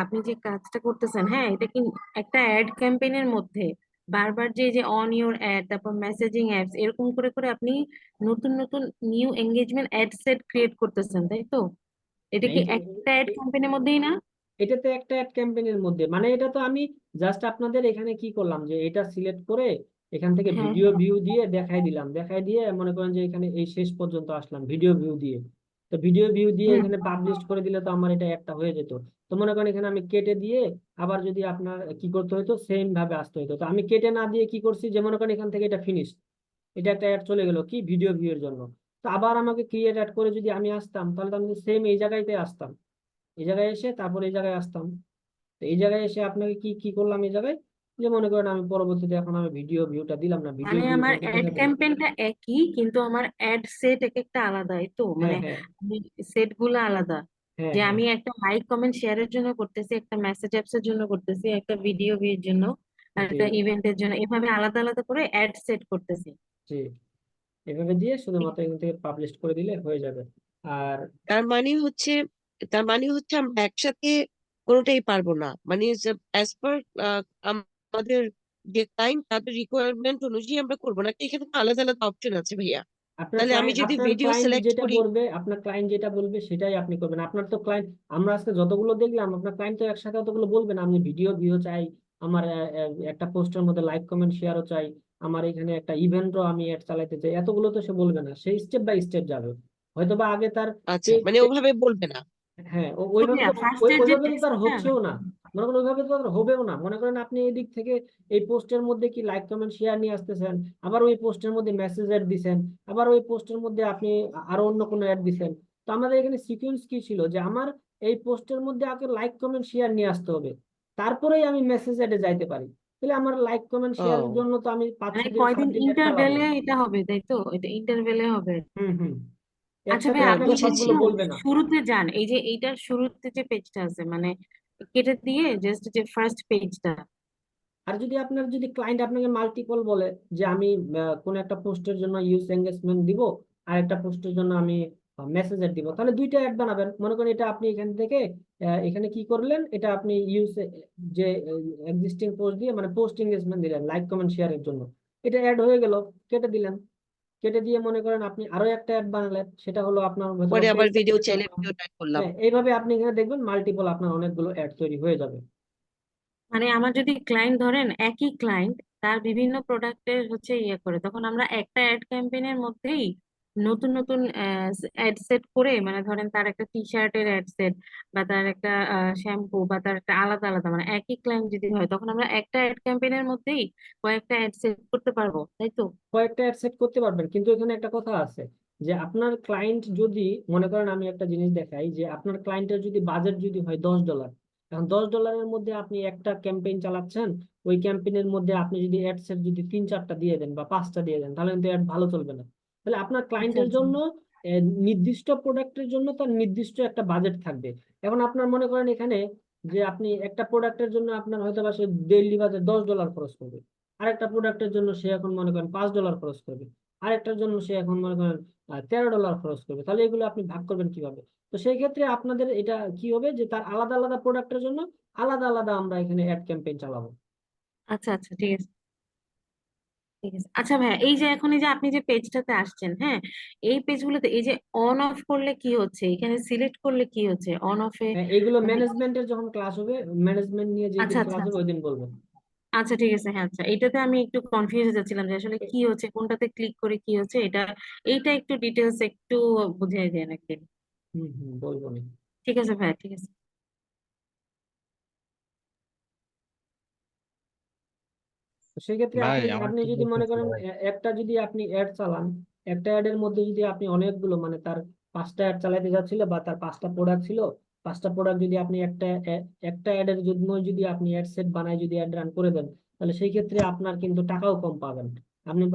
Speaker 4: আপনি যে কাজটা করতেছেন, হ্যাঁ, এটা কি একটা অ্যাড ক্যাম্পেইনের মধ্যে বারবার যে অন ইওর অ্যাড, তারপর মেসেজিং অ্যাপস, এরকম করে করে আপনি নতুন নতুন new engagement ad set create করতেছেন তাই তো? এটা কি
Speaker 3: এই যে
Speaker 4: একটা অ্যাড ক্যাম্পেইনের মধ্যেই না?
Speaker 3: এটাতে একটা অ্যাড ক্যাম্পেইনের মধ্যে মানে এটা তো আমি জাস্ট আপনাদের এখানে কি করলাম যে এটা সিলেক্ট করে এখান থেকে
Speaker 4: হ্যাঁ
Speaker 3: ভিডিও
Speaker 4: হ্যাঁ
Speaker 3: ভিউ দিয়ে দেখাই দিলাম, দেখাই দিয়ে মনে করেন যে এখানে এই শেষ পর্যন্ত আসলাম ভিডিও ভিউ দিয়ে। তো ভিডিও ভিউ দিয়ে
Speaker 4: হুম
Speaker 3: এখানে পাবলিশ করে দিলে তো আমার এটা একটা হয়ে যেত। তো মনে করেন এখানে আমি কেটে দিয়ে আবার যদি আপনার কি করতে হতো সেম ভাবে আসতে হতো, তো আমি কেটে না দিয়ে কি করছি যে মনে করেন এখান থেকে এটা ফিনিশ, এটা একটা অ্যাড চলে গেল কি ভিডিও ভিউ এর জন্য। তো আবার আমাকে ক্রিয়েট অ্যাড করে যদি আমি আসতাম তাহলে তো আমি সেম এই জায়গাতে আসতাম, এই জায়গায় এসে তারপর এই জায়গায় আসতাম। তো এই জায়গায় এসে আপনাকে কি কি করলাম এই জায়গায়, যে মনে করেন আমি পরবর্তীতে এখন আমি ভিডিও ভিউটা দিলাম না, ভিডিও
Speaker 4: মানে
Speaker 3: ভিউ
Speaker 4: আমার
Speaker 3: এখান থেকে
Speaker 4: অ্যাড
Speaker 3: দেখা দিলাম।
Speaker 4: ক্যাম্পেইনটা একই কিন্তু আমার অ্যাড সেট এক একটা আলাদা, এই তো
Speaker 3: হ্যাঁ
Speaker 4: মানে
Speaker 3: হ্যাঁ
Speaker 4: সেট গুলো আলাদা।
Speaker 3: হ্যাঁ
Speaker 4: যে
Speaker 3: হ্যাঁ
Speaker 4: আমি একটা লাইক কমেন্ট শেয়ারের জন্য করতেছি, একটা মেসেজ অ্যাপস এর জন্য করতেছি, একটা ভিডিও ভিউর জন্য, আর
Speaker 3: জি
Speaker 4: একটা ইভেন্টের জন্য, এভাবে আলাদা আলাদা করে অ্যাড সেট করতেছি।
Speaker 3: জি, এভাবে দিয়ে শুধুমাত্র এখান থেকে পাবলিশ করে দিলে হয়ে যাবে। আর
Speaker 6: তার মানে হচ্ছে তার মানে হচ্ছে আমরা একসাথে কোনোটাই পারবো না, মানে অ্যাজ পার আমাদের যে ক্লায়েন্ট তাদের রিকোয়ারমেন্ট অনুযায়ী আমরা করবো না, এখানে তো আলাদা আলাদা অপশন আছে ভাইয়া। তাহলে আমি যদি
Speaker 3: আপনার
Speaker 6: ভিডিও
Speaker 3: ক্লায়েন্ট
Speaker 6: সিলেক্ট
Speaker 3: যেটা
Speaker 6: করি,
Speaker 3: বলবে, আপনার ক্লায়েন্ট যেটা বলবে সেটাই আপনি করবেন। আপনার তো ক্লায়েন্ট, আমরা আজকে যতগুলো দেখলাম আপনার ক্লায়েন্ট তো একসাথে অতগুলো বলবে না। আমি ভিডিও ভিউ চাই, আমার একটা পোস্টের মধ্যে লাইক কমেন্ট শেয়ারও চাই, আমার এখানে একটা ইভেন্টও আমি অ্যাড চালাতে চাই, এতগুলো তো সে বলবে না, সেই স্টেপ বাই স্টেপ যাবে। হয়তোবা আগে তার
Speaker 6: আচ্ছা মানে ওভাবে বলবে না।
Speaker 3: হ্যাঁ
Speaker 4: তো
Speaker 3: ওইভাবে
Speaker 4: ভাইয়া
Speaker 3: তো
Speaker 4: ফার্স্টের যে
Speaker 3: ওইভাবে তো তার
Speaker 4: টেস্টটা,
Speaker 3: হচ্ছেও না, মনে করেন ওইভাবে তো তার হবেও না। মনে করেন আপনি এই দিক থেকে এই পোস্টের মধ্যে কি লাইক কমেন্ট শেয়ার নিয়ে আসতেছেন, আবার ওই পোস্টের মধ্যে মেসেজ অ্যাড দিছেন, আবার ওই পোস্টের মধ্যে আপনি আরো অন্য কোনো অ্যাড দিছেন। তো আমাদের এখানে সিকোয়েন্স কি ছিল যে আমার এই পোস্টের মধ্যে আগে লাইক কমেন্ট শেয়ার নিয়ে আসতে হবে, তারপরেই আমি মেসেজ অ্যাডে যাইতে পারি। তাহলে আমার লাইক কমেন্ট শেয়ারের
Speaker 6: ও
Speaker 3: জন্য তো আমি 5 6
Speaker 4: মানে
Speaker 3: দিন 7
Speaker 4: কয়দিন
Speaker 3: দিন অ্যাড চালাবো।
Speaker 4: ইন্টারভেলে এটা হবে, তাই তো? এটা ইন্টারভেলে হবে।
Speaker 3: হুম হুম,
Speaker 4: আচ্ছা
Speaker 3: একসাথে
Speaker 4: ভাই,
Speaker 6: ও
Speaker 4: আপনি
Speaker 3: একসাথে
Speaker 4: যদি
Speaker 6: বুঝেছি।
Speaker 3: সবগুলো বলবে না।
Speaker 4: শুরুতে যান, এই যে এইটার শুরুতে যে পেজটা আছে মানে কেটে দিয়ে জাস্ট যে ফার্স্ট পেজটা।
Speaker 3: আর যদি আপনার যদি ক্লায়েন্ট আপনাকে মাল্টিপল বলে যে আমি কোন একটা পোস্টের জন্য ইউজ এঙ্গেজমেন্ট দিব আর একটা পোস্টের জন্য আমি মেসেজের দিব, তাহলে দুইটা অ্যাড বানাবেন। মনে করেন এটা আপনি এখান থেকে এখানে কি করলেন, এটা আপনি ইউজ যে এক্সিস্টিং পোস্ট দিয়ে মানে পোস্ট এঙ্গেজমেন্ট দিলেন লাইক কমেন্ট শেয়ারের জন্য, এটা অ্যাড হয়ে গেল, কেটে দিলেন। কেটে দিয়ে মনে করেন আপনি আরো একটা অ্যাড বানালেন, সেটা হলো আপনার হয়তো
Speaker 6: পরে আবার
Speaker 3: পেজ।
Speaker 6: ভিডিও চাইলে ভিডিও ট্যাগ করলাম।
Speaker 3: হ্যাঁ এইভাবে আপনি এখানে দেখবেন মাল্টিপল আপনার অনেকগুলো অ্যাড তৈরি হয়ে যাবে।
Speaker 4: মানে আমার যদি ক্লায়েন্ট ধরেন একই ক্লায়েন্ট তার বিভিন্ন প্রোডাক্টের হচ্ছে ইয়ে করে, তখন আমরা একটা অ্যাড ক্যাম্পেইনের মধ্যেই নতুন নতুন অ্যাড সেট করে, মানে ধরেন তার একটা টি শার্টের অ্যাড সেট বা তার একটা শ্যাম্পু বা তার একটা আলাদা আলাদা, মানে একই ক্লায়েন্ট যদি হয় তখন আমরা একটা অ্যাড ক্যাম্পেইনের মধ্যেই কয়েকটা অ্যাড সেট করতে পারবো, তাই তো?
Speaker 3: কয়েকটা অ্যাড সেট করতে পারবেন, কিন্তু এখানে একটা কথা আছে যে আপনার ক্লায়েন্ট যদি মনে করেন, আমি একটা জিনিস দেখাই যে আপনার ক্লায়েন্টের যদি বাজেট যদি হয় $10, এখন $10 মধ্যে আপনি একটা ক্যাম্পেইন চালাচ্ছেন, ওই ক্যাম্পেইনের মধ্যে আপনি যদি অ্যাড সেট যদি 3 4টা দিয়ে দেন বা 5টা দিয়ে দেন তাহলে কিন্তু অ্যাড ভালো চলবে না। তাহলে আপনার
Speaker 4: আচ্ছা
Speaker 3: ক্লায়েন্টের
Speaker 4: আচ্ছা।
Speaker 3: জন্য নির্দিষ্ট প্রোডাক্টের জন্য তার নির্দিষ্ট একটা বাজেট থাকবে। এখন আপনার মনে করেন এখানে যে আপনি একটা প্রোডাক্টের জন্য আপনার হয়তো বা সে ডেইলি বাজেট $10 খরচ করবে, আরেকটা প্রোডাক্টের জন্য সে এখন মনে করেন $5 খরচ করবে, আরেকটার জন্য সে এখন মনে করেন $13 খরচ করবে, তাহলে এগুলো আপনি ভাগ করবেন কিভাবে? তো সেই ক্ষেত্রে আপনাদের এটা কি হবে যে তার আলাদা আলাদা প্রোডাক্টের জন্য আলাদা আলাদা আমরা এখানে অ্যাড ক্যাম্পেইন চালাবো।
Speaker 4: আচ্ছা আচ্ছা, ঠিক আছে ঠিক আছে। আচ্ছা ভাইয়া, এই যে এখন এই যে আপনি যে পেজটাতে আসছেন, হ্যাঁ, এই পেজগুলোতে এই যে অন অফ করলে কি হচ্ছে, এখানে সিলেক্ট করলে কি হচ্ছে অন অফে?
Speaker 3: হ্যাঁ এগুলো
Speaker 4: মানে
Speaker 3: ম্যানেজমেন্টের যখন ক্লাস হবে, ম্যানেজমেন্ট নিয়ে যেদিন
Speaker 4: আচ্ছা আচ্ছা
Speaker 3: ক্লাস হবে
Speaker 4: আচ্ছা
Speaker 3: ওই দিন বলবেন।
Speaker 4: আচ্ছা, ঠিক আছে। হ্যাঁ, আচ্ছা, এটাতে আমি একটু কনফিউজ হয়ে যাচ্ছিলাম যে আসলে কি হচ্ছে, কোনটাতে ক্লিক করে কি হচ্ছে, এটা এইটা একটু ডিটেলস একটু বুঝিয়ে দেন একদিন।
Speaker 3: হুম হুম, বলবো না।
Speaker 4: ঠিক আছে ভাইয়া, ঠিক আছে।
Speaker 3: তো সেক্ষেত্রে
Speaker 2: ভাই
Speaker 3: আপনি
Speaker 2: আমার
Speaker 3: আপনি
Speaker 2: একটা
Speaker 3: যদি
Speaker 2: প্রশ্ন
Speaker 3: মনে
Speaker 2: ছিল
Speaker 3: করেন
Speaker 2: ভাই।
Speaker 3: একটা যদি আপনি অ্যাড চালান, একটা অ্যাড এর মধ্যে যদি আপনি অনেকগুলো মানে তার 5টা অ্যাড চালাতে যাচ্ছিল বা তার 5টা প্রোডাক্ট ছিল, 5টা প্রোডাক্ট যদি আপনি একটা অ্যাড এর জন্য যদি আপনি অ্যাড সেট বানায় যদি অ্যাড রান করে দেন, তাহলে সেই ক্ষেত্রে আপনার কিন্তু টাকাও কম পাবেন।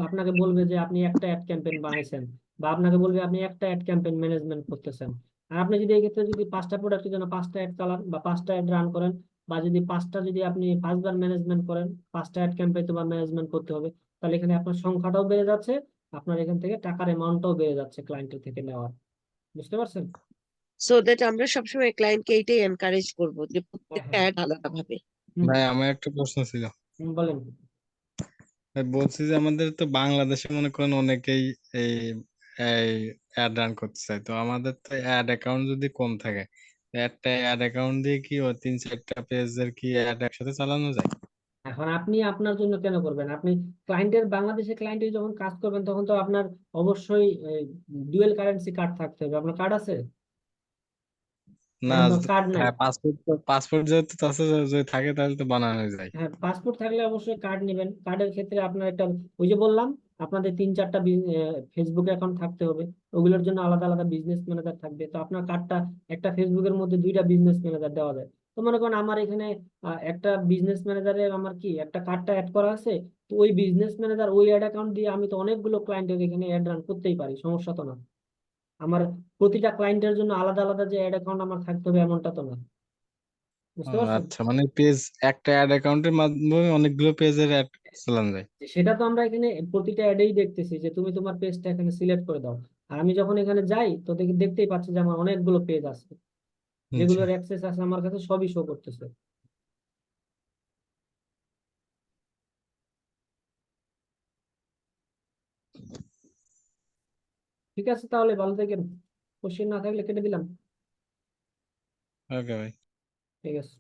Speaker 3: আপনাকে বলবে যে আপনি একটা অ্যাড ক্যাম্পেইন বানাইছেন, বা আপনাকে বলবে আপনি একটা অ্যাড ক্যাম্পেইন ম্যানেজমেন্ট করতেছেন। আর আপনি যদি এই ক্ষেত্রে যদি 5টা প্রোডাক্টের জন্য 5টা অ্যাড চালান বা 5টা অ্যাড রান করেন, বা যদি 5টা যদি আপনি 5বার ম্যানেজমেন্ট করেন, 5টা অ্যাড ক্যাম্পেইন তো বা ম্যানেজমেন্ট করতে হবে, তাহলে এখানে আপনার সংখ্যাটাও বেড়ে যাচ্ছে, আপনার এখান থেকে টাকার অ্যামাউন্টটাও বেড়ে যাচ্ছে ক্লায়েন্টের থেকে নেওয়ার। বুঝতে পারছেন?
Speaker 6: সো দ্যাট আমরা সবসময় ক্লায়েন্টকে এইটাই এনকারেজ করবো যে
Speaker 3: হ্যাঁ
Speaker 6: প্রত্যেকটা
Speaker 3: হ্যাঁ।
Speaker 6: অ্যাড আলাদা ভাবে।
Speaker 3: হুম
Speaker 2: ভাই আমার একটা প্রশ্ন ছিল।
Speaker 3: বলেন।
Speaker 2: ভাই বলছি যে আমাদের তো বাংলাদেশে মনে করেন অনেকেই এই এই অ্যাড রান করতে চায়, তো আমাদের তো অ্যাড অ্যাকাউন্ট যদি কম থাকে একটা অ্যাড অ্যাকাউন্ট দিয়ে কি ও 3-4টা পেজের কি অ্যাড একসাথে চালানো যায়?
Speaker 3: এখন আপনি আপনার জন্য কেন করবেন? আপনি ক্লায়েন্টের, বাংলাদেশের ক্লায়েন্টের যখন কাজ করবেন তখন তো আপনার অবশ্যই ডুয়েল কারেন্সি কার্ড থাকতে হবে। আপনার কার্ড আছে?
Speaker 2: না,
Speaker 3: নাকি আপনার কার্ড নাই?
Speaker 2: হ্যাঁ, পাসপোর্ট যেহেতু আছে, যদি থাকে তাহলে তো বানানো যায়।
Speaker 3: হ্যাঁ, পাসপোর্ট থাকলে অবশ্যই কার্ড নেবেন। কার্ডের ক্ষেত্রে আপনার একটা, ওই যে বললাম, আপনাদের 3-4টা ফেসবুক অ্যাকাউন্ট থাকতে হবে। ওগুলোর জন্য আলাদা আলাদা বিজনেস ম্যানেজার থাকবে। তো আপনার কার্ডটা, একটা ফেসবুকের মধ্যে 2টা বিজনেস ম্যানেজার দেওয়া যায়। তো মনে করেন আমার এখানে একটা বিজনেস ম্যানেজারে আমার কি একটা কার্ডটা অ্যাড করা আছে। তো ওই বিজনেস ম্যানেজার ওই অ্যাড অ্যাকাউন্ট দিয়ে আমি তো অনেকগুলো ক্লায়েন্টের এখানে অ্যাড রান করতেই পারি, সমস্যা তো না। আমার প্রতিটা ক্লায়েন্টের জন্য আলাদা আলাদা যে অ্যাড অ্যাকাউন্ট আমার থাকতে হবে এমনটা তো না।
Speaker 2: ও
Speaker 3: বুঝতে পারছেন?
Speaker 2: আচ্ছা, মানে একটা অ্যাড অ্যাকাউন্টের মাধ্যমে অনেকগুলো পেজের অ্যাড চালানো যায়।
Speaker 3: সেটা তো আমরা এখানে প্রতিটা অ্যাডেই দেখতেছি যে তুমি তোমার পেজটা এখানে সিলেক্ট করে দাও। আর আমি যখন এখানে যাই তো দেখতেই পাচ্ছি যে আমার অনেকগুলো পেজ আছে,
Speaker 2: আচ্ছা,
Speaker 3: যেগুলোর অ্যাক্সেস আছে আমার কাছে, সবই শো করতেছে। ঠিক আছে, তাহলে ভালো থাকেন। কোশ্চেন না থাকলে কেটে দিলাম।
Speaker 2: ওকে ভাই।
Speaker 3: ঠিক আছে।